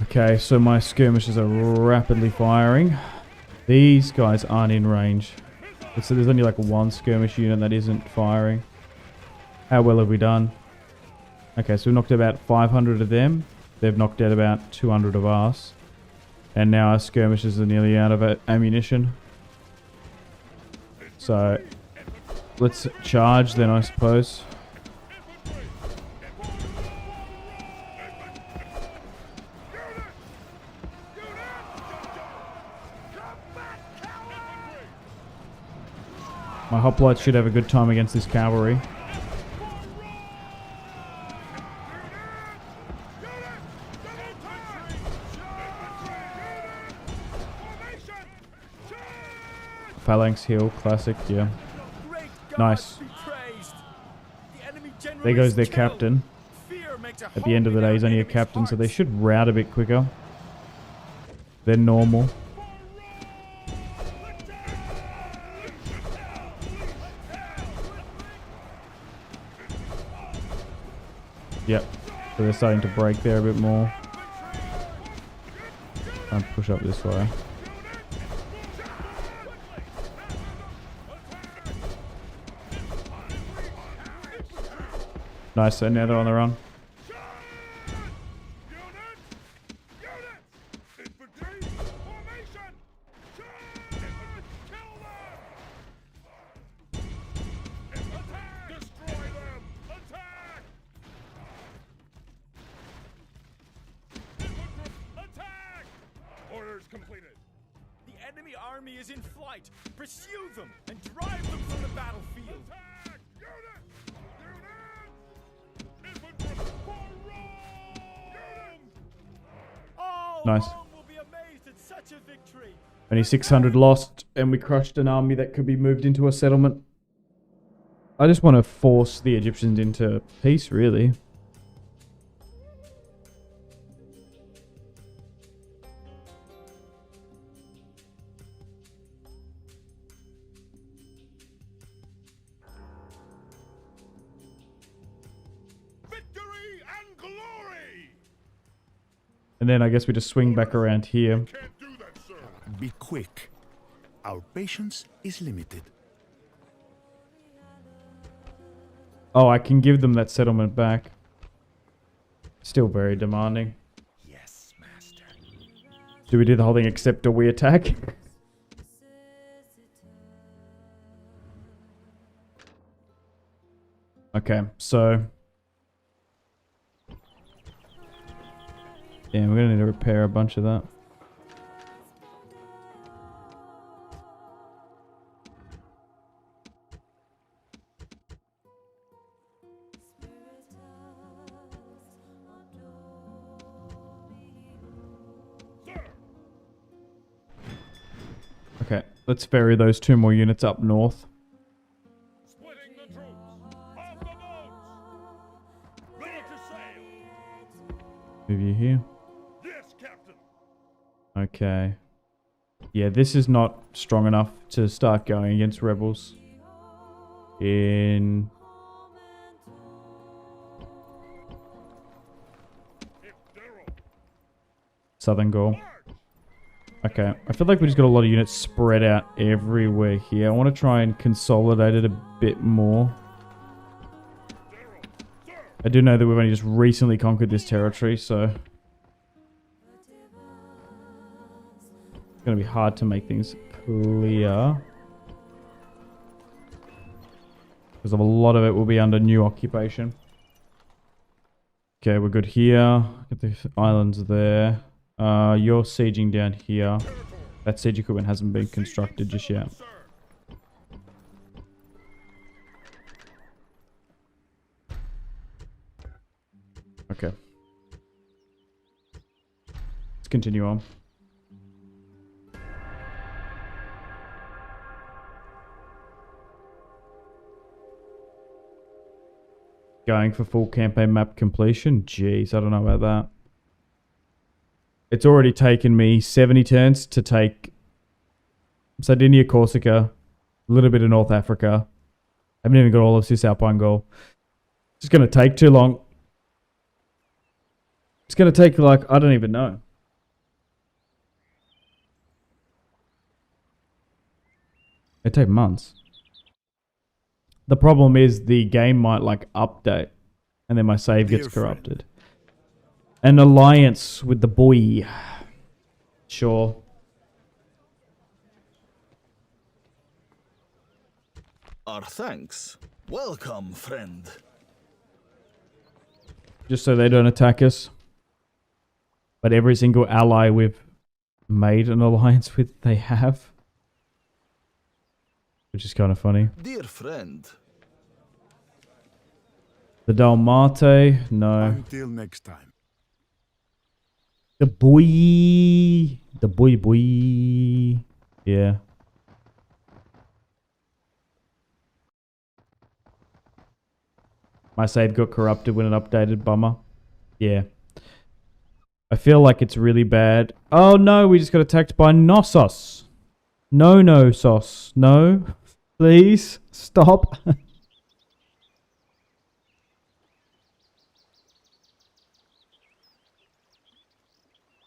Speaker 1: Okay, so my skirmishers are rapidly firing. These guys aren't in range. So there's only like one skirmish unit that isn't firing. How well have we done? Okay, so we knocked out about 500 of them. They've knocked out about 200 of us. And now our skirmishers are nearly out of ammunition. So, let's charge then, I suppose. My hoplites should have a good time against this cavalry. Phalanx heal, classic, yeah. Nice. There goes their captain. At the end of the day, he's only a captain, so they should rout a bit quicker. They're normal. Yep, so they're starting to break there a bit more. Try and push up this way. Nice, so now they're on the run.
Speaker 5: Completed. The enemy army is in flight. Pursue them and drive them from the battlefield. Attack! Oh,
Speaker 1: nice.
Speaker 5: Will be amazed at such a victory.
Speaker 1: Only 600 lost, and we crushed an army that could be moved into a settlement. I just want to force the Egyptians into peace, really. And then I guess we just swing back around here.
Speaker 4: Be quick. Our patience is limited.
Speaker 1: Oh, I can give them that settlement back. Still very demanding.
Speaker 4: Yes, master.
Speaker 1: Do we do the whole thing except do we attack? Okay, so Yeah, we're gonna need to repair a bunch of that. Okay, let's ferry those 2 more units up north.
Speaker 3: Splitting the troops. Off the boats. Ready to sail.
Speaker 1: Move you here.
Speaker 3: Yes, Captain.
Speaker 1: Okay. Yeah, this is not strong enough to start going against rebels in Southern Gaul. Okay, I feel like we just got a lot of units spread out everywhere here. I want to try and consolidate it a bit more. I do know that we've only just recently conquered this territory, so it's going to be hard to make things clear. Because a lot of it will be under new occupation. Okay, we're good here. Get the islands there. You're sieging down here. That siege equipment hasn't been constructed just yet. Okay. Let's continue on. Going for full campaign map completion? Jeez, I don't know about that. It's already taken me 70 turns to take Sardinia, Corsica, a little bit of North Africa. I haven't even got all of Cisalpine Gaul. It's going to take too long. It's going to take, like, I don't even know. It'd take months. The problem is the game might, like, update. And then my save gets corrupted. An alliance with the boy. Sure.
Speaker 6: Our thanks. Welcome, friend.
Speaker 1: Just so they don't attack us. But every single ally we've made an alliance with, they have. Which is kind of funny.
Speaker 6: Dear friend.
Speaker 1: The Dalmate, no.
Speaker 7: Until next time.
Speaker 1: The boy. The boy. Yeah. My save got corrupted when it updated, bummer. Yeah. I feel like it's really bad. Oh no, we just got attacked by Knossos. No, sauce. No. Please. Stop.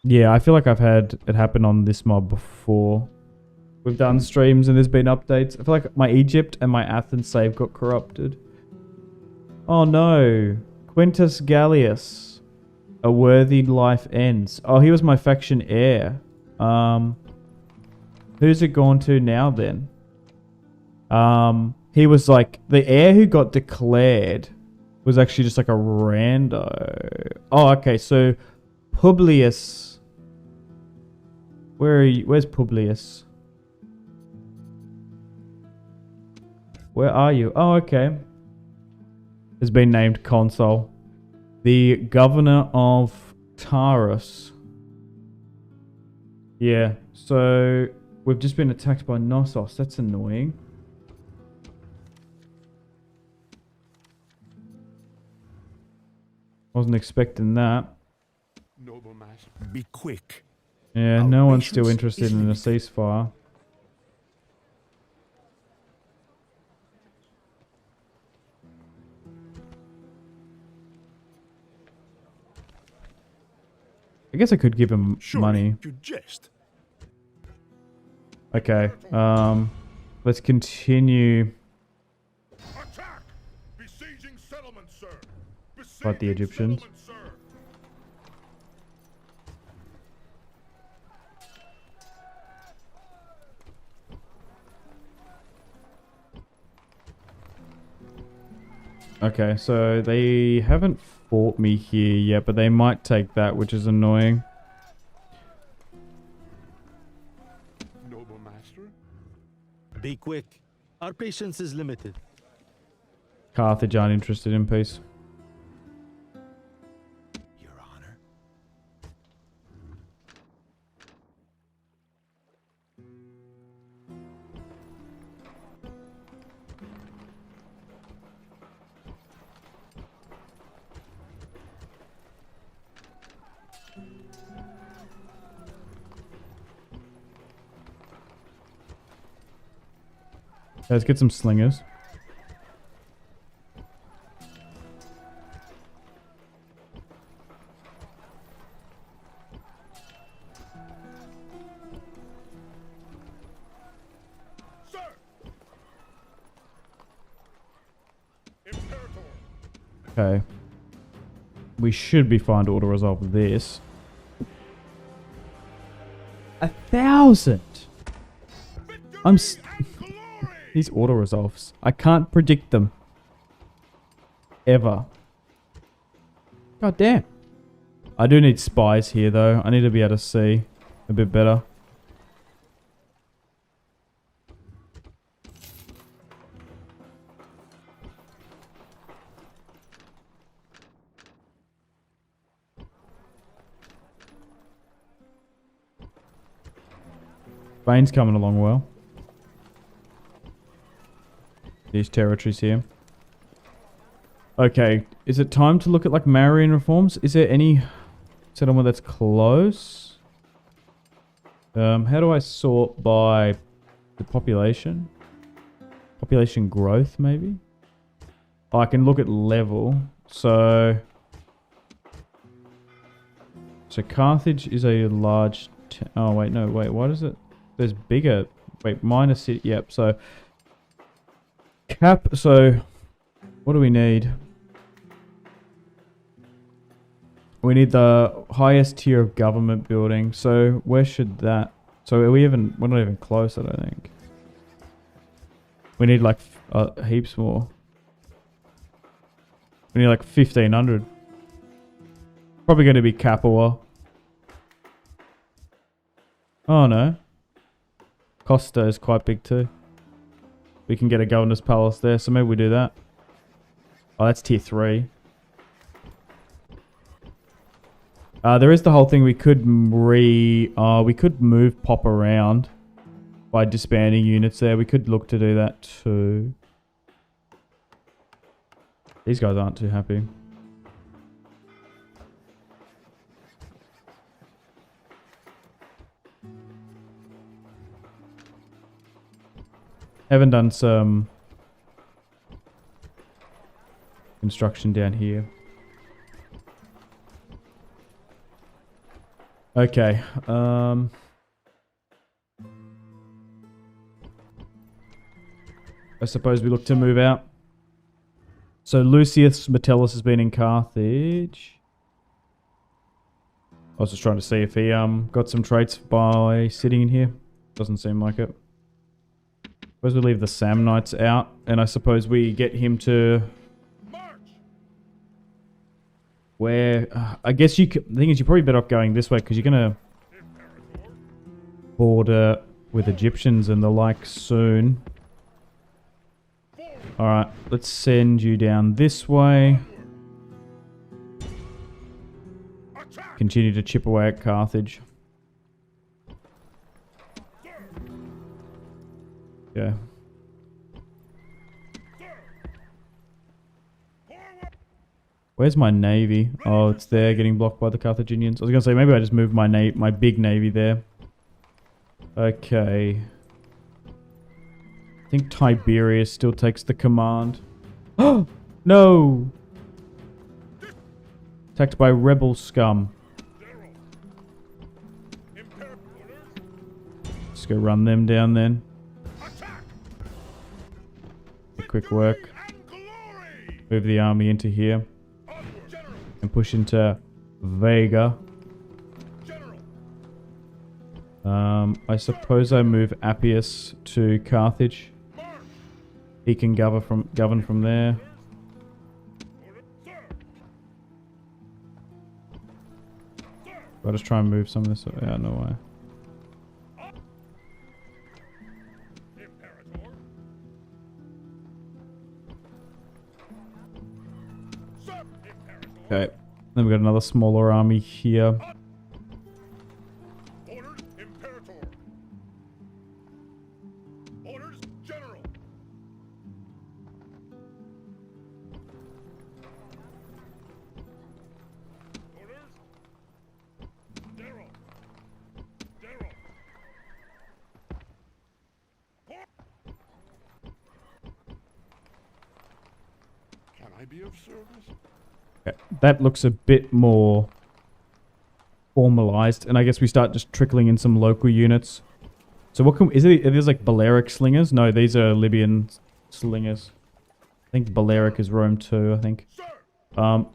Speaker 1: Yeah, I feel like I've had it happen on this mob before. We've done streams and there's been updates. I feel like my Egypt and my Athens save got corrupted. Oh no. Quintus Gallius. A worthy life ends. Oh, he was my faction heir. Who's it gone to now then? He was like, the heir who got declared was actually just like a rando. Oh, okay, so Publius. Where are you? Where's Publius? Where are you? Oh, okay. Has been named consul. The governor of Taurus. Yeah, so we've just been attacked by Knossos. That's annoying. Wasn't expecting that.
Speaker 7: Noble master. Be quick.
Speaker 1: Yeah,
Speaker 7: Our
Speaker 1: no one's still
Speaker 7: patience
Speaker 1: interested
Speaker 7: is
Speaker 1: in a
Speaker 7: limited.
Speaker 1: ceasefire. I guess I could give him
Speaker 7: Surely
Speaker 1: money.
Speaker 7: you jest.
Speaker 1: Okay, let's continue.
Speaker 3: Attack! Besieging settlement, sir.
Speaker 1: Fight the Egyptians.
Speaker 3: Settlement, sir.
Speaker 1: Okay, so they haven't fought me here yet, but they might take that, which is annoying.
Speaker 7: Noble master.
Speaker 2: Be quick. Our patience is limited.
Speaker 1: Carthage aren't interested in peace.
Speaker 4: Your honor.
Speaker 1: Let's get some slingers.
Speaker 3: Sir! Imperator!
Speaker 1: Okay. We should be fine to auto-resolve this. 1,000! I'm these auto-resolves. I can't predict them. Ever. God damn. I do need spies here though. I need to be able to see a bit better. Spain's coming along well. These territories here. Okay, is it time to look at like Marian reforms? Is there any settlement that's close? How do I sort by the population? Population growth, maybe? Oh, I can look at level. So Carthage is a large... oh, wait, no, wait, what is it? There's bigger... wait, minor city... yep, so... cap... so... what do we need? We need the highest tier of government building. So where should that... so are we even... we're not even close, I don't think. We need like heaps more. We need like 1,500. Probably going to be Capua. Oh no. Costa is quite big too. We can get a governor's palace there, so maybe we do that. Oh, that's tier 3. There is the whole thing we could we could move pop around by disbanding units there. We could look to do that too. These guys aren't too happy. Haven't done some construction down here. Okay. I suppose we look to move out. So Lucius Metellus has been in Carthage. I was just trying to see if he got some traits by sitting in here. Doesn't seem like it. Suppose we leave the Samnites out, and I suppose we get him to... where... I guess you could... the thing is, you're probably better off going this way, because you're going to border with Egyptians and the like soon. Alright, let's send you down this way. Continue to chip away at Carthage. Yeah. Where's my navy? Oh, it's there, getting blocked by the Carthaginians. I was gonna say maybe I just move my big navy there. Okay. I think Tiberius still takes the command. Oh no! Attacked by rebel scum. Let's go run them down then. Quick work. Move the army into here. And push into Vega. I suppose I move Appius to Carthage. He can govern from there. I'll just try and move some of this. Yeah, no way.
Speaker 3: Imperator. Sir, Imperator.
Speaker 1: Okay. Then we got another smaller army here.
Speaker 3: Orders, Imperator. Orders, General. Orders, General. General.
Speaker 7: Can I be of service?
Speaker 1: Okay. That looks a bit more formalized, and I guess we start just trickling in some local units. So what can are these like Balearic slingers? No, these are Libyan slingers. I think Balearic is Rome too, I think.
Speaker 3: Sir,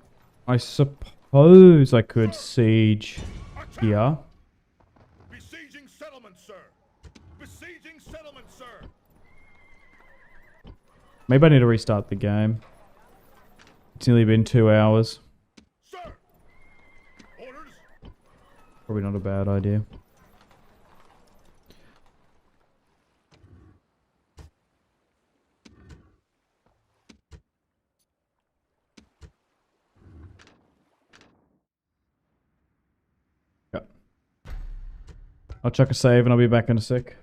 Speaker 1: I suppose I could siege
Speaker 3: attack.
Speaker 1: here.
Speaker 3: Besieging settlement, sir. Besieging settlement, sir.
Speaker 1: Maybe I need to restart the game. It's nearly been 2 hours.
Speaker 3: Sir. Orders.
Speaker 1: Probably not a bad idea. Yeah. I'll chuck a save and I'll be back in a sec.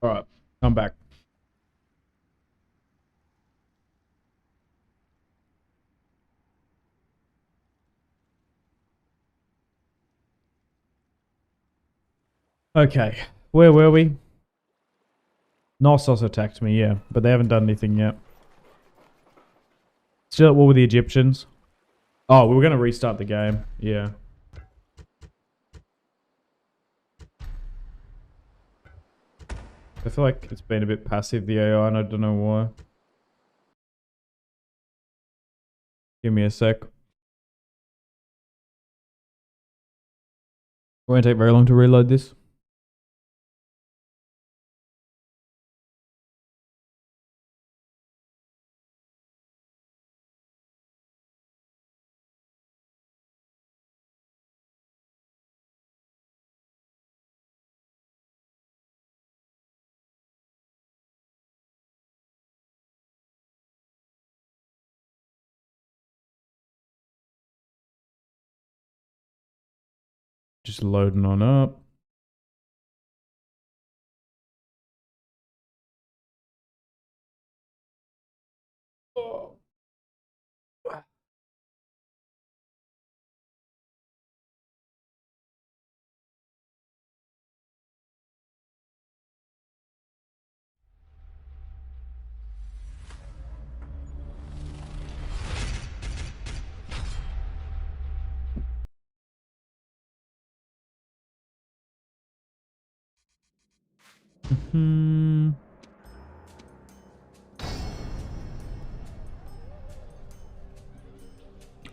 Speaker 1: Alright, I'm back. Okay, where were we? Knossos attacked me, yeah, but they haven't done anything yet. Still at war with the Egyptians. Oh, we were going to restart the game, yeah. I feel like it's been a bit passive, the AI, and I don't know why. Give me a sec. It won't take very long to reload this. Just loading on up.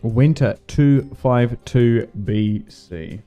Speaker 1: Winter 252 BC.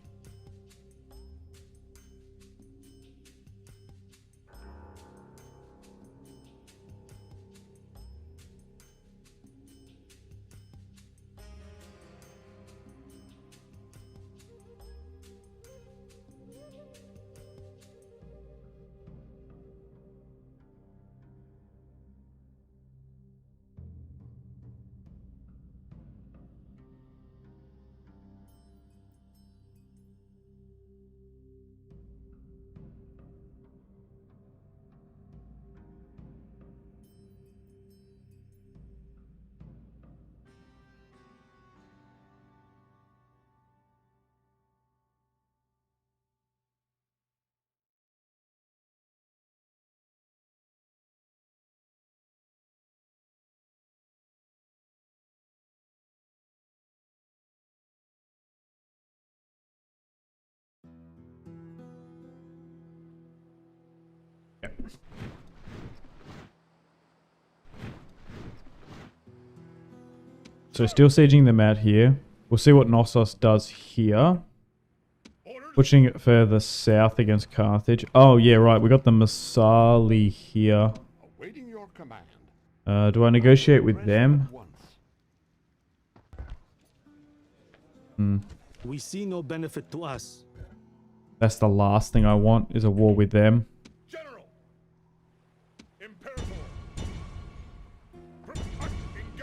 Speaker 1: So still sieging them out here. We'll see what Knossos does here. Pushing it further south against Carthage. Oh, yeah, right. We got the Masali here.
Speaker 7: Awaiting your command.
Speaker 1: Do I negotiate with them?
Speaker 2: We see no benefit to us.
Speaker 1: That's the last thing I want, is a war with them.
Speaker 3: General! Imperator!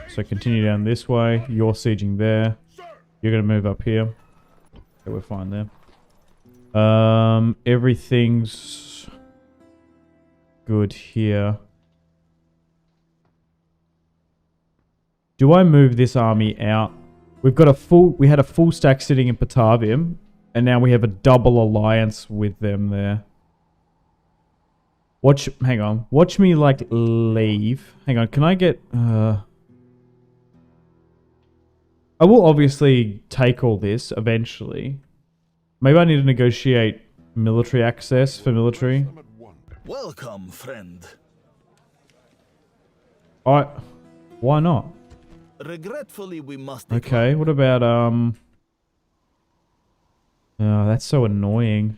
Speaker 1: So continue down this way. You're sieging there.
Speaker 3: Sir!
Speaker 1: You're going to move up here. Okay, we're fine there. Everything's good here. Do I move this army out? We had a full stack sitting in Patavium, and now we have a double alliance with them there. Hang on. Watch me, like, leave. Hang on, can I get, I will obviously take all this eventually. Maybe I need to negotiate military access for military.
Speaker 6: Welcome, friend.
Speaker 1: Why not?
Speaker 6: Regretfully, we must.
Speaker 1: Okay, what about, oh, that's so annoying.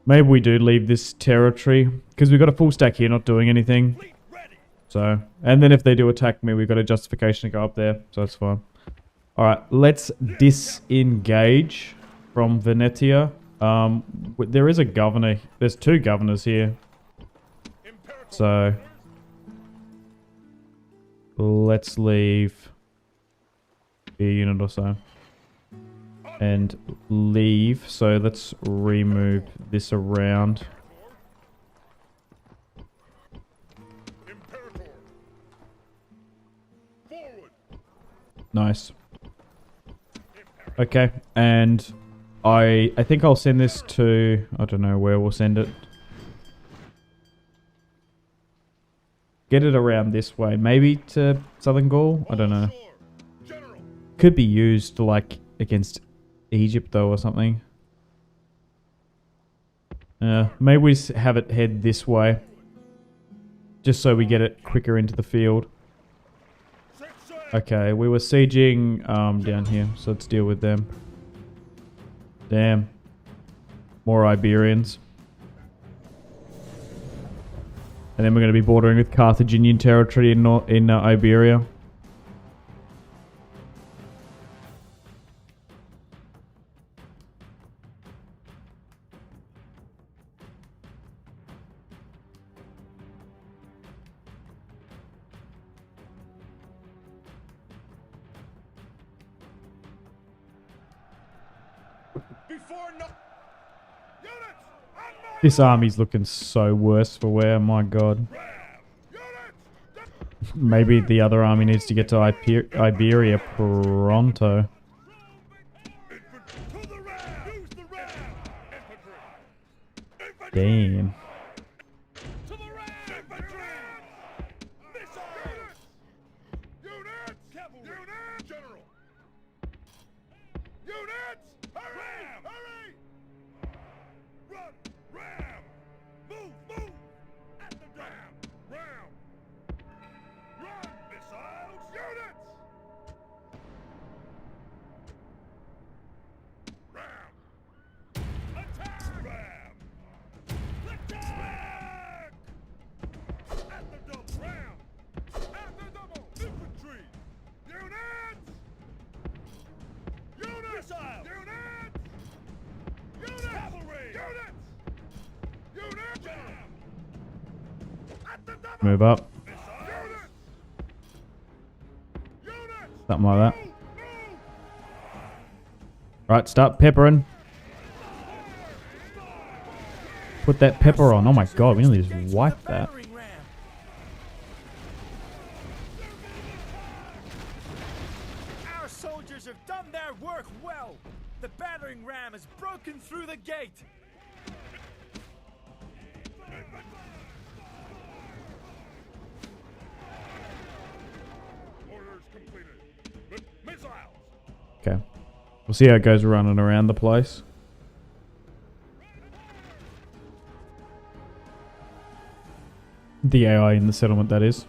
Speaker 1: Maybe we do leave this territory, because we've got a full stack here not doing anything. So, and then if they do attack me, we've got a justification to go up there, so that's fine. Alright, let's disengage from Venetia. There is a governor. There's two governors here. So, let's leave a unit or so. And leave. So let's remove this around. Nice. Okay, and I think I'll send this to... I don't know where we'll send it. Get it around this way. Maybe to Southern Gaul? I don't know. Could be used, like, against Egypt, though, or something. Maybe we just have it head this way. Just so we get it quicker into the field. Okay, we were sieging down here, so let's deal with them. Damn. More Iberians. And then we're going to be bordering with Carthaginian territory in Iberia. This army's looking so worse for wear, my god. Maybe the other army needs to get to Iberia pronto. Damn. Move up. Something like that. Right, start peppering. Put that pepper on. Oh my god, we nearly just wiped that.
Speaker 5: Our soldiers have done their work well. The battering ram has broken through the gate.
Speaker 1: Okay. We'll see how it goes running around the place. The AI in the settlement, that is.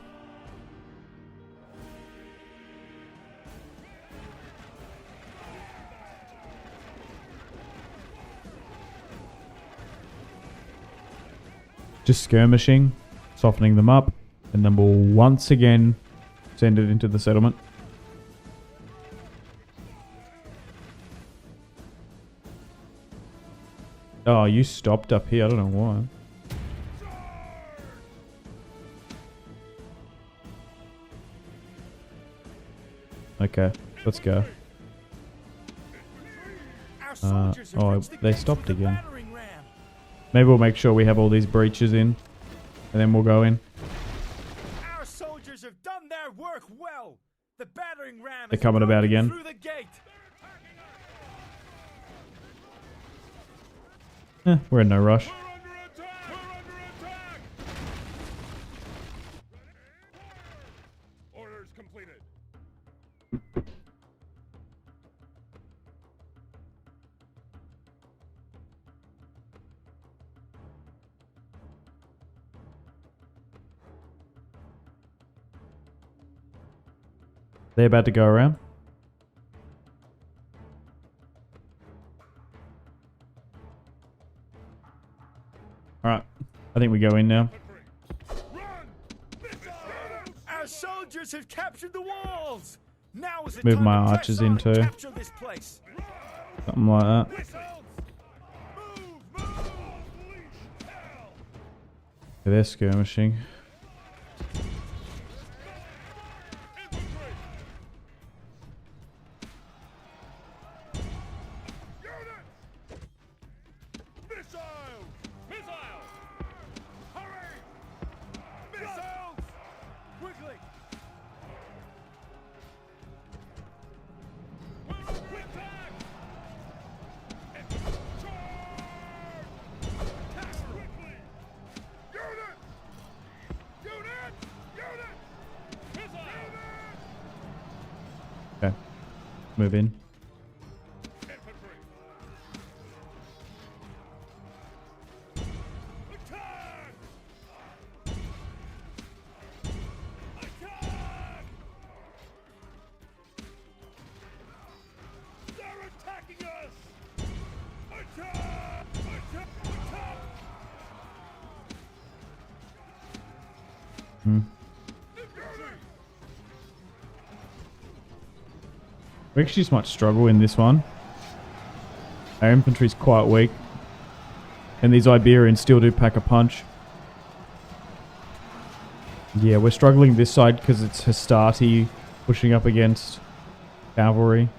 Speaker 1: Just skirmishing, softening them up, and then we'll once again send it into the settlement. Oh, you stopped up here. I don't know why. Okay, let's go. Oh, they stopped again. Maybe we'll make sure we have all these breaches in, and then we'll go in.
Speaker 5: Our soldiers have done their work well. The battering ram
Speaker 1: They're coming about again.
Speaker 5: through the gate.
Speaker 1: We're in no rush.
Speaker 7: Orders completed.
Speaker 1: They're about to go around. Alright, I think we go in now.
Speaker 5: Our soldiers have captured the walls. Now is the
Speaker 1: Move
Speaker 5: time
Speaker 1: my
Speaker 5: to press
Speaker 1: archers
Speaker 5: on and
Speaker 1: into-
Speaker 5: capture this place.
Speaker 1: Something like that. They're skirmishing. move in. We actually just might struggle in this one. Our infantry's quite weak. And these Iberians still do pack a punch. Yeah, we're struggling this side because it's Hastati pushing up against cavalry.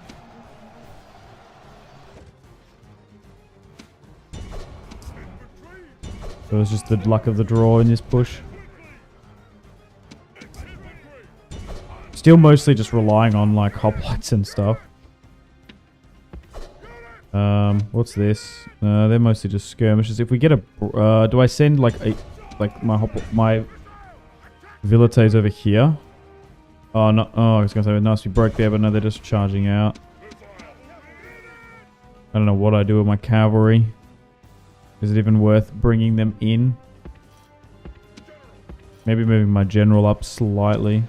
Speaker 1: So it's just the luck of the draw in this push. Still mostly just relying on like hoplites and stuff. What's this? They're mostly just skirmishes. If we get a, do I send like my Vilites over here? Oh no! Oh, I was gonna say nice we broke there, but no, they're just charging out. I don't know what I do with my cavalry. Is it even worth bringing them in? Maybe moving my general up slightly.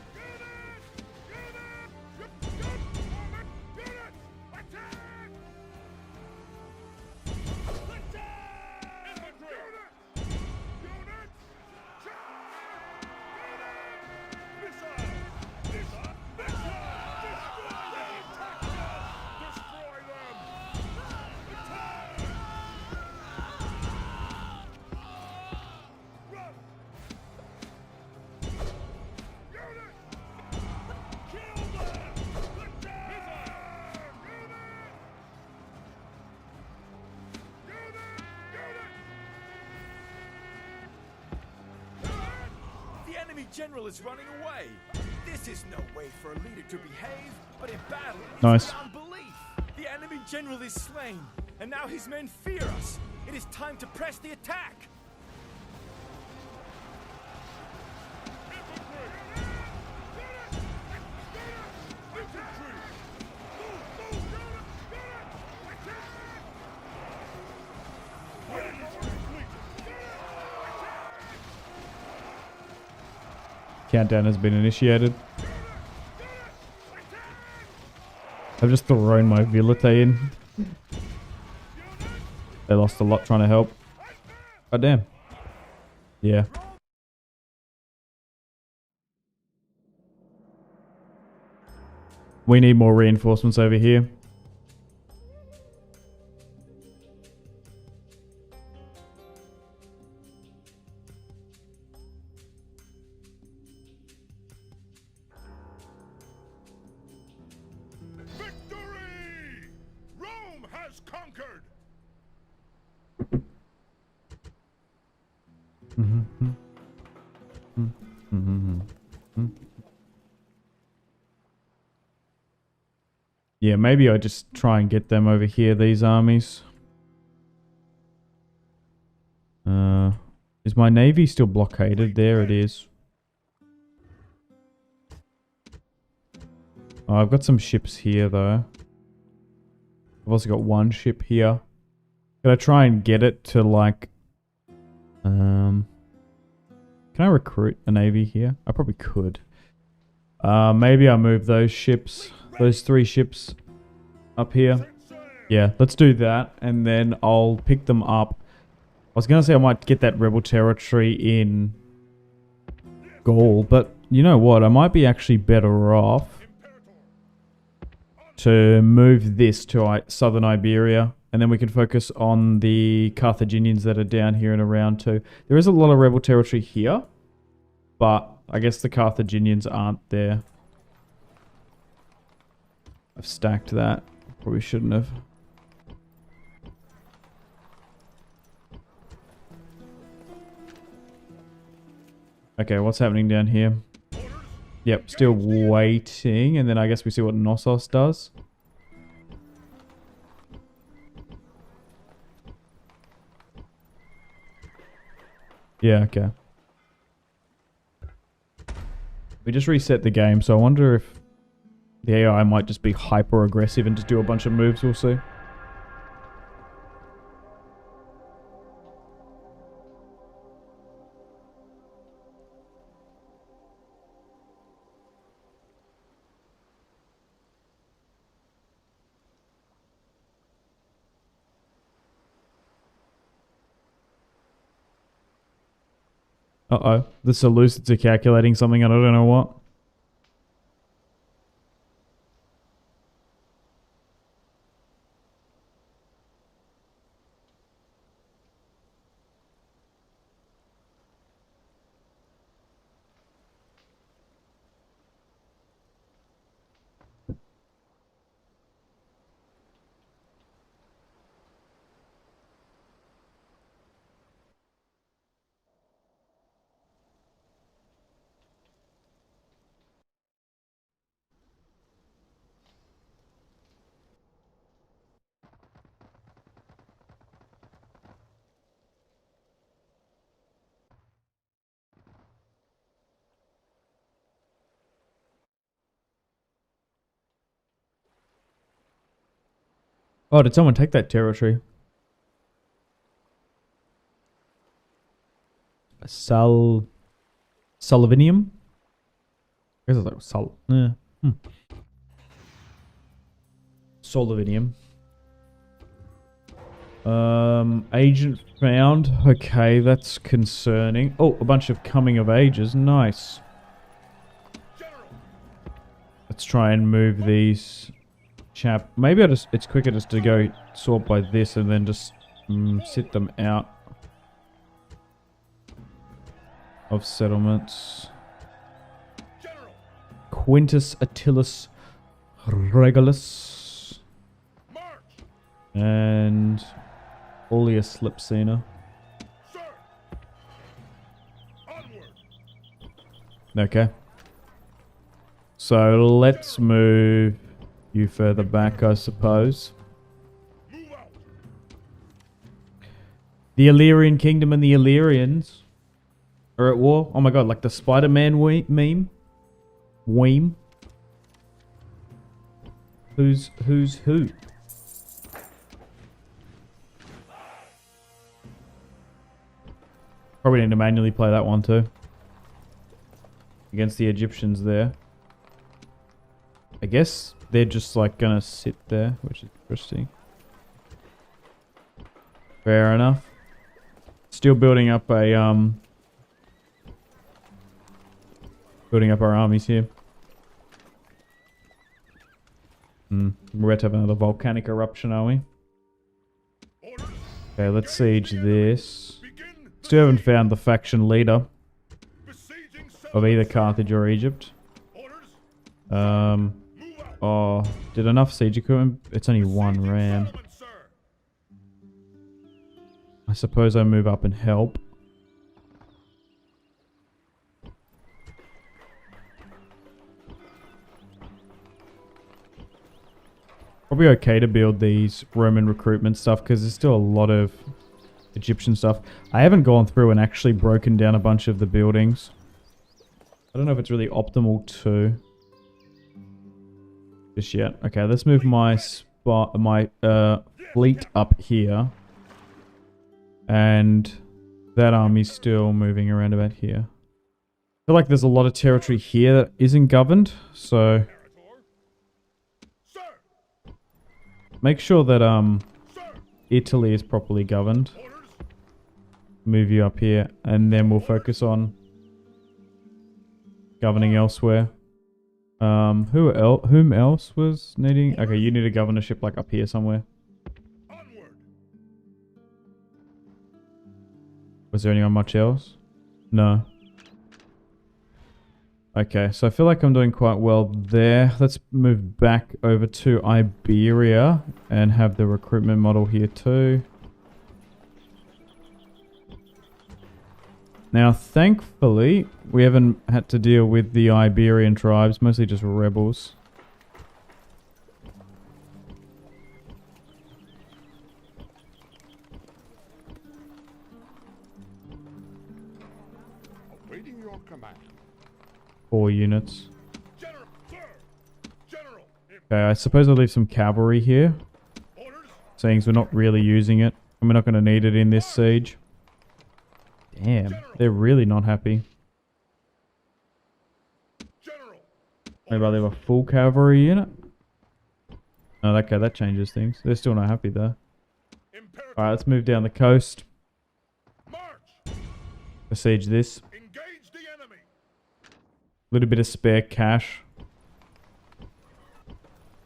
Speaker 5: General is running away. This is no way for a leader to behave, but in battle, it's
Speaker 1: nice.
Speaker 5: beyond belief. The enemy general is slain, and now his men fear us. It is time to press the attack.
Speaker 1: Countdown has been initiated. I've just thrown my Vilite in. They lost a lot trying to help. Oh damn. Yeah. We need more reinforcements over here. Yeah, maybe I just try and get them over here, these armies. Is my navy still blockaded? There it is. Oh, I've got some ships here, though. I've also got one ship here. Could I try and get it to, like... Can I recruit a navy here? I probably could. Maybe I move those ships, those 3 ships up here. Yeah, let's do that, and then I'll pick them up. I was going to say I might get that rebel territory in Gaul, but you know what? I might be actually better off to move this to southern Iberia, and then we can focus on the Carthaginians that are down here and around too. There is a lot of rebel territory here, but I guess the Carthaginians aren't there. I've stacked that. Probably shouldn't have. Okay, what's happening down here? Yep, still waiting, and then I guess we see what Knossos does. Yeah, okay. We just reset the game, so I wonder if The AI might just be hyper aggressive and just do a bunch of moves, we'll see. Uh-oh. The Seleucids are calculating something and I don't know what. Oh, did someone take that territory? Sullivanium? I guess it's like Solivinium. Agent found. Okay, that's concerning. Oh, a bunch of coming of ages. Nice. Let's try and move these maybe it's quicker just to go sort by this and then just sit them out of settlements. Quintus Attilus Regulus and Aulus Lipsina. Okay. So let's move you further back, I suppose. The Illyrian Kingdom and the Illyrians are at war. Oh my god, like the Spider-Man meme? Weem? Who's who? Probably need to manually play that one too. Against the Egyptians there. I guess they're just like gonna sit there, which is interesting. Fair enough. Still building up a building up our armies here. We're about to have another volcanic eruption, are we? Okay, let's siege this. Still haven't found the faction leader of either Carthage or Egypt. Oh, did enough siege equipment? It's only one ram. I suppose I move up and help. Probably okay to build these Roman recruitment stuff because there's still a lot of Egyptian stuff. I haven't gone through and actually broken down a bunch of the buildings. I don't know if it's really optimal to just yet. Okay, let's move my fleet up here. And that army's still moving around about here. I feel like there's a lot of territory here that isn't governed, so make sure that Italy is properly governed. Move you up here, and then we'll focus on governing elsewhere. Whom else was needing? Okay, you need a governorship like up here somewhere. Was there anyone much else? No. Okay, so I feel like I'm doing quite well there. Let's move back over to Iberia and have the recruitment model here too. Now, thankfully, we haven't had to deal with the Iberian tribes, mostly just rebels.
Speaker 7: Awaiting your command.
Speaker 1: 4 units.
Speaker 7: General, sir! General!
Speaker 1: Okay, I suppose I'll leave some cavalry here. Seeing we're not really using it. And we're not going to need it in this siege. Damn, they're really not happy. Maybe I'll leave a full cavalry unit. Oh, okay, that changes things. They're still not happy though. Alright, let's move down the coast. Besiege this. A little bit of spare cash.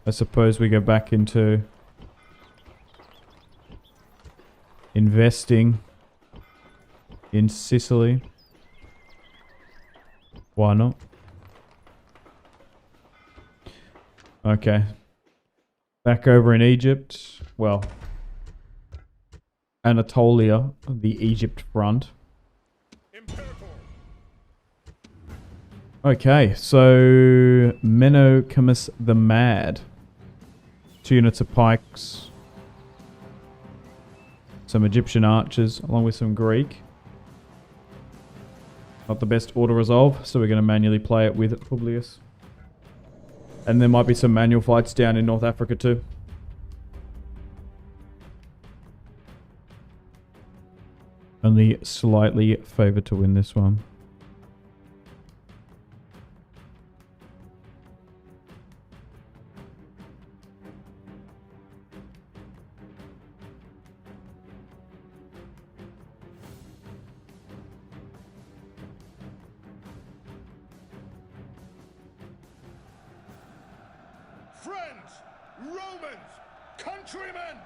Speaker 1: I suppose we go back into investing in Sicily. Why not? Okay. Back over in Egypt. Well, Anatolia, the Egypt front. Okay, so Menocamus the Mad. 2 units of pikes. Some Egyptian archers, along with some Greek. Not the best auto resolve, so we're going to manually play it with Publius. And there might be some manual fights down in North Africa too. Only slightly favoured to win this one.
Speaker 3: Friends, Romans, countrymen,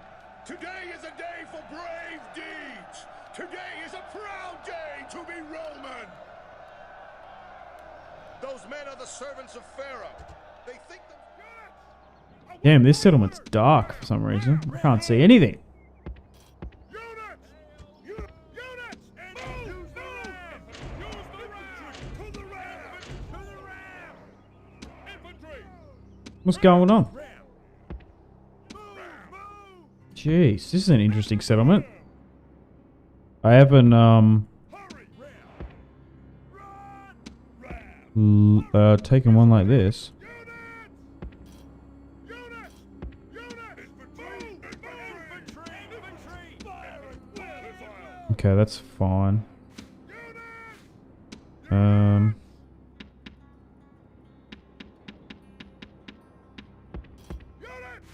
Speaker 3: today is a day for brave deeds. Today is a proud day to be Roman. Those men are the servants of Pharaoh. They think them...
Speaker 1: Damn, this settlement's dark for some reason. I can't see anything. What's going on? Jeez, this is an interesting settlement. I haven't taken one like this. Okay, that's fine.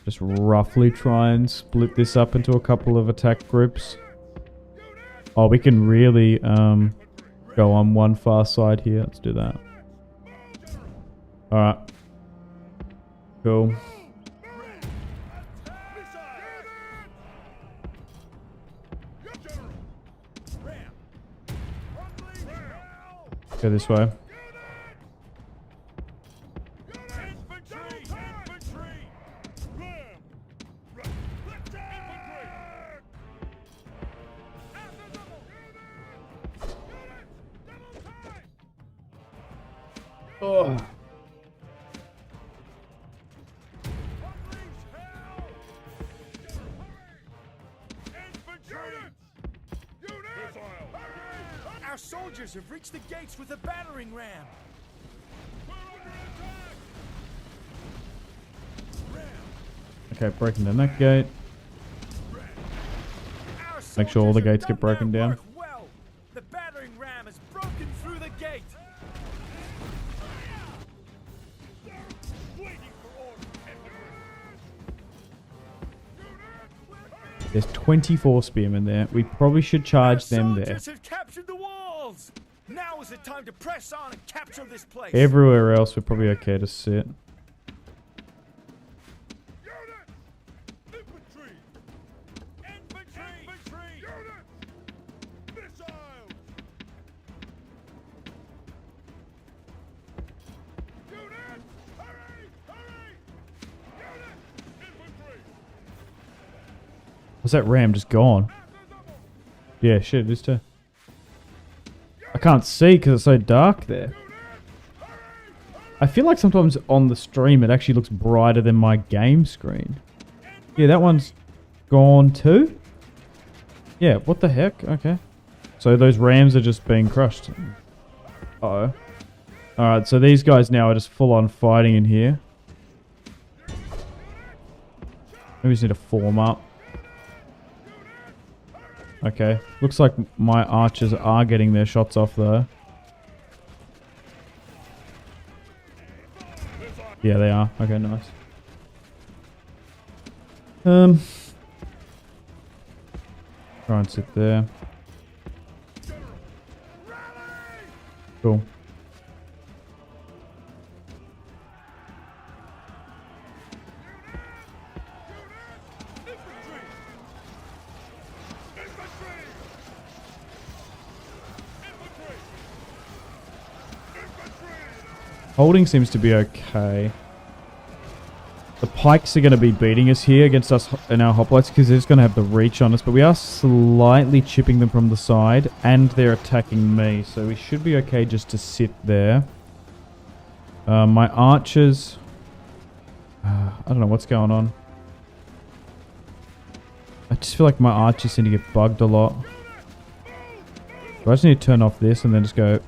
Speaker 1: Just roughly try and split this up into a couple of attack groups. Oh, we can really go on one far side here. Let's do that. Alright. Cool. Go this way. Oh.
Speaker 5: Our soldiers have reached the gates with a battering ram.
Speaker 1: Okay, breaking down that gate. Make sure all the gates get broken down.
Speaker 5: Well, the battering ram has broken through the gate.
Speaker 1: There's 24 spearmen there. We probably should charge them there.
Speaker 5: Soldiers have captured the walls. Now is the time to press on and capture this place.
Speaker 1: Everywhere else, we're probably okay to sit. Was that ram just gone? Yeah, shit, it is too. I can't see because it's so dark there. I feel like sometimes on the stream it actually looks brighter than my game screen. Yeah, that one's gone too? Yeah, what the heck? Okay. So those rams are just being crushed. Uh-oh. Alright, so these guys now are just full on fighting in here. Maybe just need to form up. Okay. Looks like my archers are getting their shots off though. Yeah, they are. Okay, nice. Try and sit there. Cool. Holding seems to be okay. The pikes are going to be beating us here against us in our hoplites because they're just going to have the reach on us. But we are slightly chipping them from the side and they're attacking me. So we should be okay just to sit there. My archers... I don't know what's going on. I just feel like my archers seem to get bugged a lot. So I just need to turn off this and then just go...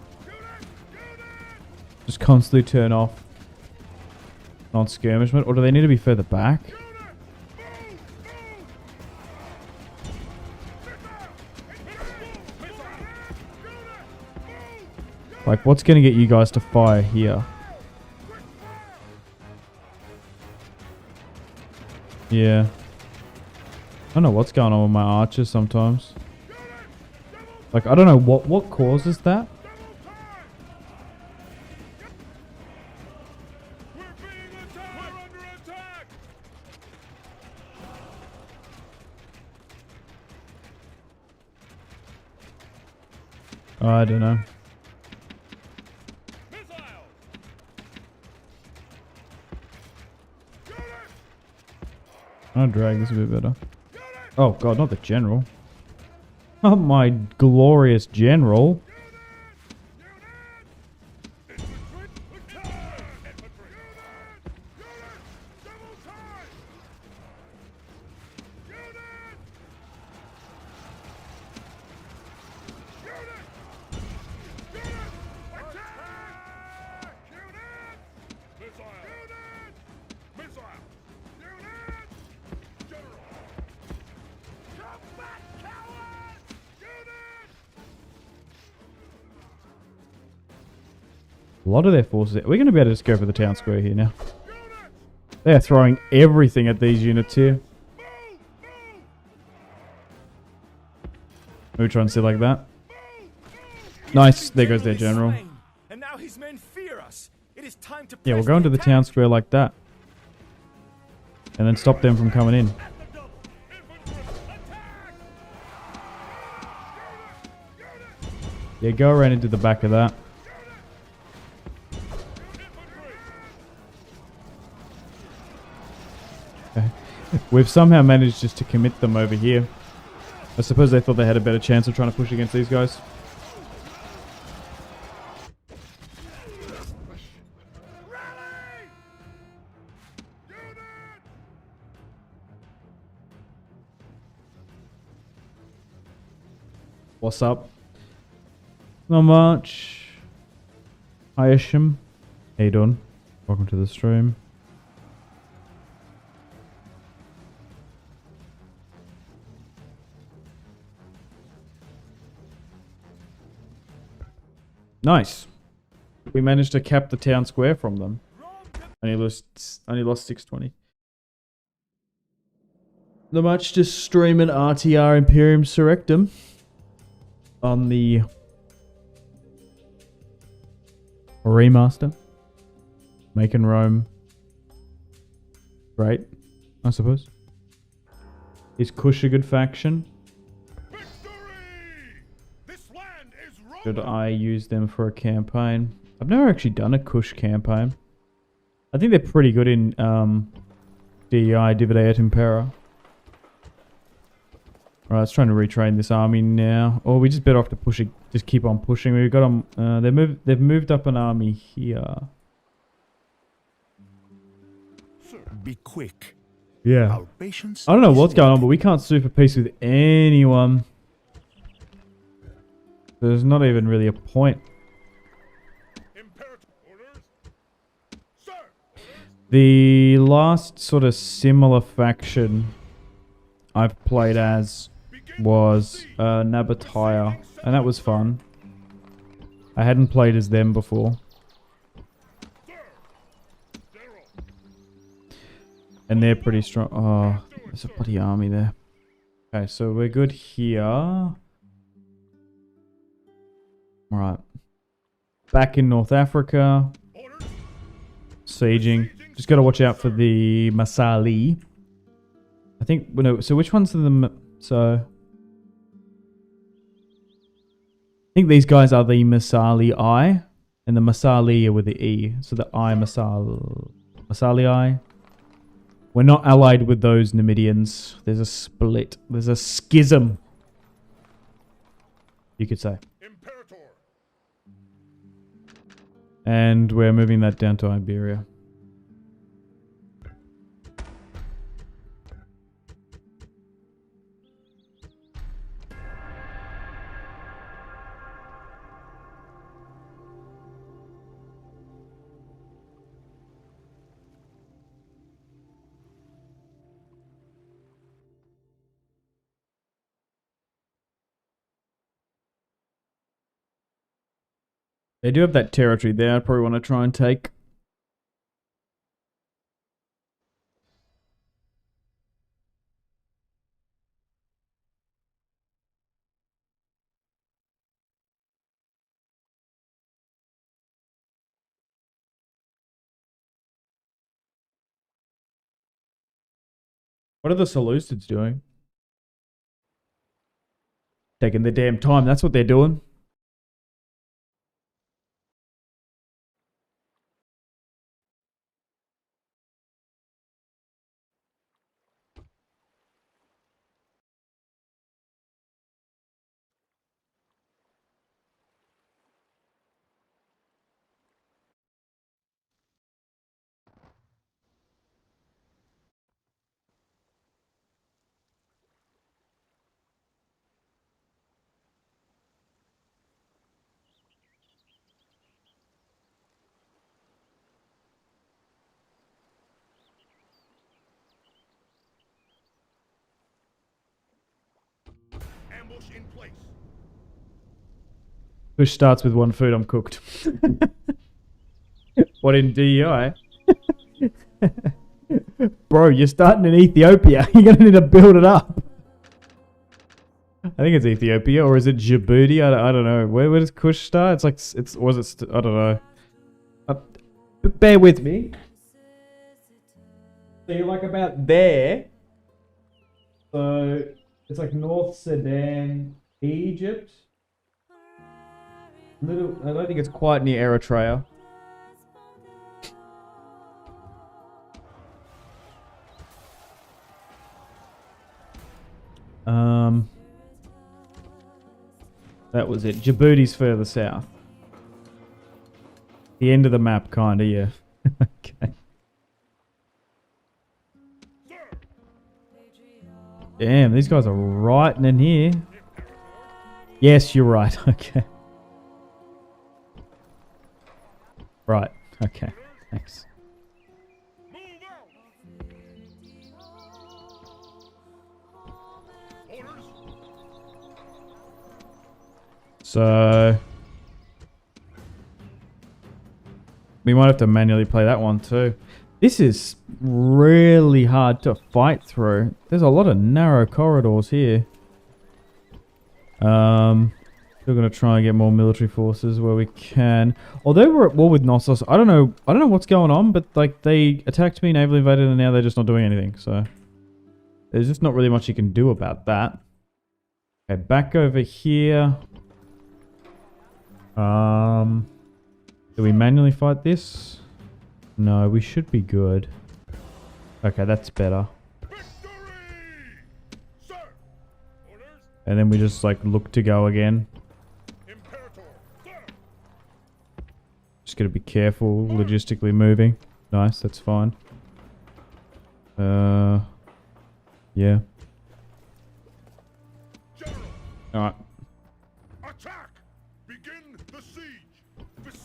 Speaker 1: Just constantly turn off non-skirmishment, or do they need to be further back? Like, what's going to get you guys to fire here? Yeah. I don't know what's going on with my archers sometimes. Like, I don't know what causes that. I don't know. I'll drag this a bit better. Oh god, not the general. Oh my glorious general. A lot of their forces. We're going to be able to just go for the town square here now. They are throwing everything at these units here. We try and sit like that. Nice. There goes their general.
Speaker 5: And now his men fear us. It is time to
Speaker 1: Yeah, we'll go into the town square like that. And then stop them from coming in. Yeah, go around into the back of that. Okay. We've somehow managed just to commit them over here. I suppose they thought they had a better chance of trying to push against these guys. What's up? Not much. Hi Isham. How you doing? Welcome to the stream. Nice. We managed to cap the town square from them. Only lost 620. Not much, just streaming RTR Imperium Surrectum on the Remaster. Making Rome great, I suppose. Is Kush a good faction? Should I use them for a campaign? I've never actually done a Kush campaign. I think they're pretty good in DEI, Divide et Impera. Right, let's try to retrain this army now. Or we just better off to push it, just keep on pushing. We've got them. They've moved up an army here.
Speaker 4: Sir, be quick.
Speaker 1: Yeah.
Speaker 4: Our patience
Speaker 1: I don't know
Speaker 4: is
Speaker 1: what's going on,
Speaker 4: limited.
Speaker 1: but we can't super peace with anyone. There's not even really a point. The last sort of similar faction I've played as was Nabatea, and that was fun. I hadn't played as them before. And they're pretty strong. Oh, there's a bloody army there. Okay, so we're good here. Alright. Back in North Africa. Sieging. Just gotta watch out for the Masali. I think, no, so which ones are the, so... I think these guys are the Masali I, and the Masali are with the E. So the I Masali I. We're not allied with those Numidians. There's a split. There's a schism. You could say.
Speaker 3: Imperator.
Speaker 1: And we're moving that down to Iberia. They do have that territory there. I probably want to try and take. What are the Seleucids doing? Taking their damn time. That's what they're doing.
Speaker 3: Ambush in place.
Speaker 1: Push starts with one food. I'm cooked. What in DEI? Bro, you're starting in Ethiopia. You're gonna need to build it up. I think it's Ethiopia, or is it Djibouti? I don't know. Where does Kush start? It's like I don't know. Bear with me. So you're like about there. So it's like North Sudan, Egypt. I don't think it's quite near Eritrea. That was it. Djibouti's further south. The end of the map, kinda, yeah. Okay. Damn, these guys are right in here. Yes, you're right. Okay. Right. Okay. Thanks. So we might have to manually play that one too. This is really hard to fight through. There's a lot of narrow corridors here. Still gonna try and get more military forces where we can. Although we're at war with Knossos, I don't know what's going on, but like they attacked me, naval invaded, and now they're just not doing anything. So there's just not really much you can do about that. Okay, back over here. Do we manually fight this? No, we should be good. Okay, that's better. And then we just like look to go again. Just gotta be careful logistically moving. Nice, that's fine. Yeah. Alright.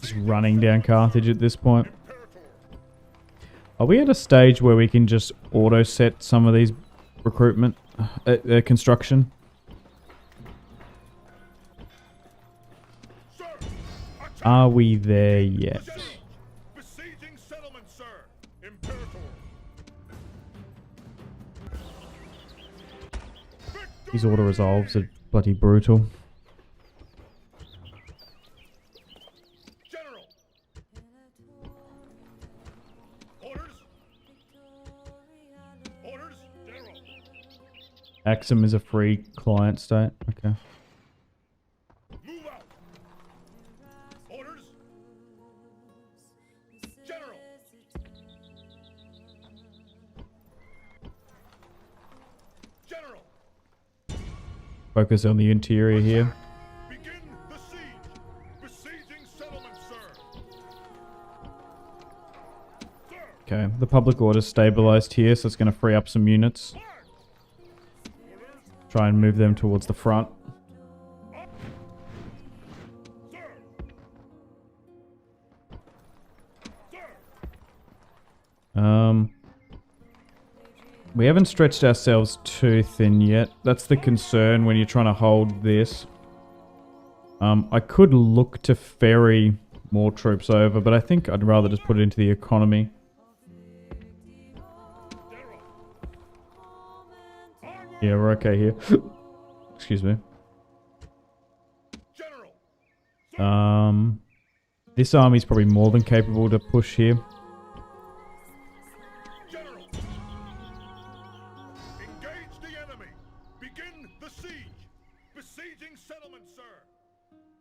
Speaker 1: Just running down Carthage at this point. Are we at a stage where we can just auto set some of these recruitment construction?
Speaker 3: Sir, attack!
Speaker 1: Are we there yet?
Speaker 3: General, besieging settlement, sir. Imperator.
Speaker 1: These auto resolves are bloody brutal.
Speaker 3: General. Orders. Orders, General.
Speaker 1: Axum is a free client state. Okay.
Speaker 3: Move out. Orders. General. General.
Speaker 1: Focus on the interior here.
Speaker 3: Begin the siege. Besieging settlement, sir. Sir.
Speaker 1: Okay, the public order's stabilized here, so it's going to free up some units. Try and move them towards the front.
Speaker 3: Sir. Sir.
Speaker 1: We haven't stretched ourselves too thin yet. That's the concern when you're trying to hold this. I could look to ferry more troops over, but I think I'd rather just put it into the economy. Yeah, we're okay here. Excuse me.
Speaker 3: General.
Speaker 1: This army's probably more than capable to push here.
Speaker 3: General. Engage the enemy. Begin the siege. Besieging settlement, sir.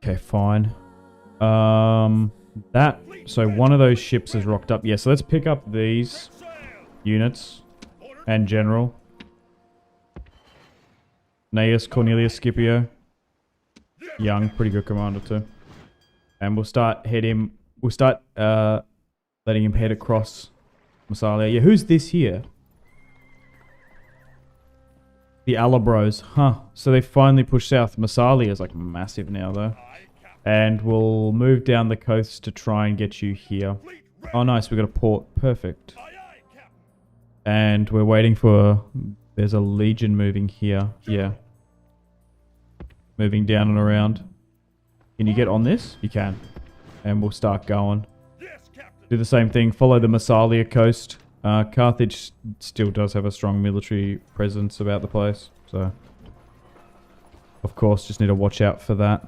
Speaker 1: Okay, fine. So one of those ships is rocked up. Yeah, so let's pick up these
Speaker 3: Sail.
Speaker 1: units
Speaker 3: Order.
Speaker 1: and general. Gnaeus, Cornelius, Scipio. Young, pretty good commander too. And we'll start letting him head across Massalia. Yeah, who's this here? The Alabros, huh? So they finally pushed south. Massalia is like massive now though. And we'll move down the coast to try and get you here. Oh nice, we got a port. Perfect. And we're waiting for... There's a legion moving here. Yeah. Moving down and around. Can you get on this? You can. And we'll start going.
Speaker 3: Yes, Captain.
Speaker 1: Do the same thing. Follow the Massalia coast. Carthage still does have a strong military presence about the place. So, of course, just need to watch out for that.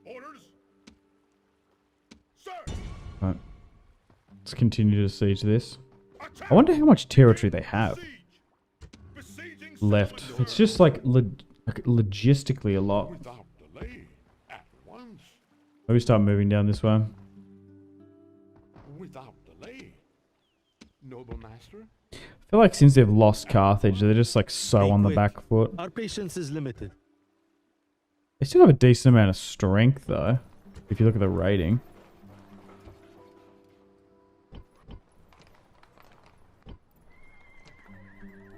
Speaker 3: Orders. Sir.
Speaker 1: Right. Let's continue to siege this.
Speaker 3: Attack.
Speaker 1: I wonder how much territory they have
Speaker 3: Siege. Besieging
Speaker 1: left.
Speaker 3: settlement,
Speaker 1: It's
Speaker 3: sir.
Speaker 1: just like logistically a lot.
Speaker 7: Without delay. At once.
Speaker 1: Maybe start moving down this way.
Speaker 7: Without delay. Noble master.
Speaker 1: I feel like since they've lost Carthage, they're just like so
Speaker 2: Be
Speaker 1: on the
Speaker 2: quick.
Speaker 1: back foot.
Speaker 2: Our patience is limited.
Speaker 1: They still have a decent amount of strength though, if you look at the rating.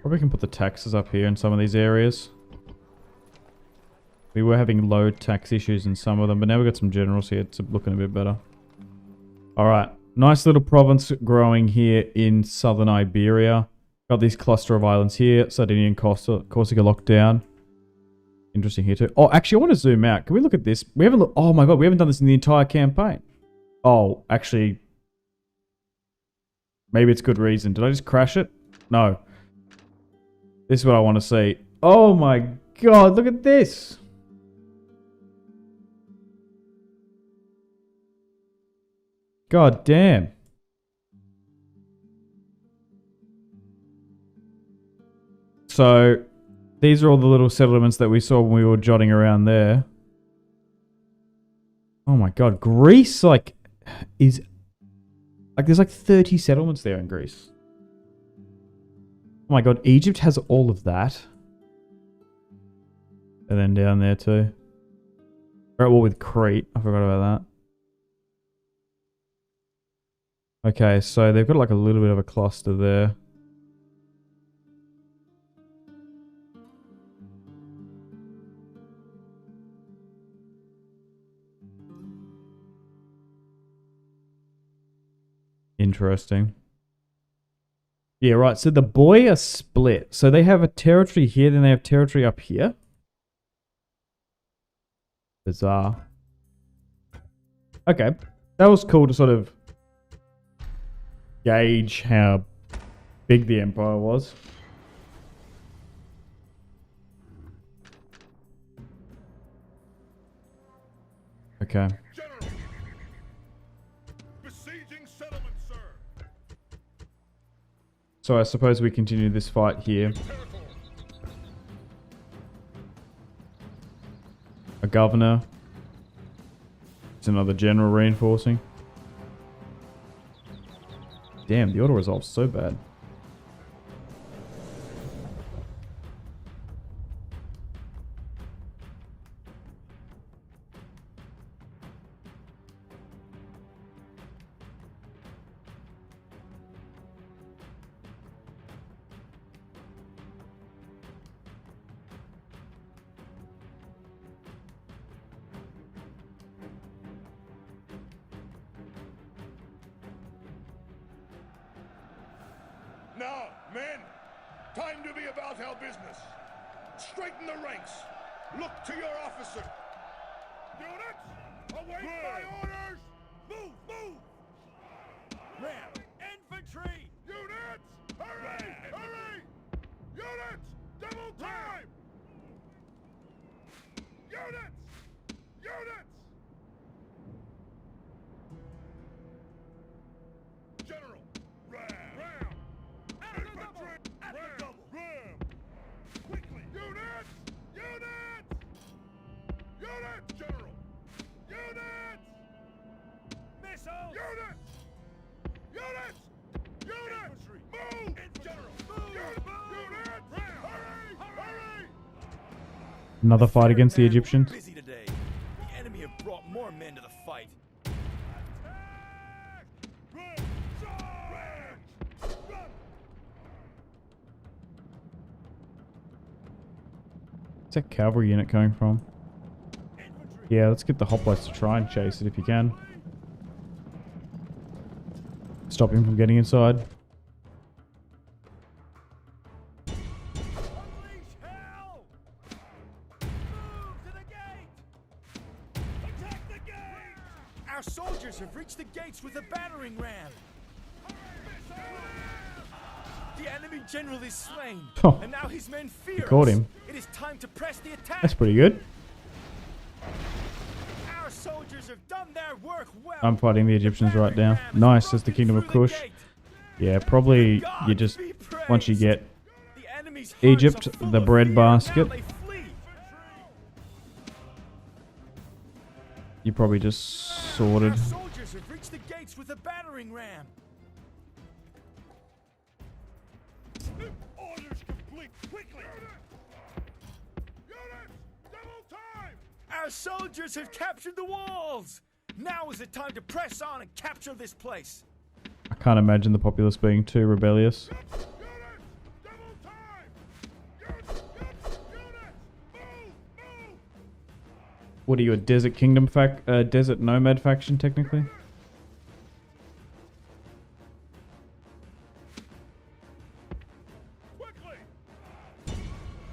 Speaker 1: Probably can put the taxes up here in some of these areas. We were having low tax issues in some of them, but now we've got some generals here. It's looking a bit better. Alright, nice little province growing here in southern Iberia. Got this cluster of islands here. Sardinia and Corsica locked down. Interesting here too. Oh, actually, I want to zoom out. Can we look at this? We haven't looked. Oh my god, we haven't done this in the entire campaign. Oh, actually, maybe it's good reason. Did I just crash it? No. This is what I want to see. Oh my god, look at this. God damn. So, these are all the little settlements that we saw when we were jotting around there. Oh my god, Greece, like, is... Like, there's like 30 settlements there in Greece. Oh my god, Egypt has all of that. And then down there too. We're at war with Crete. I forgot about that. Okay, so they've got like a little bit of a cluster there. Interesting. Yeah, right. So the boy are split. So they have a territory here, then they have territory up here. Bizarre. Okay. That was cool to sort of gauge how big the empire was. Okay.
Speaker 3: General! Besieging settlement, sir!
Speaker 1: So I suppose we continue this fight here. A governor. It's another general reinforcing. Damn, the auto resolve's so bad.
Speaker 3: Now, men, time to be about our business. Straighten the ranks. Look to your officer. Units, await my orders. Move, move.
Speaker 5: Ram! Infantry!
Speaker 3: Units, hurry, hurry. Units, double time. Units, units. General, ram. Infantry! Ram! Ram! Quickly! Units! Units! Units, General! Units!
Speaker 5: Missiles!
Speaker 3: Units! Units! Units! Move! General! Move! Units! Hurry! Hurry!
Speaker 1: Another fight against the Egyptians.
Speaker 5: Busy today. The enemy have brought more men to the fight.
Speaker 3: Ram! Ram! Ram!
Speaker 1: Where's that cavalry unit coming from? Yeah, let's get the hoplites to try and chase it if you can. Stop him from getting inside.
Speaker 5: Unleash hell! Move to the gate! Attack the gate! Our soldiers have reached the gates with a battering ram. The enemy general is slain,
Speaker 1: Oh,
Speaker 5: and now his men fear
Speaker 1: caught
Speaker 5: us.
Speaker 1: him.
Speaker 5: It is time to press the attack.
Speaker 1: That's pretty good.
Speaker 5: Our soldiers have done their work well.
Speaker 1: I'm fighting the Egyptians right now. Nice, that's the Kingdom of Kush. Yeah, probably you just, once you get Egypt, the breadbasket, you probably just sorted.
Speaker 5: Our soldiers have reached the gates with a battering ram.
Speaker 3: Orders complete! Quickly! Units! Double time!
Speaker 5: Our soldiers have captured the walls. Now is the time to press on and capture this place.
Speaker 1: I can't imagine the populace being too rebellious.
Speaker 3: Units! Double time! Units! Move! Move!
Speaker 1: What are you, a desert kingdom desert nomad faction technically?
Speaker 3: Quickly!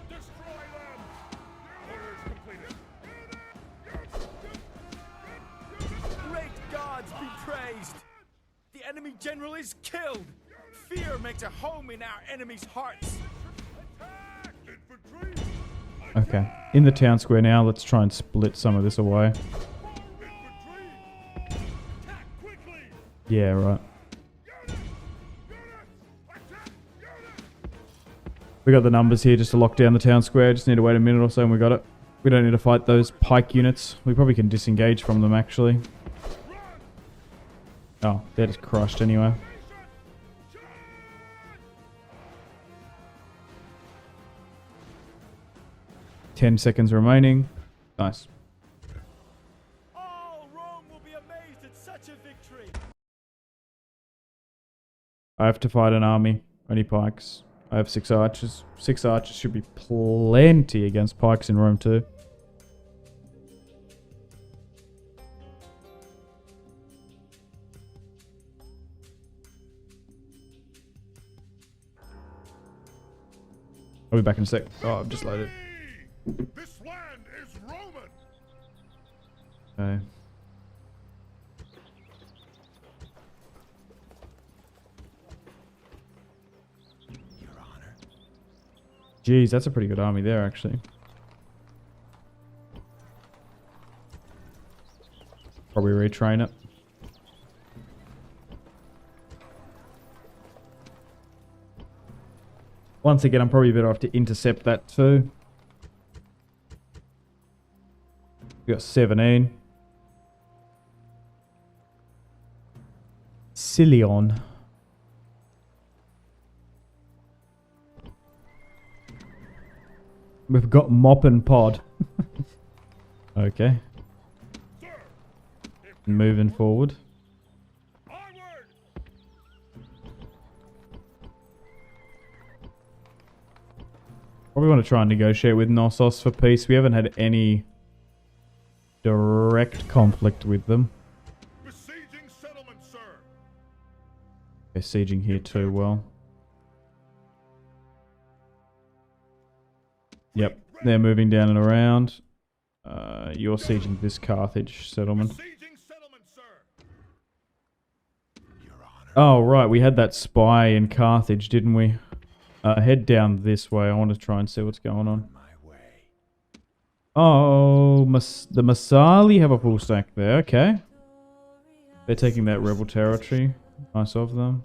Speaker 3: Destroy them! Orders completed!
Speaker 5: Great gods be praised. The enemy general is killed. Fear makes a home in our enemies' hearts.
Speaker 3: Attack! Infantry!
Speaker 1: Okay, in the town square now, let's try and split some of this away.
Speaker 3: Infantry! Attack quickly!
Speaker 1: Yeah, right. We got the numbers here just to lock down the town square. Just need to wait a minute or so and we got it. We don't need to fight those pike units. We probably can disengage from them actually. Oh, they're just crushed anyway. Ten seconds remaining. Nice.
Speaker 5: All Rome will be amazed at such a victory.
Speaker 1: I have to fight an army. Only pikes. I have 6 archers. 6 archers should be plenty against pikes in Rome too. I'll be back in a sec. Oh, I've just loaded.
Speaker 3: This land is Roman.
Speaker 1: Okay.
Speaker 4: Your Honor.
Speaker 1: Jeez, that's a pretty good army there actually. Probably retrain it. Once again, I'm probably better off to intercept that too. We got 17. Silion. We've got Mop and Pod. Okay. Moving forward.
Speaker 3: Onward.
Speaker 1: Probably want to try and negotiate with Knossos for peace. We haven't had any direct conflict with them.
Speaker 3: Besieging settlement, sir.
Speaker 1: They're sieging here too, well. Yep, they're moving down and around. You're sieging this Carthage settlement.
Speaker 3: Besieging settlement, sir.
Speaker 4: Your Honor.
Speaker 1: Oh, right, we had that spy in Carthage, didn't we? Head down this way. I want to try and see what's going on.
Speaker 4: My way.
Speaker 1: Oh, the Massali have a full stack there. Okay. They're taking that rebel territory. Nice of them.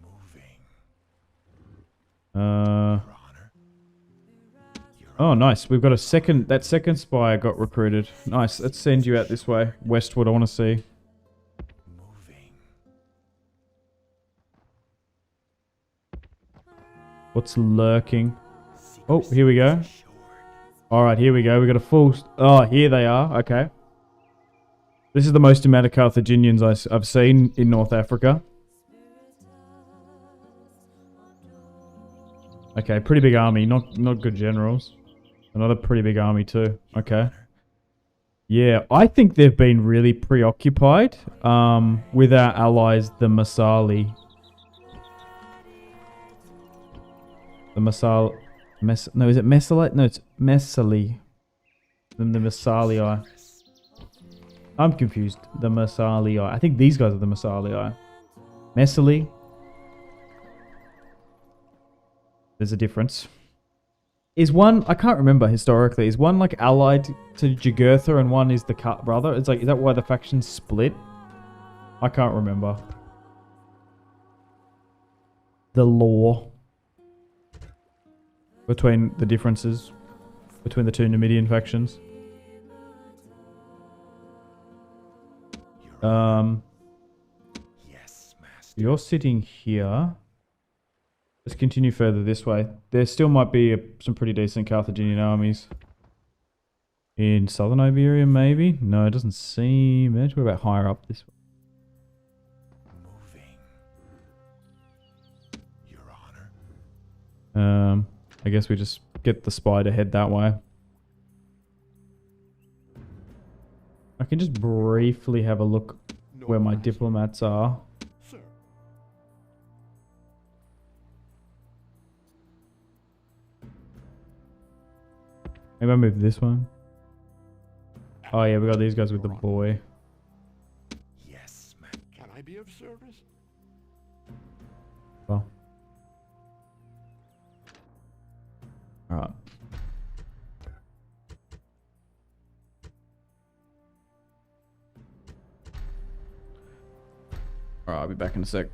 Speaker 4: Moving. Your Honor.
Speaker 1: Oh, nice. We've got a second... That second spy got recruited. Nice. Let's send you out this way. Westward, I want to see.
Speaker 4: Moving.
Speaker 1: What's lurking? Oh, here we go. Alright, here we go. We got a full... Oh, here they are. Okay. This is the most amount of Carthaginians I've seen in North Africa. Okay, pretty big army. Not good generals. Another pretty big army too. Okay. Yeah, I think they've been really preoccupied with our allies, the Massali. The Massali... No, is it Messali? No, it's Messali. The Massalii. I'm confused. The Massalii. I think these guys are the Massalii. Messali. There's a difference. Is one... I can't remember historically. Is one like allied to Jugurtha and one is the brother? It's like... Is that why the factions split? I can't remember. The lore between the differences between the two Numidian factions.
Speaker 4: Yes, Master.
Speaker 1: You're sitting here. Let's continue further this way. There still might be some pretty decent Carthaginian armies. In southern Iberia, maybe? No, it doesn't seem it. What about higher up this way?
Speaker 4: Moving. Your Honor.
Speaker 1: I guess we just get the spy to head that way. I can just briefly have a look where my diplomats are.
Speaker 7: Sir.
Speaker 1: Maybe I move this one. Oh yeah, we got these guys with the boy.
Speaker 4: Yes, ma.
Speaker 7: Can I be of service?
Speaker 1: Well. Alright. be back in a sec.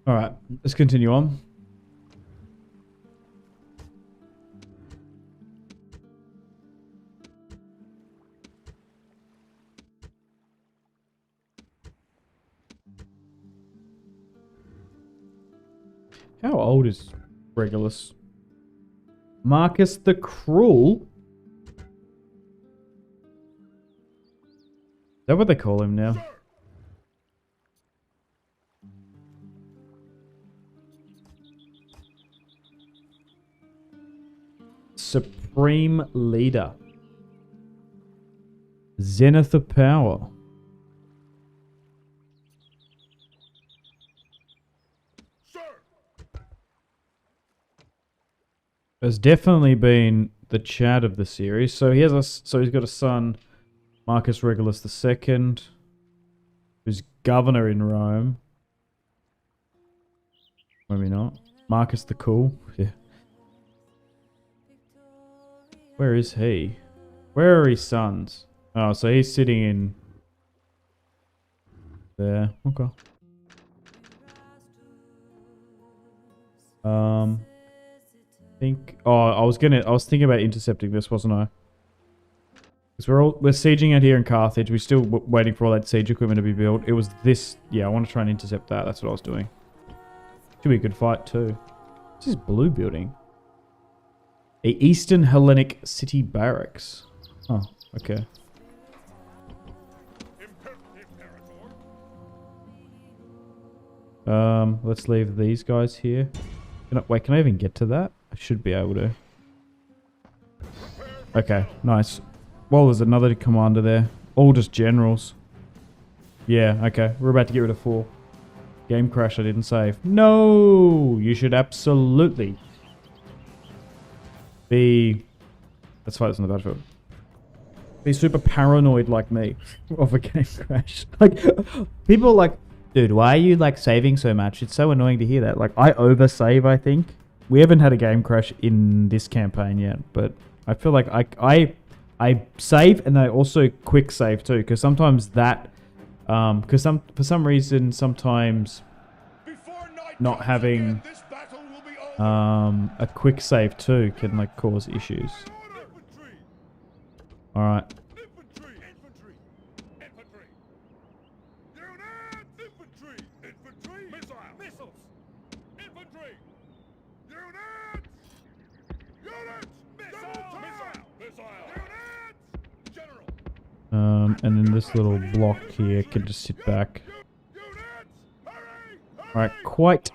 Speaker 1: All right, let's continue on. How old is Regulus? Marcus the Cruel? Is that what they call him now? Supreme Leader. Zenith of Power. Has definitely been the Chad of the series. So he has he's got a son, Marcus Regulus II, who's governor in Rome. Maybe not. Marcus the Cool. Yeah. Where is he? Where are his sons? Oh, so he's sitting in there. Okay. I was thinking about intercepting this, wasn't I? Because we're sieging out here in Carthage. We're still waiting for all that siege equipment to be built. It was this. Yeah, I want to try and intercept that. That's what I was doing. Should be a good fight too. What's this blue building? A Eastern Hellenic city barracks. Oh, okay. Let's leave these guys here. Wait, can I even get to that? I should be able to. Okay, nice. Well, there's another commander there. All just generals. Yeah, okay. We're about to get rid of 4. Game crash, I didn't save. No! You should absolutely be... Let's fight this on the battlefield. Be super paranoid like me of a game crash. Like, people are like, dude, why are you like saving so much? It's so annoying to hear that. Like, I oversave, I think. We haven't had a game crash in this campaign yet, but I feel like I save and I also quick save too, because sometimes that, because for some reason sometimes not having a quick save too can like cause issues. All right. And then this little block here can just sit back. Alright, quite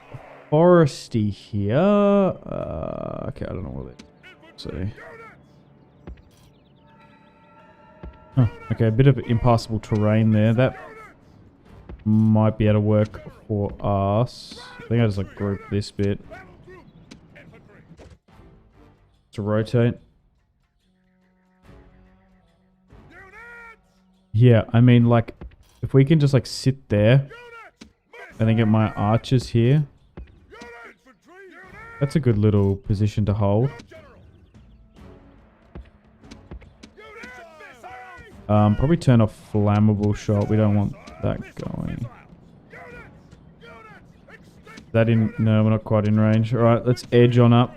Speaker 1: foresty here. Okay, I don't know what it is. See. Oh, okay, a bit of impassable terrain there. That might be able to work for us. I think I just like group this bit to rotate. Yeah, I mean, like, if we can just like sit there and then get my archers here, that's a good little position to hold. Probably turn off flammable shot. We don't want that going. That in? No, we're not quite in range. All right, let's edge on up.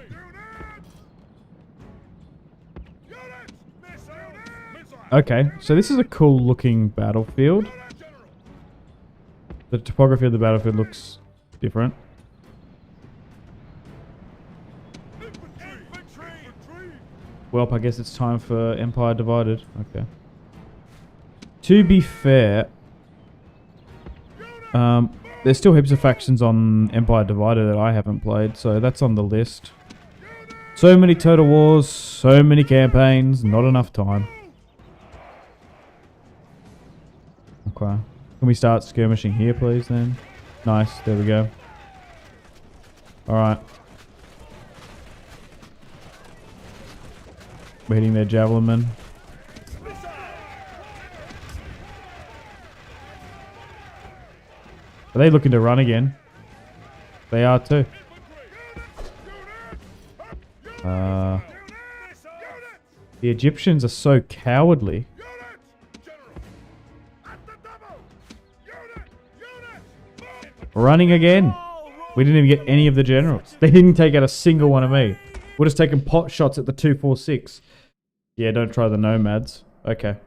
Speaker 1: Okay, so this is a cool looking battlefield. The topography of the battlefield looks different. Well, I guess it's time for Empire Divided. Okay. To be fair, there's still heaps of factions on Empire Divided that I haven't played, so that's on the list. So many Total Wars, so many campaigns, not enough time. Okay. Can we start skirmishing here, please, then? Nice, there we go. Alright. We're hitting their javelin men. Are they looking to run again? They are too. The Egyptians are so cowardly. Running again. We didn't even get any of the generals. They didn't take out a single one of me. We're just taking pot shots at the 246. Yeah, don't try the nomads. Okay.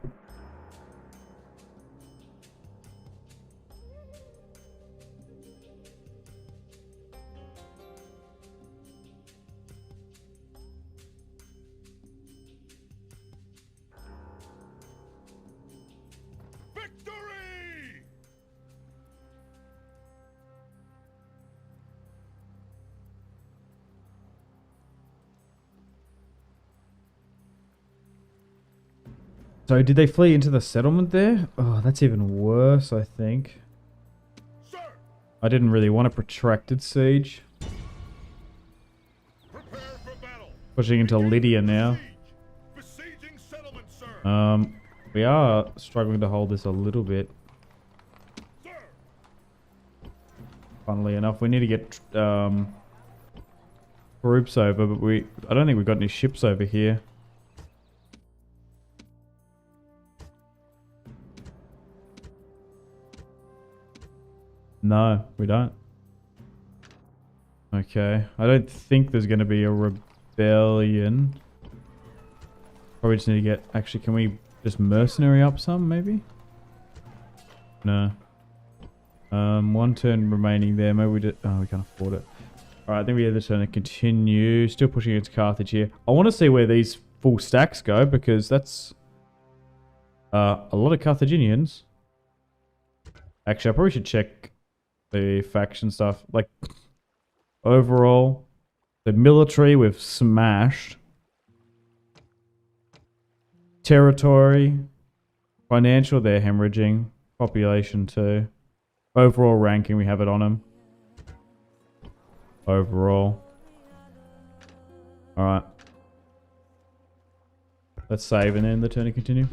Speaker 1: So did they flee into the settlement there? Oh, that's even worse, I think. I didn't really want a protracted siege. Pushing into Lydia now. We are struggling to hold this a little bit. Funnily enough, we need to get groups over, but I don't think we've got any ships over here. No, we don't. Okay. I don't think there's going to be a rebellion. Probably just need to get... Actually, can we just mercenary up some, maybe? No. One turn remaining there. Maybe we did... Oh, we can't afford it. Alright, I think we have the turn to continue. Still pushing against Carthage here. I want to see where these full stacks go, because that's... a lot of Carthaginians. Actually, I probably should check the faction stuff. Like, overall, the military we've smashed. Territory. Financial, they're hemorrhaging. Population too. Overall ranking, we have it on them. Overall. Alright. Let's save and end the turn and continue.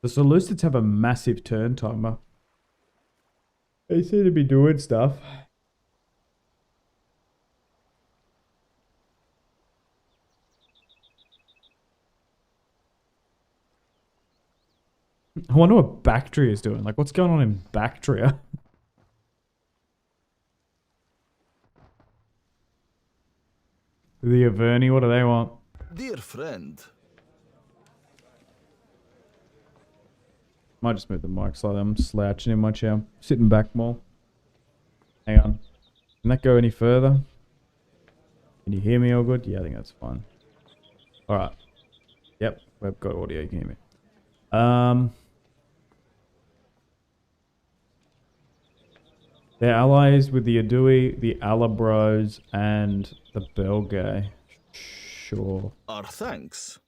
Speaker 1: The Seleucids have a massive turn timer. They seem to be doing stuff. I wonder what Bactria is doing. Like, what's going on in Bactria? The Averni, what do they want?
Speaker 6: Dear friend,
Speaker 1: Might just move the mic slightly. I'm slouching in my chair. Sitting back more. Hang on. Can that go any further? Can you hear me all good? Yeah, I think that's fine. Alright. Yep, we've got audio. You can hear me. They're allies with the Adui, the Alabros, and the Belgae. Sure.
Speaker 6: our thanks.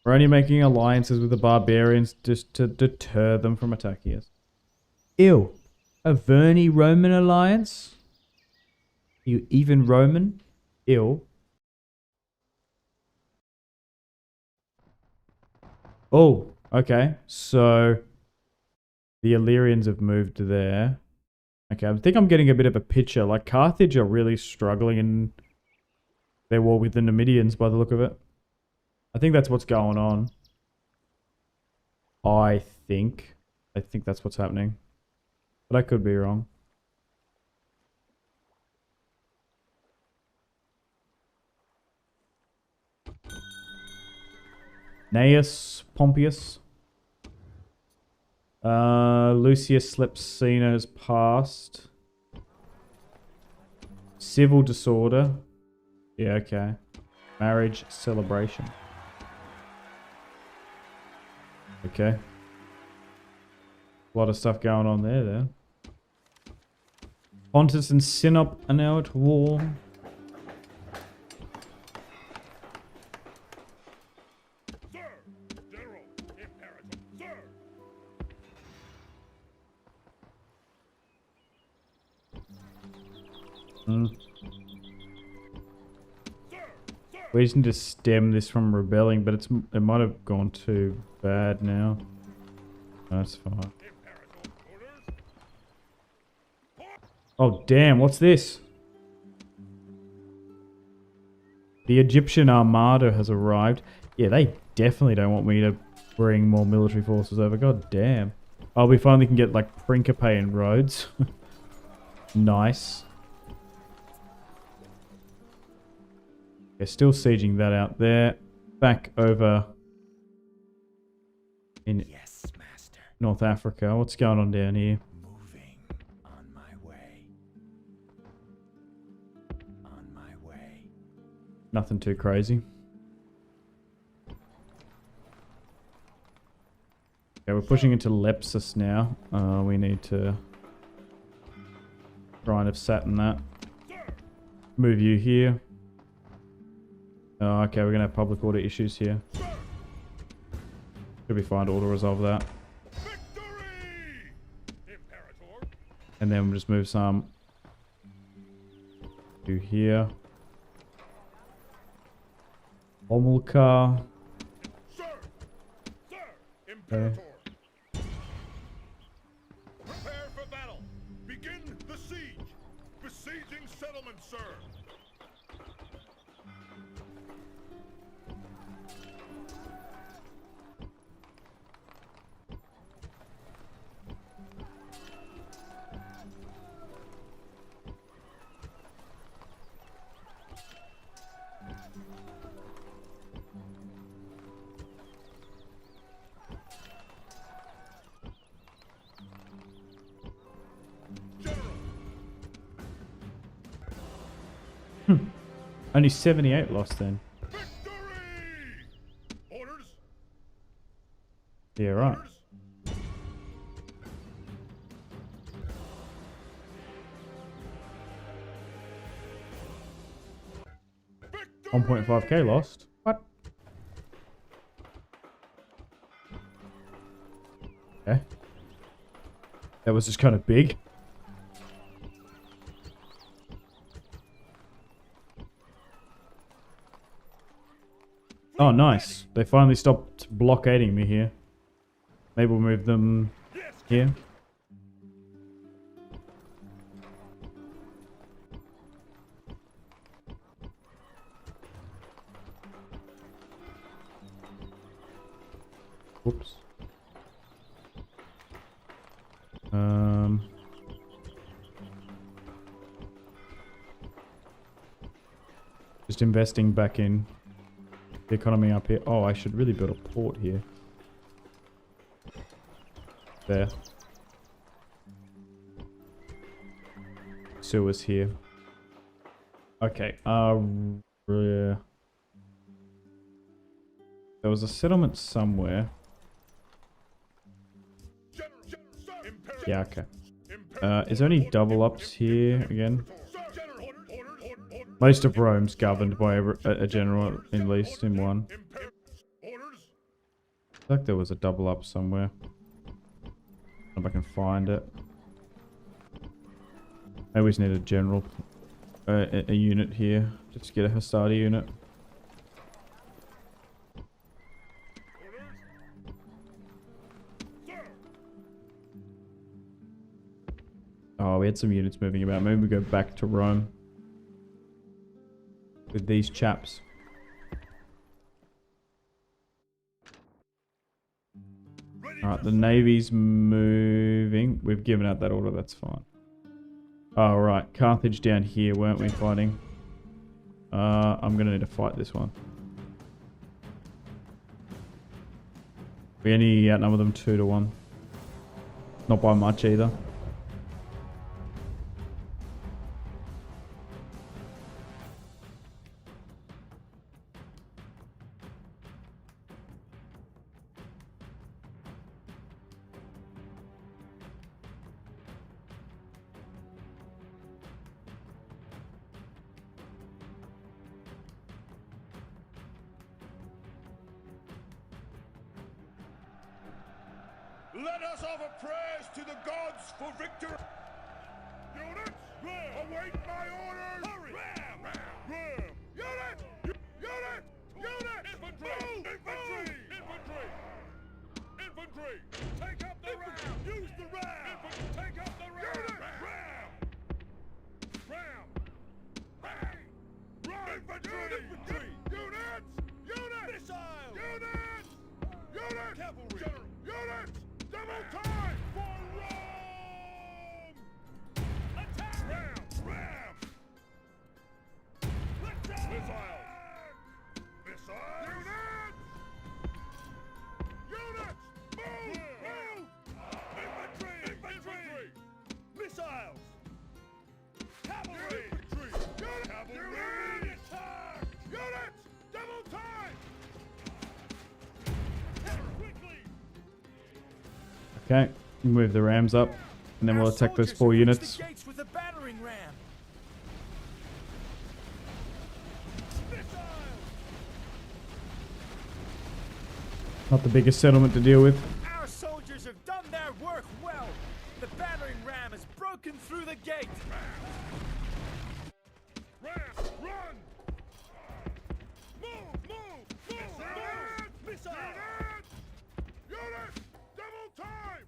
Speaker 1: We're only making alliances with the barbarians just to deter them from attacking us. Ew. A Verni Roman alliance? You even Roman? Ew. Oh, okay. So the Illyrians have moved there. Okay, I think I'm getting a bit of a picture. Like, Carthage are really struggling in their war with the Numidians by the look of it. I think that's what's going on. I think that's what's happening. But I could be wrong. Gnaeus Pompeius. Lucius Slepsina's passed. Civil disorder. Yeah, okay. Marriage celebration. Okay. A lot of stuff going on there then. Pontus and Sinop are now at war.
Speaker 3: Sir! General! Imperator! Sir!
Speaker 1: We just need to stem this from rebelling, but it might have gone too bad now. That's fine. Oh damn, what's this? The Egyptian Armada has arrived. Yeah, they definitely don't want me to bring more military forces over. God damn. Oh, we finally can get like Principe and Rhodes. Nice. Okay, still sieging that out there. Back over in
Speaker 4: Yes, master.
Speaker 1: North Africa. What's going on down here?
Speaker 4: Moving on my way. On my way.
Speaker 1: Nothing too crazy. Okay, we're pushing into Lepsus now. We need to try and have sat in that. Move you here. Oh, okay, we're going to have public order issues here. Should be fine to auto-resolve that.
Speaker 3: Victory! Imperator!
Speaker 1: And then we'll just move some to here. Homolka.
Speaker 3: Sir! Sir! Imperator!
Speaker 1: Okay.
Speaker 3: Prepare for battle! Begin the siege! Besieging settlement, sir!
Speaker 1: Only 78 lost then.
Speaker 3: Victory! Orders!
Speaker 1: Yeah, right.
Speaker 3: Orders!
Speaker 1: 1.5k lost. What? Okay. That was just kind of big. Oh, nice. They finally stopped blockading me here. Maybe we'll move them here. Oops. Just investing back in the economy up here. Oh, I should really build a port here. There. Sewers here. Okay, yeah. There was a settlement somewhere. Yeah, okay. Is there any double ups here again? Most of Rome's governed by a general, at least in one. I feel like there was a double up somewhere. If I can find it. I always need a general, a unit here. Just to get a Hastati unit. Oh, we had some units moving about. Maybe we go back to Rome. With these chaps. Alright, the Navy's moving. We've given out that order, that's fine. Oh, right. Carthage down here, weren't we fighting? I'm gonna need to fight this one. We only outnumber them 2-1. Not by much either.
Speaker 3: Let us offer prayers to the gods for victory. Units, await my orders. Hurry! Ram! Unit! Unit! Infantry! Infantry! Infantry! Take up the ram! Use the ram! Take up the ram! Ram! Infantry! Units! Missiles! Units! Cavalry! Units! Double time for Rome! Attack! Ram! Missiles! Units! Move! Infantry! Missiles! Cavalry! Cavalry! Attack! Units! Double time! Quickly!
Speaker 1: Okay, move the rams up. And then we'll attack those 4 units.
Speaker 5: The gates with a battering ram.
Speaker 1: Not the biggest settlement to deal with.
Speaker 5: Our soldiers have done their work well. The battering ram has broken through the gate.
Speaker 3: Ram! Run! Move! Missiles! Units! Double time!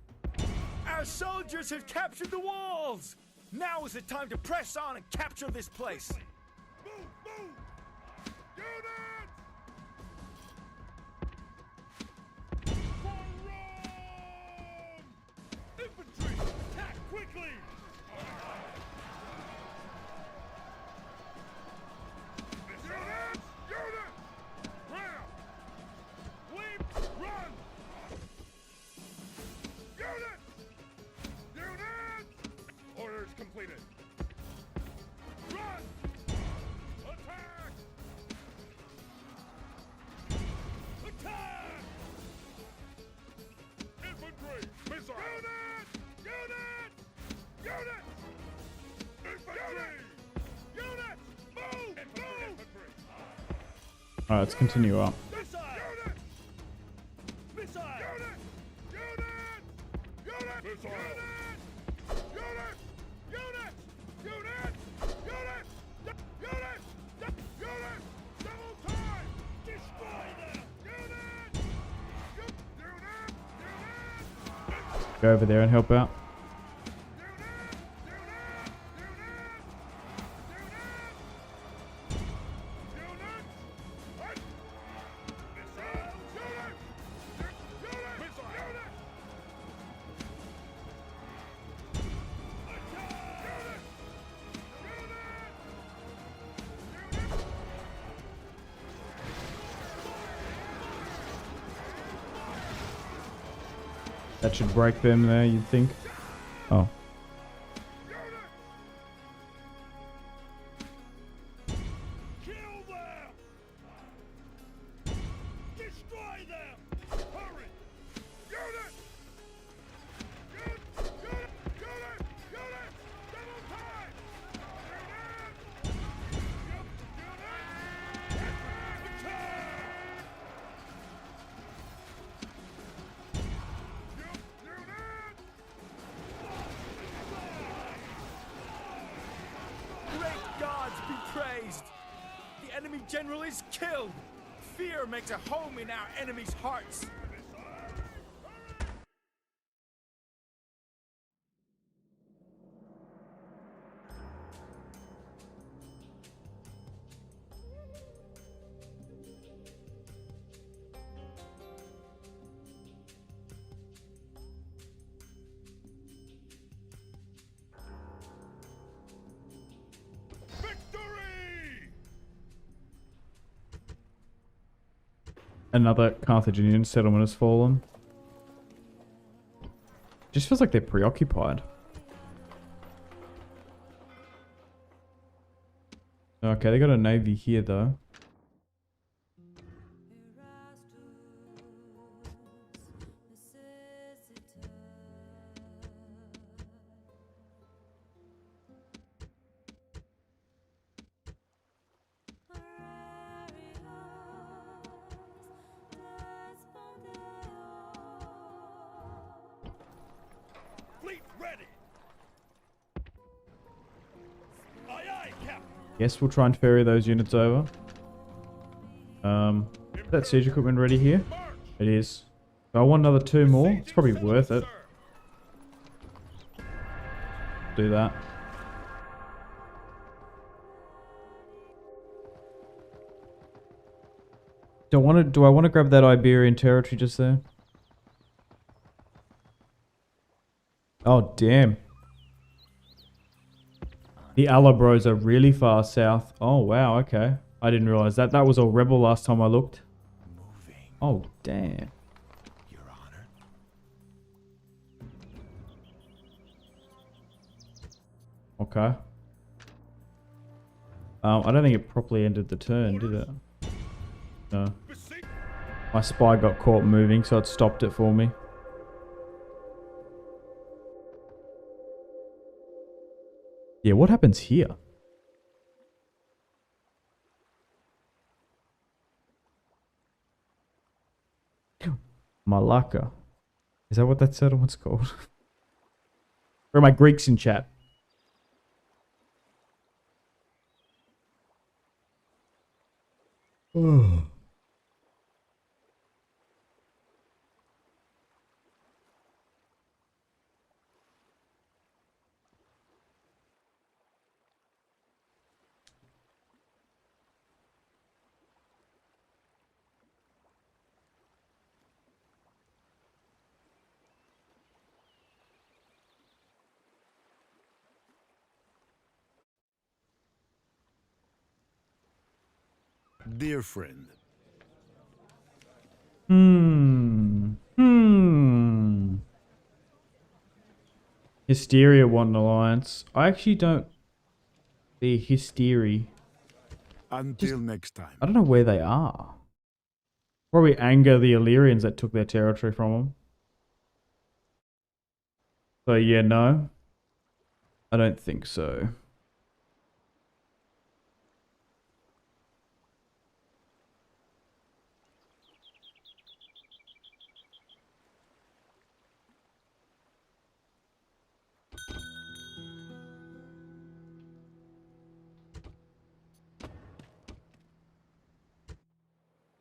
Speaker 5: Our soldiers have captured the walls. Now is the time to press on and capture this place.
Speaker 3: Move! Units! For Rome! Infantry! Attack quickly! Units! Ram! Leap! Run! Units! Orders completed. Run! Attack! Attack! Infantry! Missile! Units! Infantry! Units! Move! Infantry!
Speaker 1: Alright, let's continue up.
Speaker 3: Missile! Missile! Missile! Double time! Destroy them!
Speaker 1: Go over there and help out. That should break them there, you'd think. Oh.
Speaker 3: Kill them! Destroy them! Hurry! Unit! Unit! Unit! Unit! Unit! Double time!
Speaker 5: Great gods be praised! The enemy general is killed! Fear makes a home in our enemies' hearts!
Speaker 3: Victory!
Speaker 1: Another Carthaginian settlement has fallen. Just feels like they're preoccupied. Okay, they got a navy here though.
Speaker 3: Fleet ready! Aye aye, Captain!
Speaker 1: Guess we'll try and ferry those units over. Is that siege equipment ready here? It is. So I want another 2 more. It's probably worth it. Do that. Do I want to grab that Iberian territory just there? Oh damn. The Alabros are really far south. Oh wow, okay. I didn't realize that. That was a rebel last time I looked.
Speaker 4: Moving,
Speaker 1: Oh damn.
Speaker 4: Your Honor.
Speaker 1: Okay. I don't think it properly ended the turn, did it? No. My spy got caught moving, so it stopped it for me. Yeah, what happens here? Malacca. Is that what that settlement's called? Where are my Greeks in chat?
Speaker 3: Dear friend,
Speaker 1: Hysteria want an alliance. I actually don't see Hysteria.
Speaker 3: until next time.
Speaker 1: I don't know where they are. Probably anger the Illyrians that took their territory from them. So yeah, no. I don't think so.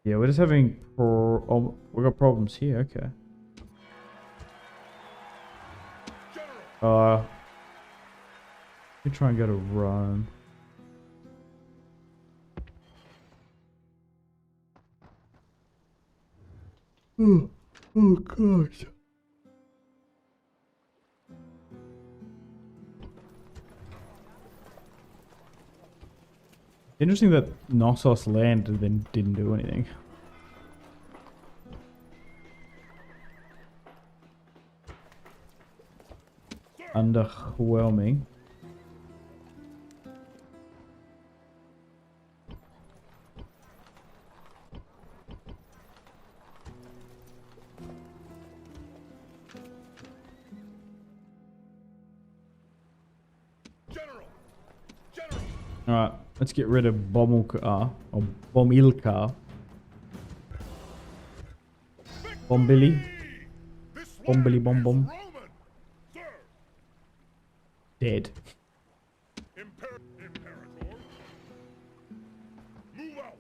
Speaker 1: Yeah, we're just having oh, we got problems here. Okay. Let me try and go to Rome. Oh gosh. Interesting that Knossos landed and then didn't do anything. underwhelming.
Speaker 3: General! General!
Speaker 1: Alright, let's get rid of Bomilka. Or Bomilka. Bombili.
Speaker 3: This
Speaker 1: Bombili
Speaker 3: land
Speaker 1: bom
Speaker 3: is
Speaker 1: bom.
Speaker 3: Roman! Sir!
Speaker 1: Dead.
Speaker 3: Imperator! Move out!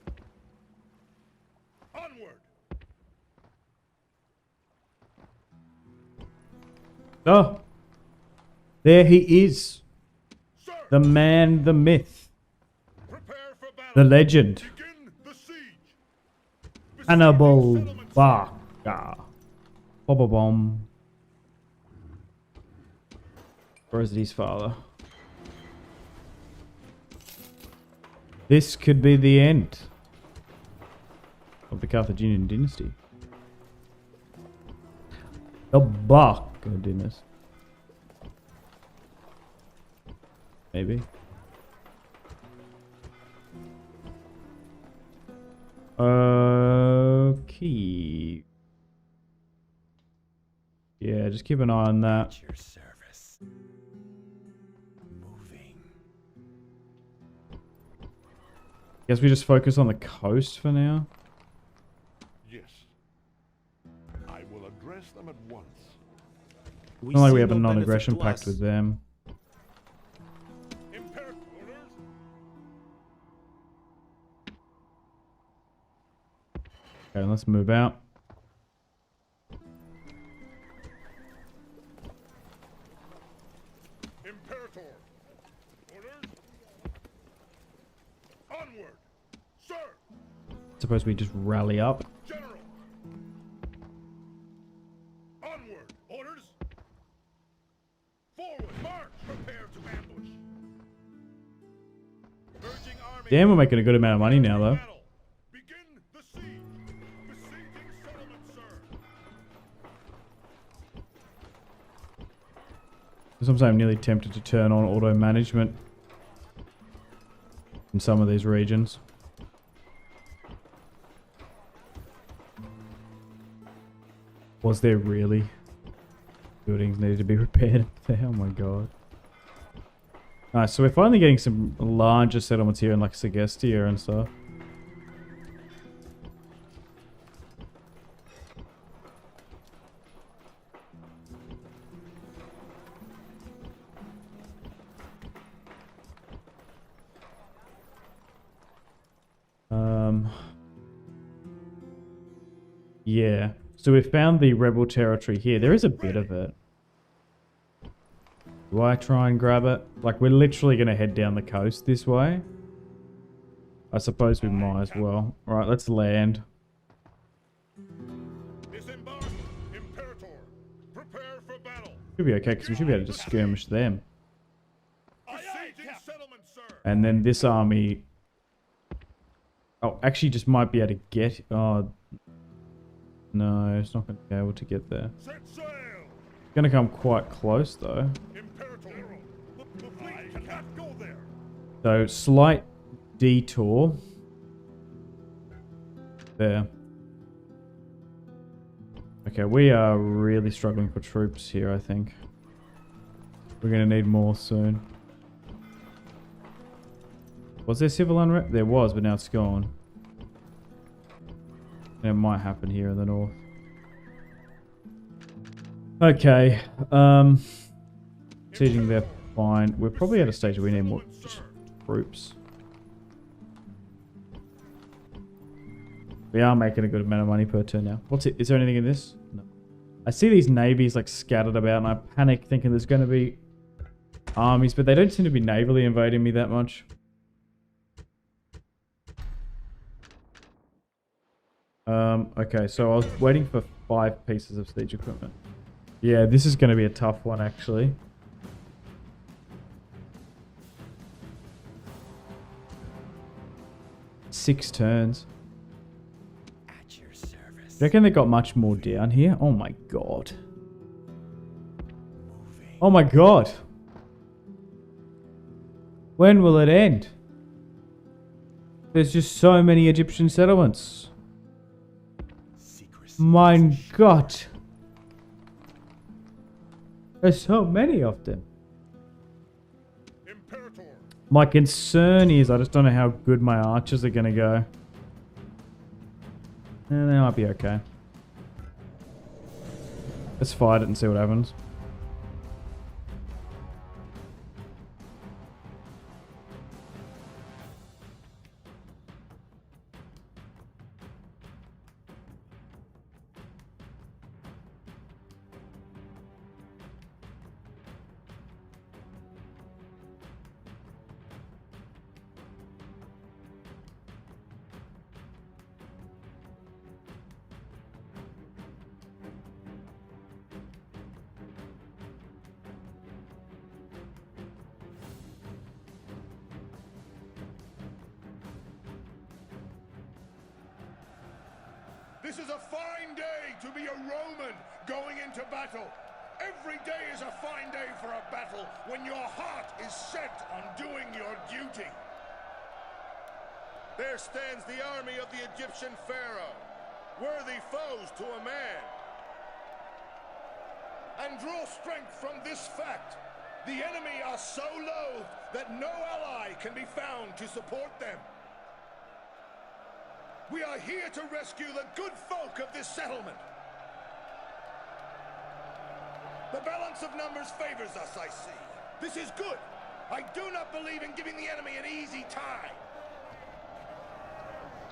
Speaker 3: Onward!
Speaker 1: Oh! There he is.
Speaker 3: Sir!
Speaker 1: The man, the myth,
Speaker 3: Prepare for battle!
Speaker 1: the legend.
Speaker 3: Begin the siege! Besieging
Speaker 1: Hannibal
Speaker 3: settlements,
Speaker 1: Barca. Bomb. Or is it his father? This could be the end of the Carthaginian dynasty. The Barca dynasty. Maybe. Okay. Yeah, just keep an eye on that.
Speaker 4: At your service. Moving.
Speaker 1: Guess we just focus on the coast for now.
Speaker 7: Yes. I will address them at once.
Speaker 1: Not like we
Speaker 2: see
Speaker 1: have a
Speaker 2: no benefit
Speaker 1: non-aggression
Speaker 2: to
Speaker 1: pact
Speaker 2: us.
Speaker 1: with them.
Speaker 3: Imperator orders!
Speaker 1: Okay, let's move out.
Speaker 3: Imperator! Orders! Onward! Sir!
Speaker 1: Suppose we just rally up.
Speaker 3: General! Onward! Orders! Forward! March! Prepare to ambush! Urging army...
Speaker 1: Damn, we're making a good amount of money now, though.
Speaker 3: Battle. Begin the siege! Besieging settlement, sir!
Speaker 1: Sometimes I'm nearly tempted to turn on auto management in some of these regions. Was there really? Buildings needed to be repaired there. Oh my god. Nice, so we're finally getting some larger settlements here in like Segestia and stuff. Yeah. So we found the rebel territory here. There is a bit of it. Do I try and grab it? Like, we're literally going to head down the coast this way. I suppose we might as well. Alright, let's land.
Speaker 3: Disembark! Imperator! Prepare for battle!
Speaker 1: Should be okay, because we should be able to just skirmish them.
Speaker 3: Besieging settlement, sir!
Speaker 1: And then this army... Oh, actually just might be able to get... Oh, no, it's not going to be able to get there.
Speaker 3: Set sail!
Speaker 1: It's going to come quite close, though.
Speaker 3: Imperator! The fleet cannot go there!
Speaker 1: So, slight detour. There. Okay, we are really struggling for troops here, I think. We're going to need more soon. Was there civil unrest? There was, but now it's gone. And it might happen here in the north. Okay. Sieging there, fine. We're probably at a stage where we need more just troops. We are making a good amount of money per turn now. What's it? Is there anything in this? No. I see these navies like scattered about and I panic thinking there's going to be armies, but they don't seem to be navally invading me that much. Okay, so I was waiting for 5 pieces of siege equipment. Yeah, this is going to be a tough one, actually. Six turns.
Speaker 4: At your service.
Speaker 1: Do you reckon they got much more down here? Oh my god.
Speaker 4: Moving.
Speaker 1: Oh my god. When will it end? There's just so many Egyptian settlements.
Speaker 4: Secrecy.
Speaker 1: My god. There's so many of them.
Speaker 7: Imperator.
Speaker 1: My concern is I just don't know how good my archers are going to go. They might be okay. Let's fight it and see what happens.
Speaker 3: This is a fine day to be a Roman going into battle. Every day is a fine day for a battle when your heart is set on doing your duty. There stands the army of the Egyptian pharaoh, worthy foes to a man. And draw strength from this fact. The enemy are so loathed that no ally can be found to support them. We are here to rescue the good folk of this settlement. The balance of numbers favors us, I see. This is good. I do not believe in giving the enemy an easy time.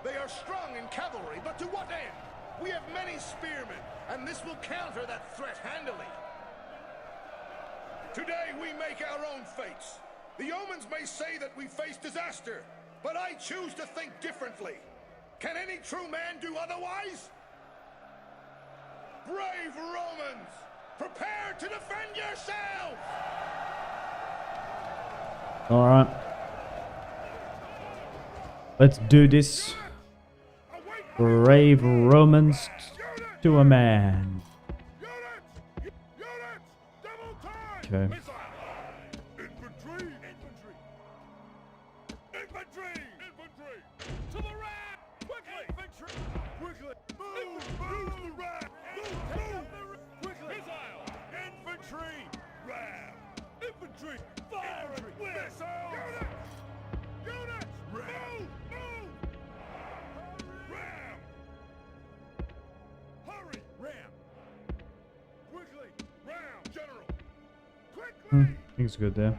Speaker 3: They are strong in cavalry, but to what end? We have many spearmen, and this will counter that threat handily. Today we make our own fates. The omens may say that we face disaster, but I choose to think differently. Can any true man do otherwise? Brave Romans, prepare to defend yourselves!
Speaker 1: Alright. Let's do this. Brave Romans to a man. Okay.
Speaker 7: Infantry! To the rack! Quickly! Infantry! Quickly! Move! Move the rack! Move! Quickly! Missile! Infantry! Ram! Infantry! Fire! Missiles! Units! Move! Move! Ram! Hurry! Ram! Quickly! Ram! General! Quickly!
Speaker 1: I think it's good there.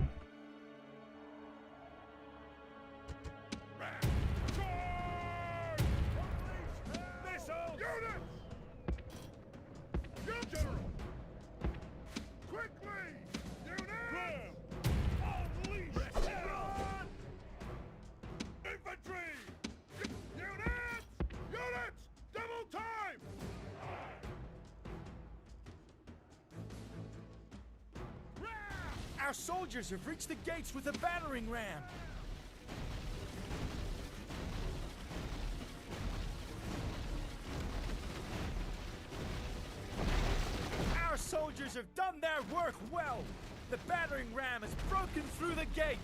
Speaker 5: Our soldiers have reached the gates with a battering ram. Our soldiers have done their work well. The battering ram has broken through the gate.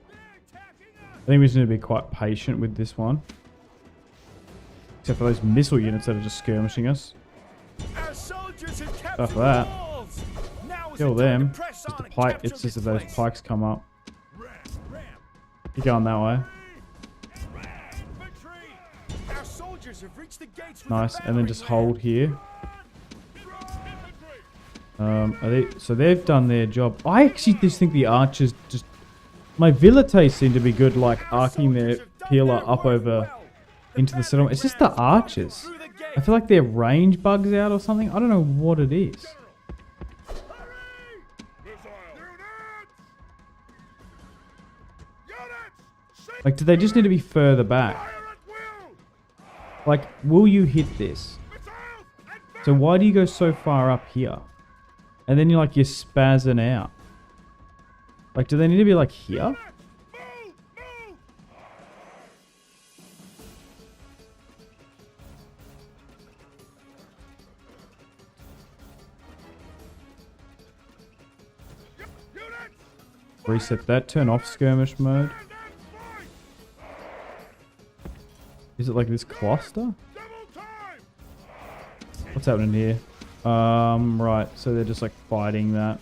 Speaker 5: They're attacking us.
Speaker 1: I think we just need to be quite patient with this one. Except for those missile units that are just skirmishing us.
Speaker 5: Our soldiers have captured
Speaker 1: Stuff that.
Speaker 5: the walls. Now is
Speaker 1: Kill
Speaker 5: the time
Speaker 1: them.
Speaker 5: to press
Speaker 1: Just
Speaker 5: on
Speaker 1: the
Speaker 5: and
Speaker 1: pike.
Speaker 5: capture
Speaker 1: It's just
Speaker 5: this
Speaker 1: that those
Speaker 5: place.
Speaker 1: pikes come up.
Speaker 5: Ram, ram,
Speaker 1: You're going that way.
Speaker 5: infantry. Our soldiers have reached the gates with
Speaker 1: Nice.
Speaker 5: a
Speaker 1: And then just
Speaker 5: battering ram.
Speaker 1: hold here. So they've done their job. I actually just think the archers just... My village seem to be good, like arcing their pillar up over into the settlement. It's just the archers. I feel like their range bugs out or something. I don't know what it is. Like, do they just need to be further back? Like, will you hit this? So why do you go so far up here? And then you're spazzing out. Like, do they need to be like here? Reset that. Turn off skirmish mode. Is it like this cluster? What's happening here? Right. So they're just like fighting that.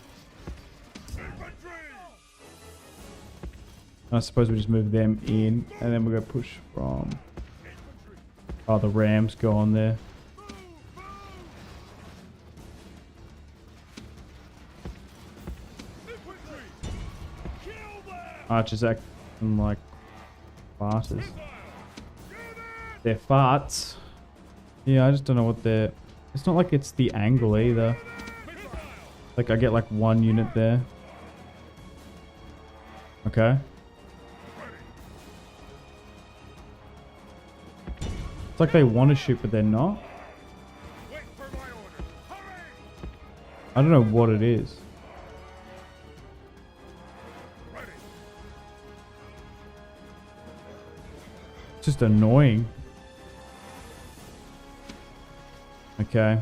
Speaker 1: I suppose we just move them in, and then we go push from... Oh, the Rams go on there. Archers acting like farters. They're farts. Yeah, I just don't know what they're... It's not like it's the angle either. Like, I get like one unit there. Okay. It's like they want to shoot, but they're not. I don't know what it is. It's just annoying. Okay.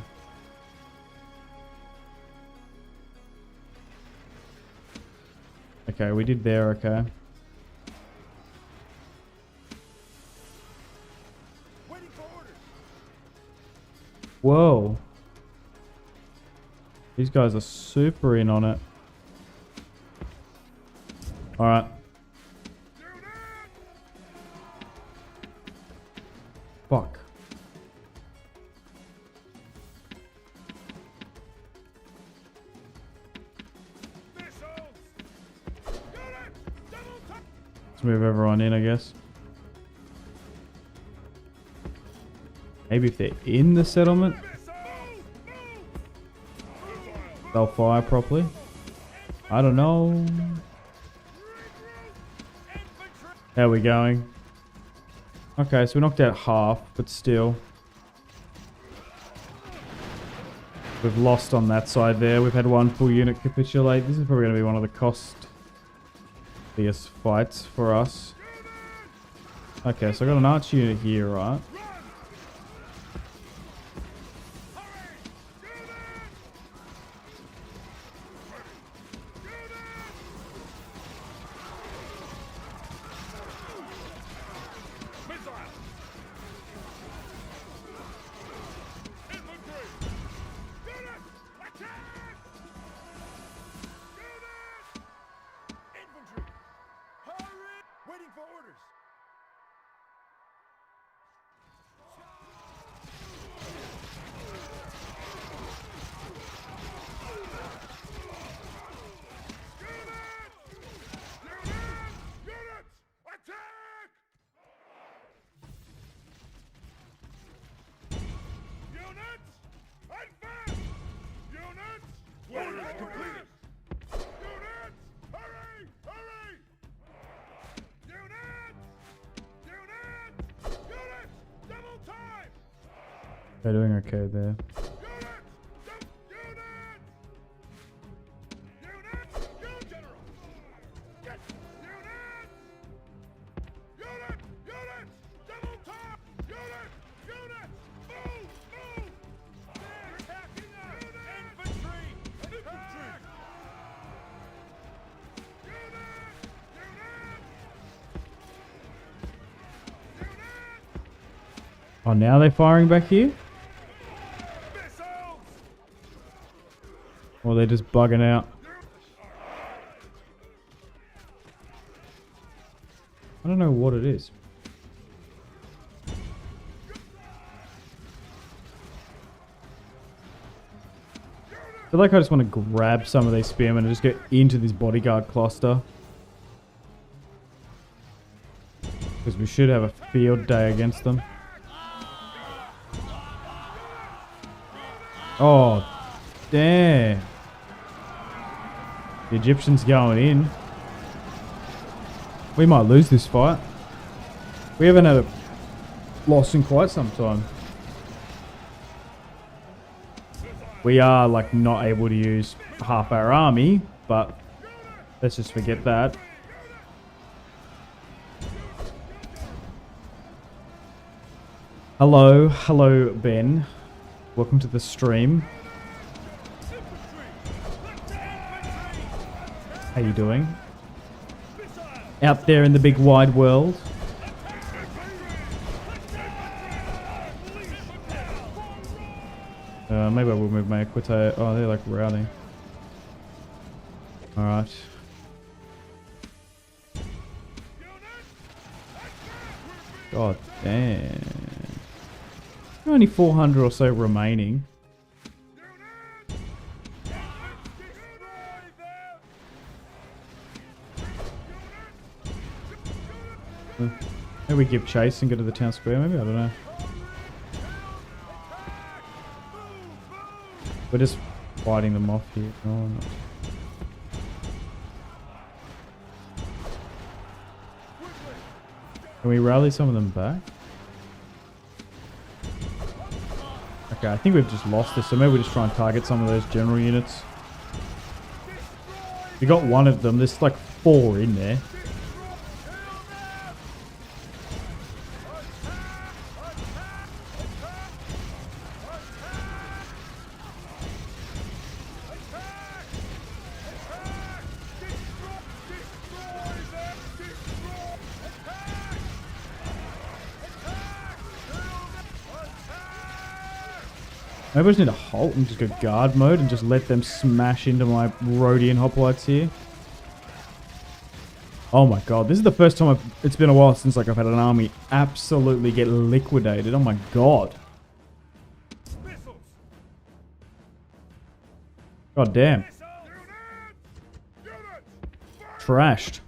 Speaker 1: Okay, we did there, okay. Whoa. These guys are super in on it. Alright. Fuck. Let's move everyone in, I guess. Maybe if they're in the settlement, they'll fire properly. I don't know. How are we going? Okay, so we knocked out half, but still. We've lost on that side there. We've had one full unit capitulate. This is probably going to be one of the costliest fights for us. Okay, so I got an arch unit here, right? They're doing okay there. Oh, now they're firing back here? Or they're just bugging out? I don't know what it is. I feel like I just want to grab some of these spearmen and just get into this bodyguard cluster. Because we should have a field day against them. Oh, damn. The Egyptians going in. We might lose this fight. We haven't had a loss in quite some time. We are like not able to use half our army, but let's just forget that. Hello Ben. Welcome to the stream. How you doing? out there in the big wide world. Maybe I will move my Equite. Oh, they're like routing. Alright. God damn. Only 400 or so remaining. Maybe we give chase and go to the town square, maybe? I don't know. We're just fighting them off here. No, not. Can we rally some of them back? Okay, I think we've just lost this, so maybe we just try and target some of those general units. We got one of them, there's like 4 in there. Maybe I just need to halt and just go guard mode and just let them smash into my Rhodian hoplites here. Oh my god, this is the first time it's been a while since like I've had an army absolutely get liquidated. Oh my god. God damn. Trashed.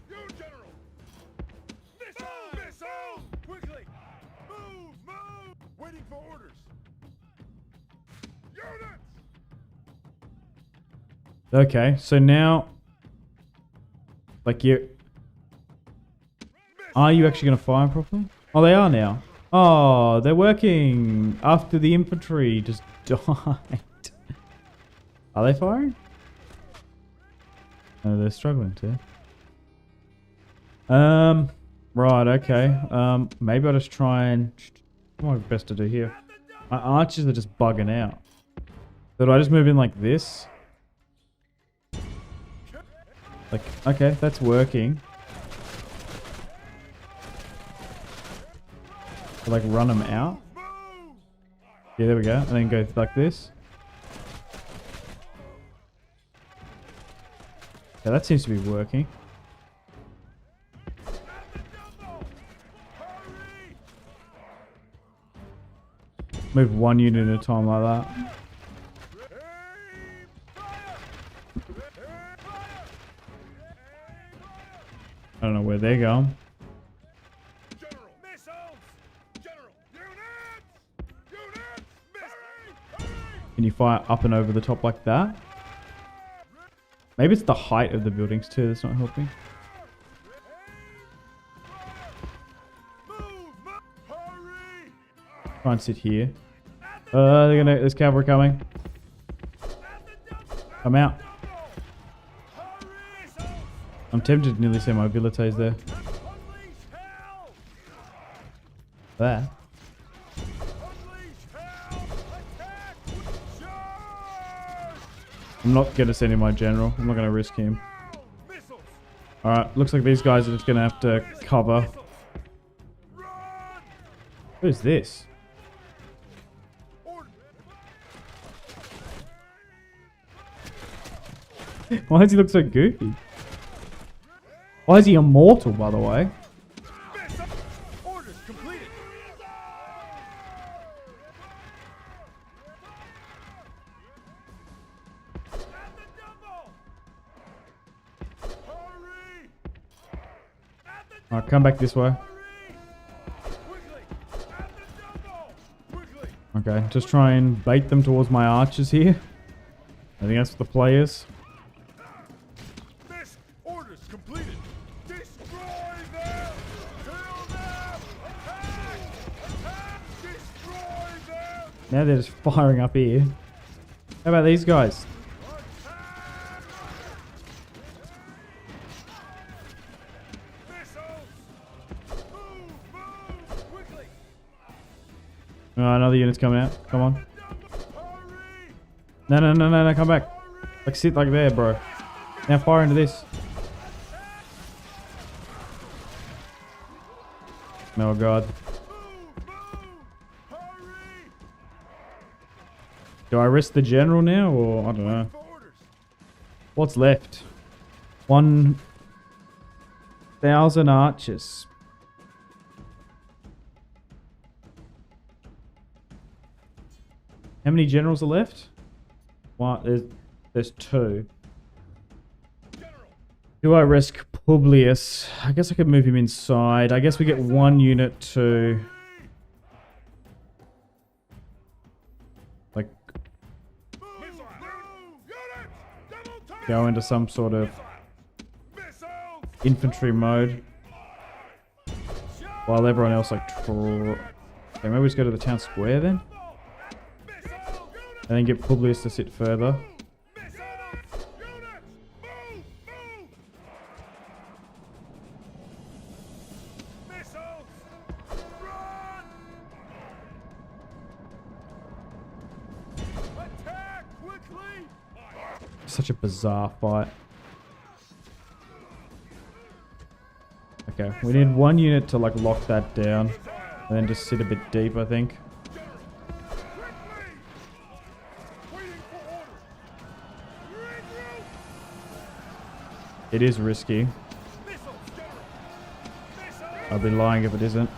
Speaker 1: Okay, so now, like are you actually going to fire properly? Oh, they are now. Oh, they're working after the infantry just died. Are they firing? No, they're struggling to. Right, okay. Maybe I'll just try and... What am I best to do here? My archers are just bugging out. So do I just move in like this? Like, okay, that's working. So, like, run them out. Yeah, there we go. And then go like this. Yeah, that seems to be working. Move one unit at a time like that. I don't know where they're going.
Speaker 3: General, missiles! General, units!
Speaker 1: Can you fire up and over the top like that? Maybe it's the height of the buildings too that's not helping. Try and sit here. There's cavalry coming. Come out. I'm tempted to nearly say my mobilites there. There. I'm not going to send in my general. I'm not going to risk him. Alright, looks like these guys are just going to have to cover. Who's this? Why does he look so goofy? Why is he immortal, by the way?
Speaker 5: Orders completed.
Speaker 1: Alright, come back this way. Okay, just try and bait them towards my archers here. I think that's what the play is.
Speaker 5: Orders completed. Destroy them. Kill them. Attack. Attack. Destroy them.
Speaker 1: Now they're just firing up here. How about these guys? Oh, another unit's coming out. Come on. No, come back. Like, sit like there, bro. Now fire into this. Oh god. Do I risk the general now, or I don't know? What's left? 1,000 archers. How many generals are left? One. There's 2. Do I risk Publius? I guess I could move him inside. I guess we get 1 unit to... like... go into some sort of infantry mode. While everyone else like... okay, maybe we just go to the town square then? And then get Publius to sit further. Such a bizarre fight. Okay, we need 1 unit to like lock that down. And then just sit a bit deep, I think. It is risky. I'll be lying if it isn't.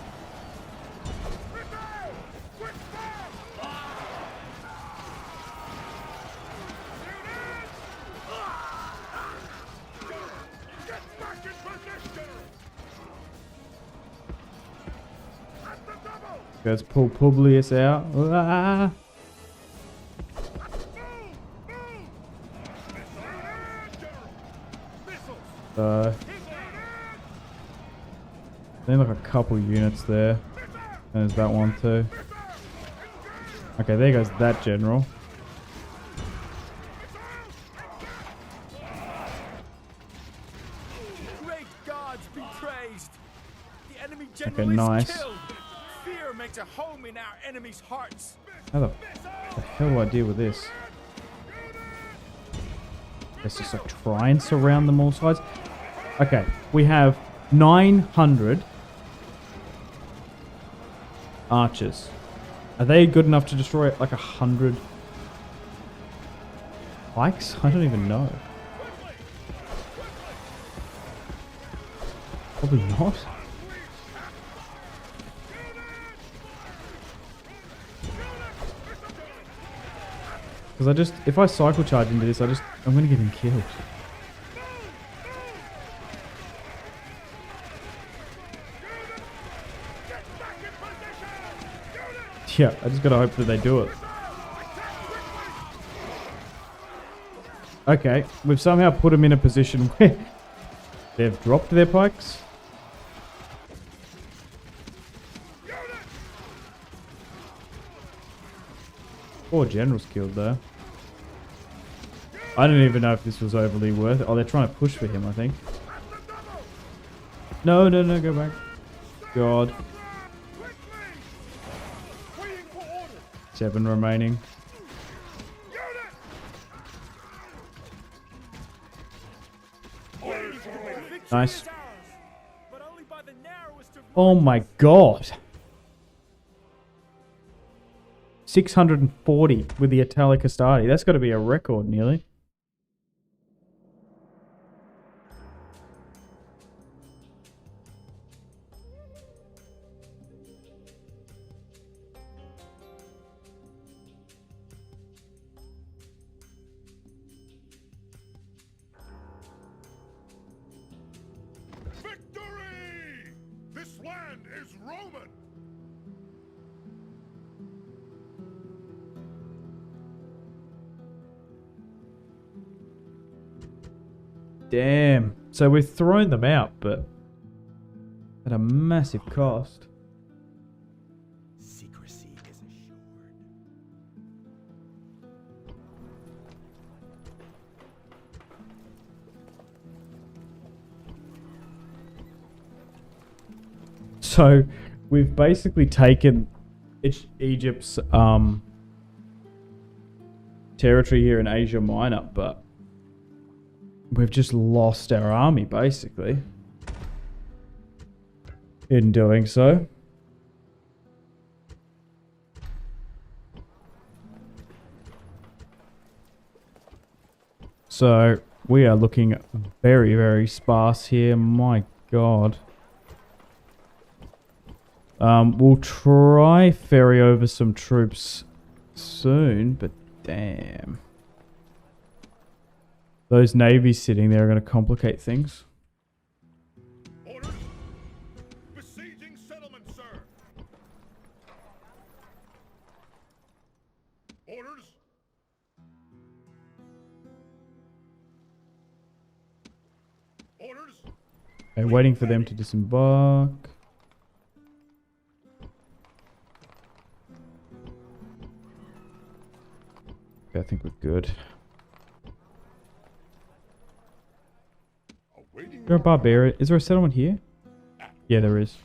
Speaker 1: Let's pull Publius out. Ah! I need like a couple units there. And there's that one too. Okay, there goes that general.
Speaker 5: Great gods be praised. The enemy
Speaker 1: Okay,
Speaker 5: general
Speaker 1: nice.
Speaker 5: is killed. Fear makes a home in our enemies' hearts.
Speaker 1: How the hell do I deal with this? Let's just like try and surround them all sides. Okay, we have 900 archers. Are they good enough to destroy like 100 pikes? I don't even know. Probably not. Because if I cycle charge into this, I'm going to get him killed. Yeah, I just got to hope that they do it. Okay, we've somehow put them in a position where they've dropped their pikes. Four generals killed though. I don't even know if this was overly worth it. Oh, they're trying to push for him, I think. No, go back. God. 7 remaining. Nice. Oh my god. 640 with the Italic Astarte. That's got to be a record, nearly.
Speaker 3: Victory! This land is Roman!
Speaker 1: Damn. So we've thrown them out, but at a massive cost.
Speaker 4: Secrecy is assured.
Speaker 1: So we've basically taken Egypt's territory here in Asia Minor, but we've just lost our army, basically. in doing so. So we are looking very, very sparse here. My God. We'll try ferry over some troops soon, but damn. Those navies sitting there are going to complicate things.
Speaker 3: Orders! Besieging settlement, sir! Orders! Orders!
Speaker 1: Okay, waiting for them to disembark. Okay, I think we're good.
Speaker 7: Awaiting
Speaker 1: Is there a barbarian? Is there a settlement here? Yeah, there is.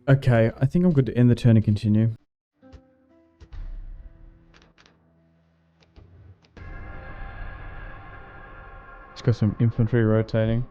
Speaker 1: Okay, I think I'm good to end the turn and continue. Just got some infantry rotating.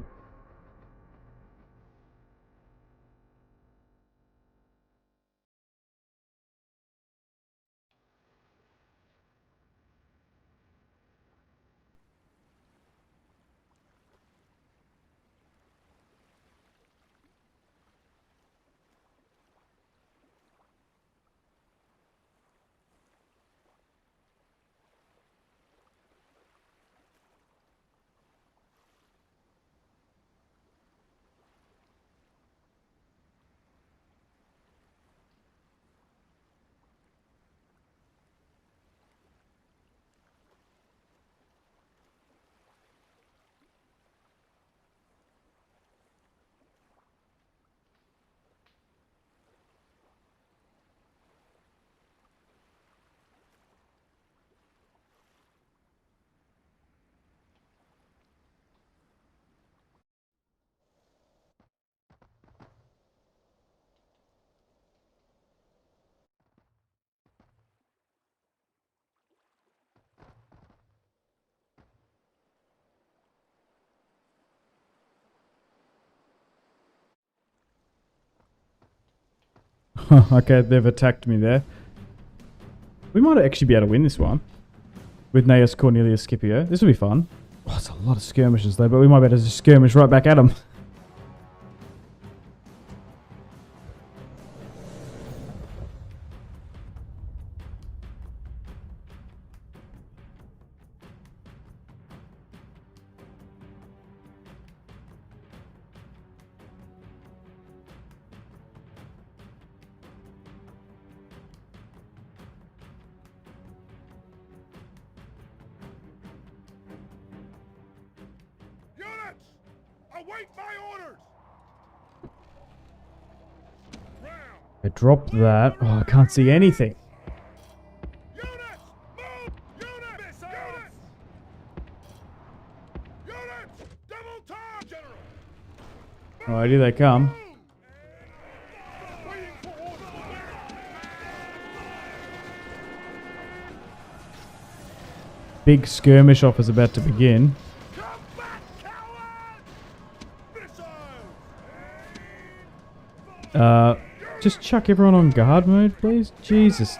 Speaker 1: Okay, they've attacked me there. We might actually be able to win this one. With Gnaeus Cornelius Scipio. This will be fun. Oh, it's a lot of skirmishes though, but we might be able to just skirmish right back at them.
Speaker 3: Units! Await my orders! Round!
Speaker 1: I dropped that. Oh, I can't see anything.
Speaker 3: Units! Move! Units! Units! Units! Double time, General!
Speaker 1: Alrighty, here they come.
Speaker 3: Waiting for orders!
Speaker 1: Big skirmish off is about to begin.
Speaker 3: Come back, coward! Missiles!
Speaker 1: Just chuck everyone on guard mode, please. Jesus.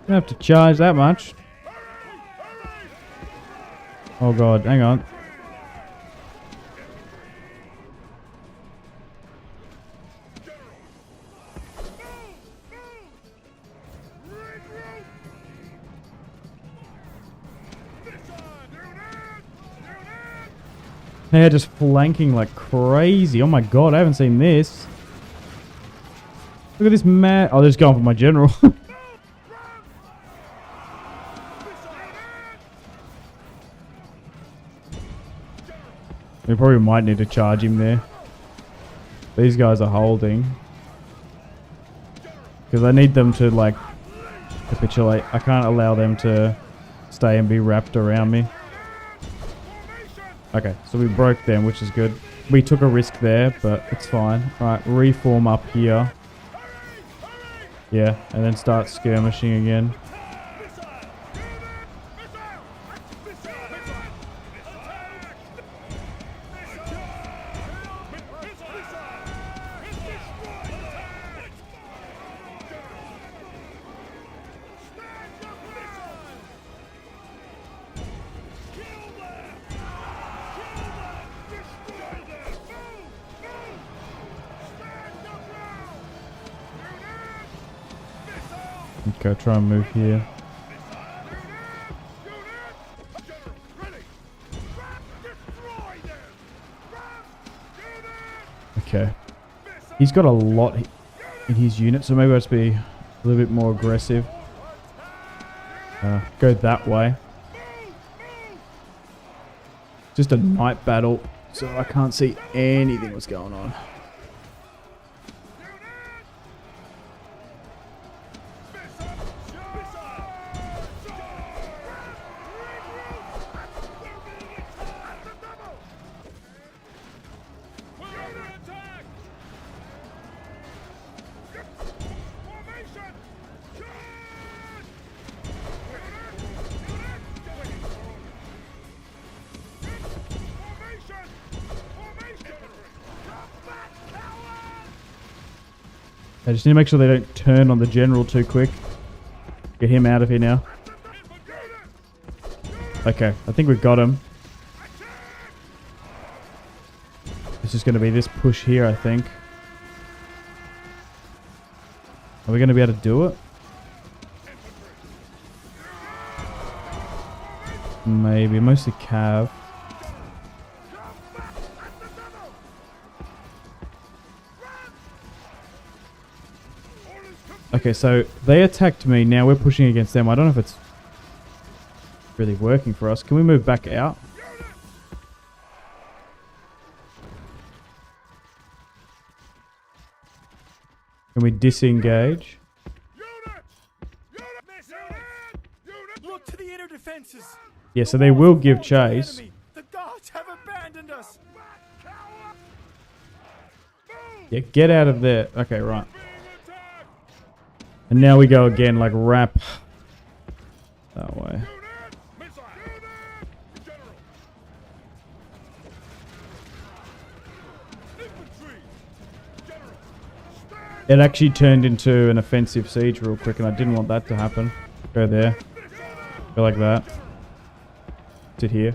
Speaker 1: Don't have to charge that much. Oh god, hang on. They're just flanking like crazy. Oh my god, I haven't seen this. Look at this mad. Oh, they're just going for my general. We probably might need to charge him there. These guys are holding. Because I need them to, like, capitulate. I can't allow them to stay and be wrapped around me. Okay, so we broke them, which is good. We took a risk there, but it's fine. Alright, reform up here. Yeah, and then start skirmishing again. Okay, try and move here. Okay. He's got a lot in his unit, so maybe I'll just be a little bit more aggressive. Go that way. Just a night battle, so I can't see anything what's going on. I just need to make sure they don't turn on the general too quick. Get him out of here now. Okay, I think we've got him. It's just going to be this push here, I think. Are we going to be able to do it? Maybe, mostly cav. Okay, so they attacked me. Now we're pushing against them. I don't know if it's really working for us. Can we move back out? Can we disengage?
Speaker 5: Look to the inner defenses.
Speaker 1: Yeah, so they will give chase.
Speaker 5: The gods have abandoned us.
Speaker 1: Yeah, get out of there. Okay, right. And now we go again, like wrap that way. It actually turned into an offensive siege real quick, and I didn't want that to happen. Go there. Go like that. Sit here.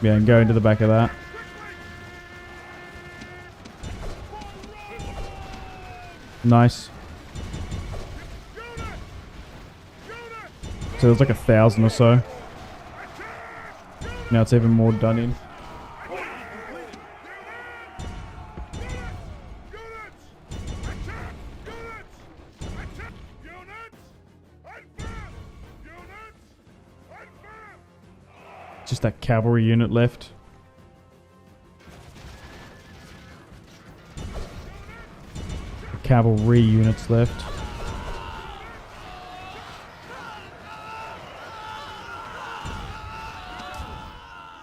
Speaker 1: Yeah, and go into the back of that. Nice. So there's like 1,000 or so. Now it's even more done in. Just that cavalry unit left. Cavalry units left.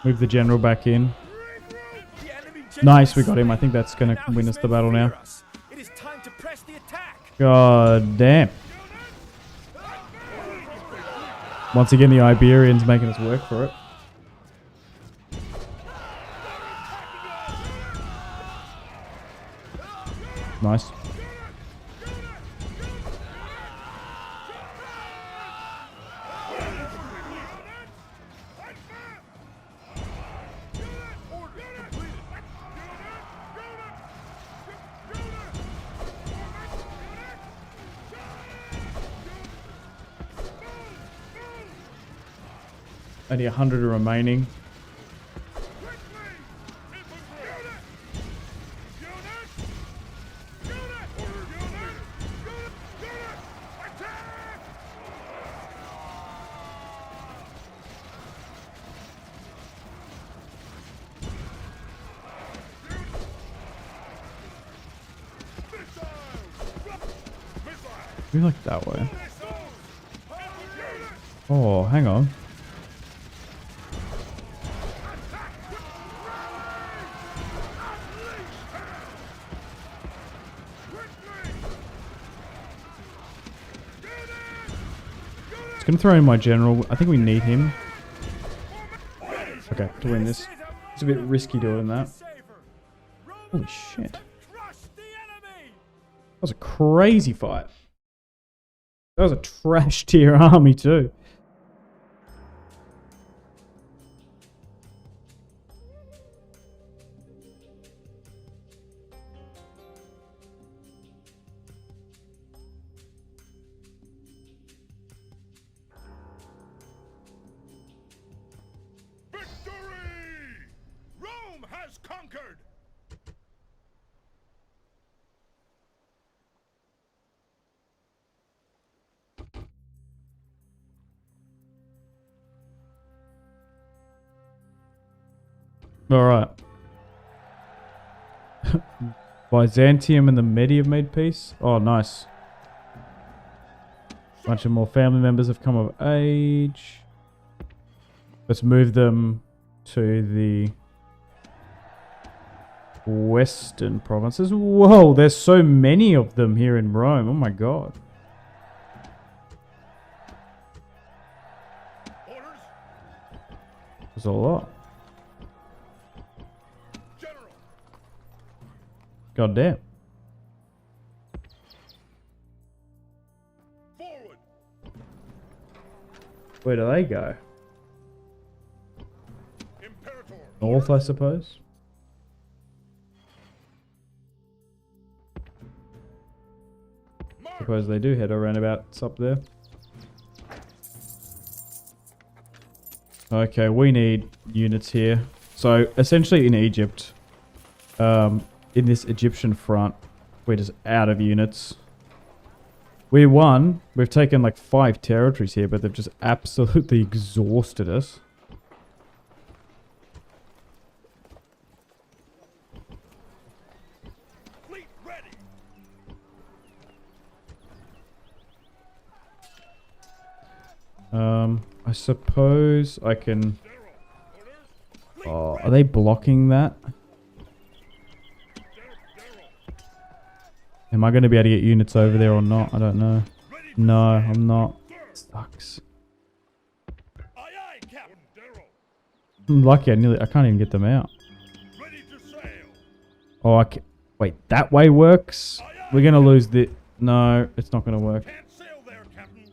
Speaker 1: Move the general back in. Nice, we got him. I think that's going to win us the battle now.
Speaker 5: It is time to press the attack.
Speaker 1: God damn. Once again, the Iberians making us work for it. Nice. Only 100 are remaining. We like that way. Oh, hang on. Just gonna throw in my general. I think we need him. Okay, to win this. It's a bit risky doing that. Holy shit. That was a crazy fight. That was a trash tier army too.
Speaker 3: conquered!
Speaker 1: All right. Byzantium and the Medi have made peace. Oh, nice. Bunch of more family members have come of age. Let's move them to the western provinces. Whoa, there's so many of them here in Rome. Oh my god.
Speaker 3: Orders,
Speaker 1: There's a lot.
Speaker 3: General!
Speaker 1: God damn.
Speaker 3: Forward!
Speaker 1: Where do they go?
Speaker 3: Imperator!
Speaker 1: North, I suppose.
Speaker 3: March!
Speaker 1: Suppose they do head around about up there. Okay, we need units here. So essentially in Egypt, in this Egyptian front, we're just out of units. We won. We've taken like 5 territories here, but they've just absolutely exhausted us.
Speaker 3: Fleet ready!
Speaker 1: I suppose I can...
Speaker 3: General! Orders!
Speaker 1: Oh, are they blocking that?
Speaker 3: General!
Speaker 1: Am I going to be able to get units over there or not? I don't know.
Speaker 3: Ready to
Speaker 1: No,
Speaker 3: sail.
Speaker 1: I'm not.
Speaker 3: Sir!
Speaker 1: Sucks.
Speaker 3: Aye aye, Captain! General!
Speaker 1: I'm lucky I can't even get them out.
Speaker 3: Ready to sail!
Speaker 1: Oh, wait, that way works?
Speaker 3: Aye, aye,
Speaker 1: We're going to lose the... No, it's not going to work.
Speaker 3: Can't sail there, Captain!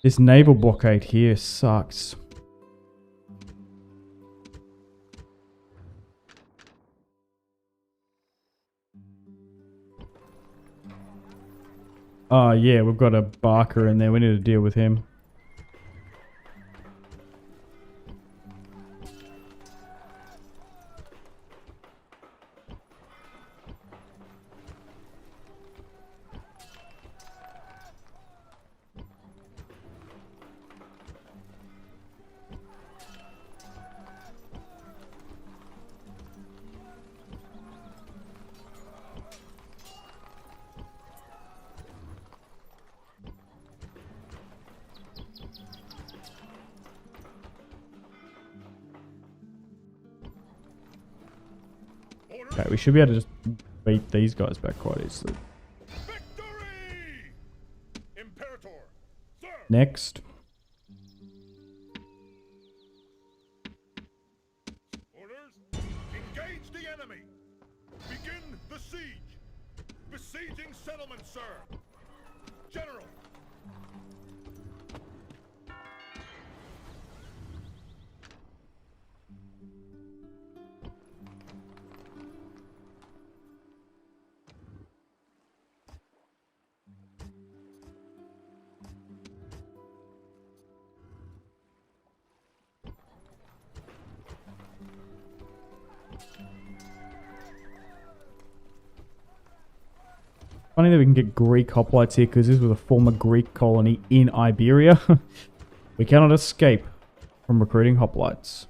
Speaker 1: This naval blockade here sucks. Oh, yeah, we've got a Barker in there. We need to deal with him.
Speaker 3: Orders!
Speaker 1: Okay, we should be able to just beat these guys back quite easily.
Speaker 3: Victory! Imperator! Sir!
Speaker 1: Next.
Speaker 3: Orders! Engage the enemy! Begin the siege! Besieging settlement, sir! General!
Speaker 1: Funny that we can get Greek hoplites here because this was a former Greek colony in Iberia. We cannot escape from recruiting hoplites.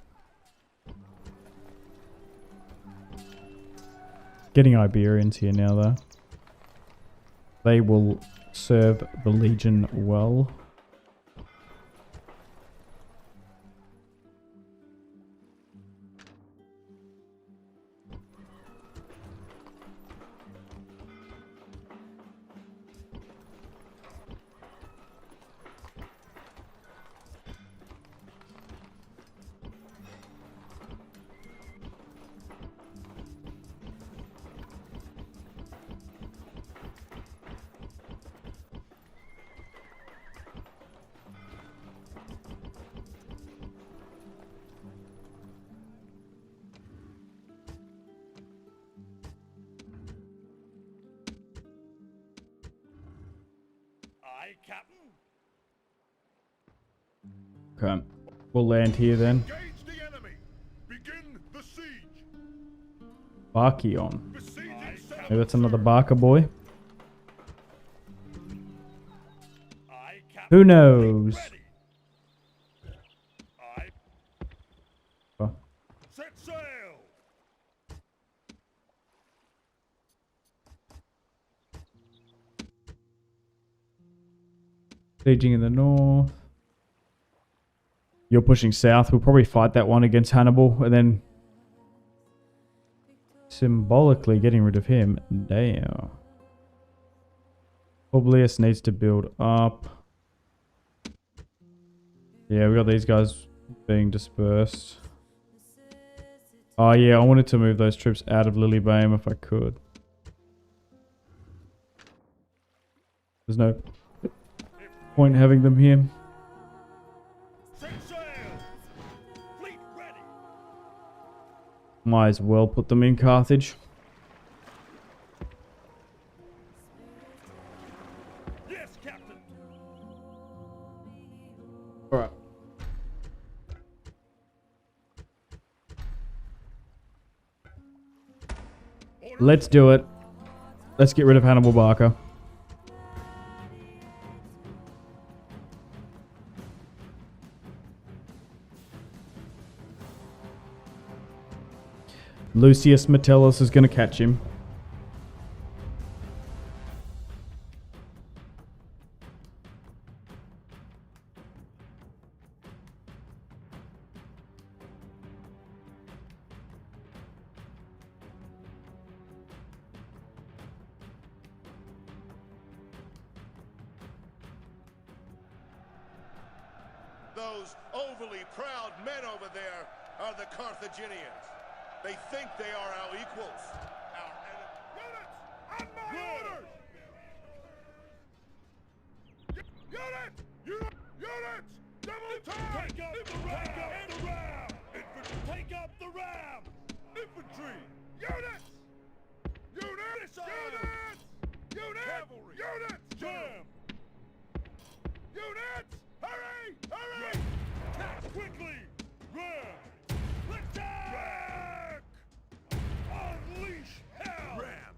Speaker 1: Getting Iberians here now though. They will serve the Legion well.
Speaker 3: Aye, Captain!
Speaker 1: Okay, we'll land here then.
Speaker 3: Engage the enemy!
Speaker 1: Barkion. Maybe that's another Barker boy. Who knows? Oh.
Speaker 7: Set sail!
Speaker 1: Sieging in the north. You're pushing south. We'll probably fight that one against Hannibal and then symbolically getting rid of him. Damn. Publius needs to build up. Yeah, we got these guys being dispersed. Oh yeah, I wanted to move those troops out of Lilybane if I could. There's no point having them here.
Speaker 7: Set sail! Fleet ready!
Speaker 1: Might as well put them in Carthage.
Speaker 7: Yes, Captain!
Speaker 1: Alright. Let's do it. Let's get rid of Hannibal Barker. Lucius Metellus is going to catch him.
Speaker 3: Those overly proud men over there are the Carthaginians. They think they are our equals. Our units! On my orders! Units! Units! Double time! Take up the ram! Infantry! Take up the ram! Infantry! Units! Units! Units! Units! Cavalry! Units! Jam! Units! Hurry! Hurry! Attack quickly! Ram! Attack! Unleash hell! Ram!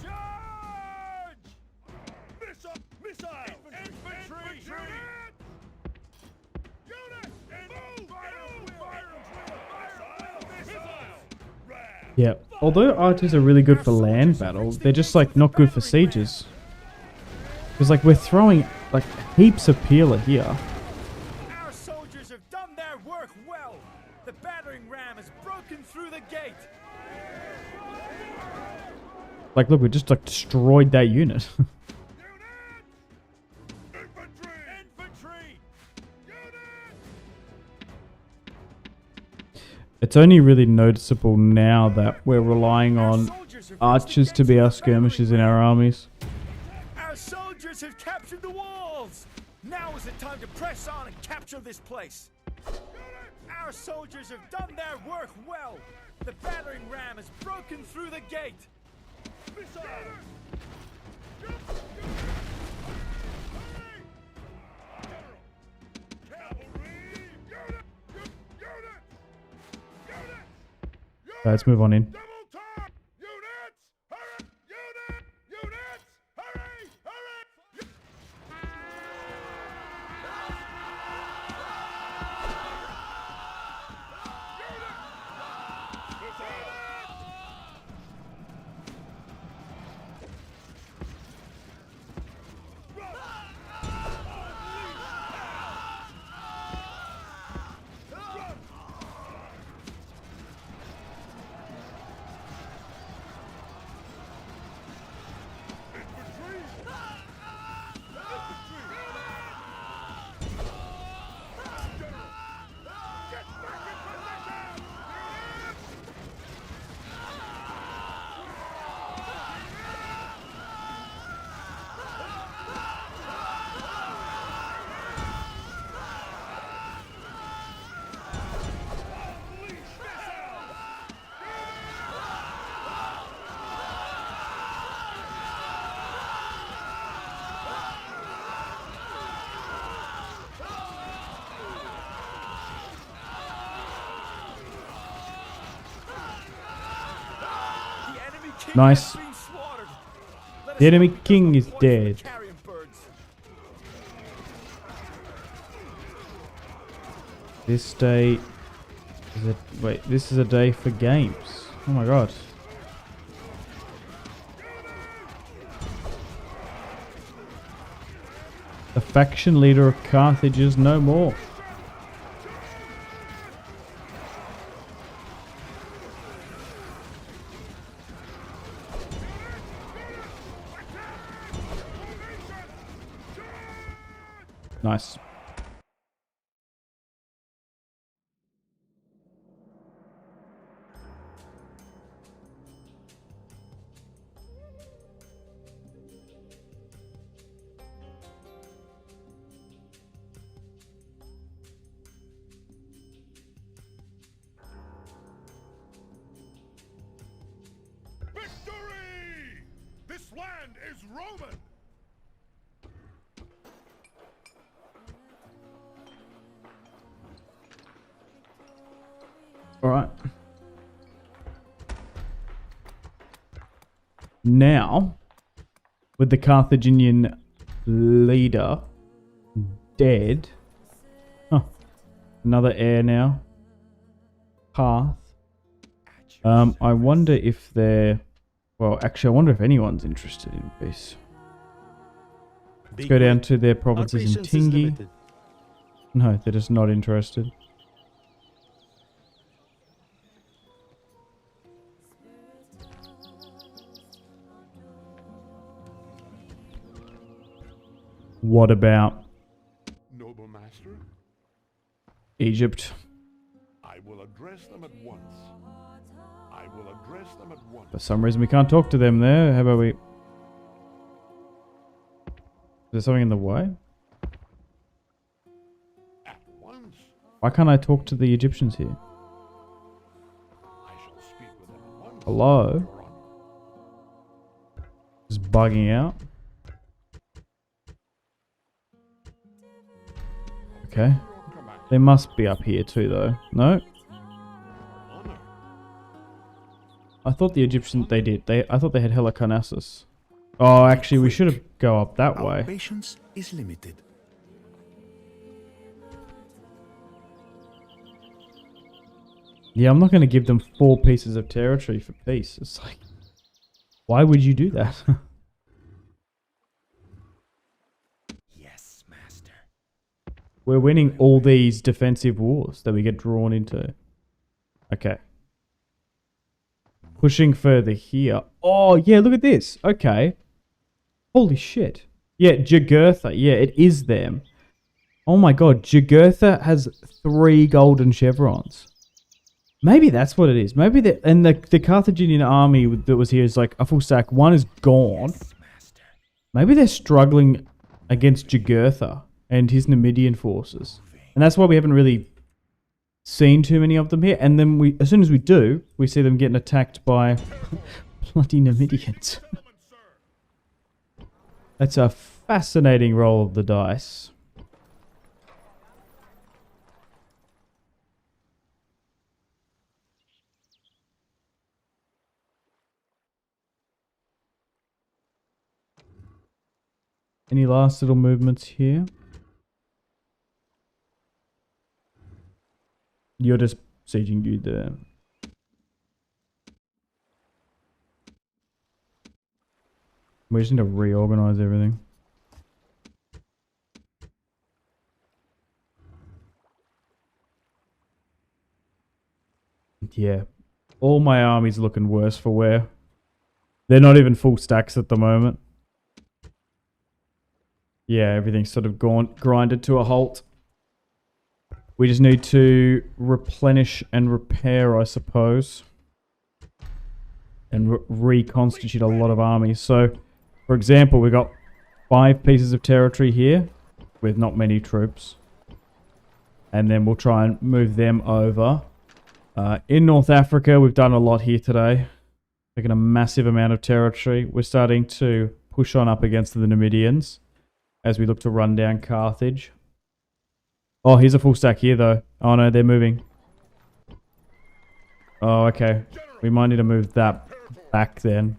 Speaker 3: Charge! Missile! Infantry! Units! Units! Move! Missile! Ram!
Speaker 1: Yeah. Although archers are really good for land battles, they're just like not good for sieges. Because like we're throwing like heaps of peeler here.
Speaker 5: Our soldiers have done their work well. The battering ram has broken through the gate.
Speaker 1: Like look, we just like destroyed that unit.
Speaker 3: Infantry! Infantry!
Speaker 1: It's only really noticeable now that we're relying on archers to be our skirmishers in our armies.
Speaker 5: Our soldiers have captured the walls. Now is the time to press on and capture this place. Our soldiers have done their work well. The battering ram has broken through the gate.
Speaker 1: Let's move on in.
Speaker 5: king
Speaker 1: Nice.
Speaker 5: has been slaughtered. Let
Speaker 1: The
Speaker 5: us
Speaker 1: enemy
Speaker 5: hope
Speaker 1: king
Speaker 5: there's
Speaker 1: is
Speaker 5: not one for the
Speaker 1: dead.
Speaker 5: carrion birds.
Speaker 1: This day is a... Wait, this is a day for games. Oh my god. The faction leader of Carthage is no more. Nice.
Speaker 3: Victory! This land is Roman!
Speaker 1: Alright. Now, with the Carthaginian leader dead. Huh. Another heir now. Path. I wonder if they're... Well, actually, I wonder if anyone's interested in peace. Let's go down to their provinces in Tingi. No, they're just not interested. What about
Speaker 7: Noble master,
Speaker 1: Egypt?
Speaker 7: I will address them at once. I will address them at once.
Speaker 1: For some reason we can't talk to them there. How about we... Is there something in the way?
Speaker 7: At once.
Speaker 1: Why can't I talk to the Egyptians here?
Speaker 7: I shall speak with them at once.
Speaker 1: Hello?
Speaker 7: Your Honor.
Speaker 1: Just bugging out. Okay. They must be up here too though. No?
Speaker 7: Honor.
Speaker 1: I thought the Egyptians... They did. I thought they had Helicarnassus. Oh, actually we should have go up that
Speaker 4: Our
Speaker 1: way.
Speaker 4: patience is limited.
Speaker 1: Yeah, I'm not going to give them 4 pieces of territory for peace. It's like... Why would you do that?
Speaker 4: Yes, master.
Speaker 1: We're winning all these defensive wars that we get drawn into. Okay. Pushing further here. Oh, yeah, look at this. Okay. Holy shit. Yeah, Jugurtha. Yeah, it is them. Oh my god, Jugurtha has 3 golden chevrons. Maybe that's what it is. Maybe the Carthaginian army that was here is like a full stack. One is gone.
Speaker 4: Yes, master.
Speaker 1: Maybe they're struggling against Jugurtha and his Numidian forces. And that's why we haven't really seen too many of them here. And then as soon as we do, we see them getting attacked by bloody Numidians. That's a fascinating roll of the dice. Any last little movements here? You're just sieging you there. We just need to reorganize everything. Yeah. All my armies looking worse for wear. They're not even full stacks at the moment. Yeah, everything's sort of grinded to a halt. We just need to replenish and repair, I suppose. And reconstitute a lot of armies. So, for example, we've got 5 pieces of territory here with not many troops. And then we'll try and move them over. In North Africa, we've done a lot here today. Taken a massive amount of territory. We're starting to push on up against the Numidians as we look to run down Carthage. Oh, here's a full stack here, though. Oh, no, they're moving. Oh, okay. We might need to move that back then.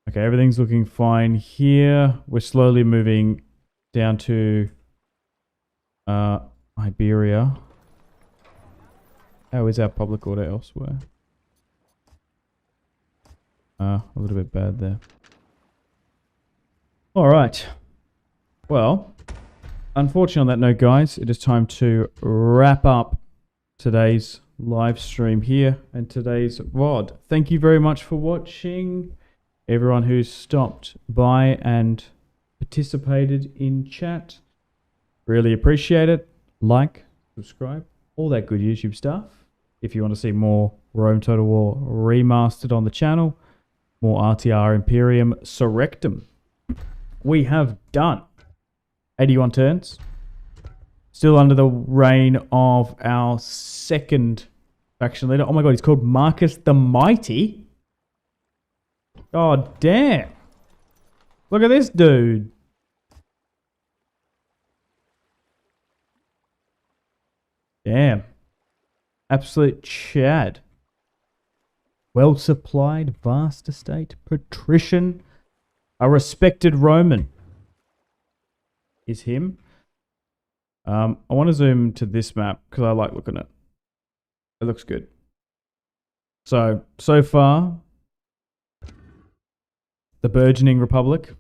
Speaker 1: Okay, everything's looking fine here. We're slowly moving down to Iberia. How is our public order elsewhere? A little bit bad there. Alright. Well, unfortunately on that note, guys, it is time to wrap up today's live stream here and today's VOD. Thank you very much for watching. Everyone who's stopped by and participated in chat. Really appreciate it. Like, subscribe, all that good YouTube stuff. If you want to see more Rome Total War Remastered on the channel, more RTR Imperium Surrectum. We have done 81 turns. Still under the reign of our second faction leader. Oh my god, he's called Marcus the Mighty. God damn. Look at this dude. Damn. Absolute Chad. Well supplied, vast estate, patrician, a respected Roman. Is him. I want to zoom to this map because I like looking at it. It looks good. So far, the burgeoning republic.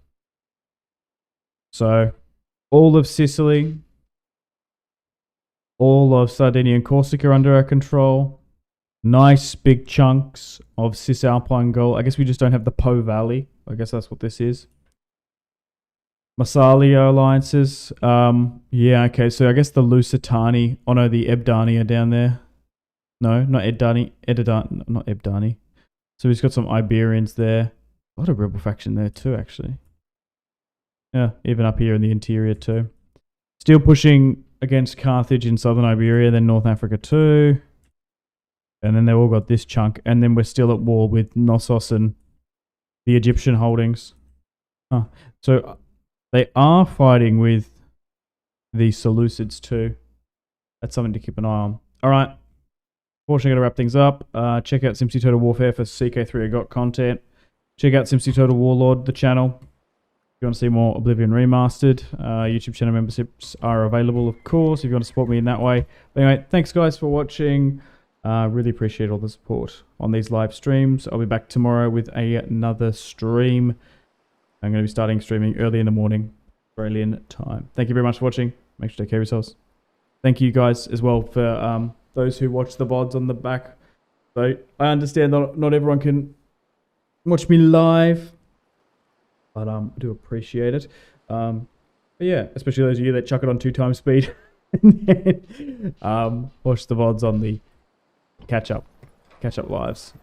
Speaker 1: So, all of Sicily, all of Sardinia and Corsica under our control. Nice big chunks of Cisalpine Gaul. I guess we just don't have the Po Valley. I guess that's what this is. Massalia alliances. Yeah, okay. So I guess the Lusitani. Oh no, the Ebdani are down there. No, not Edani. Not Ebdani. So he's got some Iberians there. A lot of rebel faction there too, actually. Yeah, even up here in the interior too. Still pushing against Carthage in southern Iberia, then North Africa too. And then they've all got this chunk. And then we're still at war with Knossos and the Egyptian holdings. Huh. So they are fighting with the Seleucids too. That's something to keep an eye on. Alright. Unfortunately, going to wrap things up. Check out Simpzy Total Warfare for CK3 got content. Check out Simpzy Total Warlord, the channel. If you want to see more Oblivion Remastered, YouTube channel memberships are available, of course, if you want to support me in that way. But anyway, thanks guys for watching. Really appreciate all the support on these live streams. I'll be back tomorrow with another stream. I'm going to be starting streaming early in the morning, Australian time. Thank you very much for watching. Make sure to take care of yourselves. Thank you guys as well for those who watch the VODs on the back. So I understand not everyone can watch me live, but I do appreciate it. But yeah, especially those of you that chuck it on 2x speed and then, watch the VODs on the catch up lives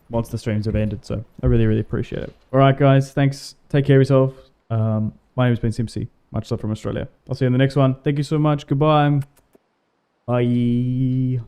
Speaker 1: once the streams have ended. So I really appreciate it. All right, guys, thanks. Take care of yourself. My name has been Simpzy. Much love from Australia. I'll see you in the next one. Thank you so much. Goodbye. Bye.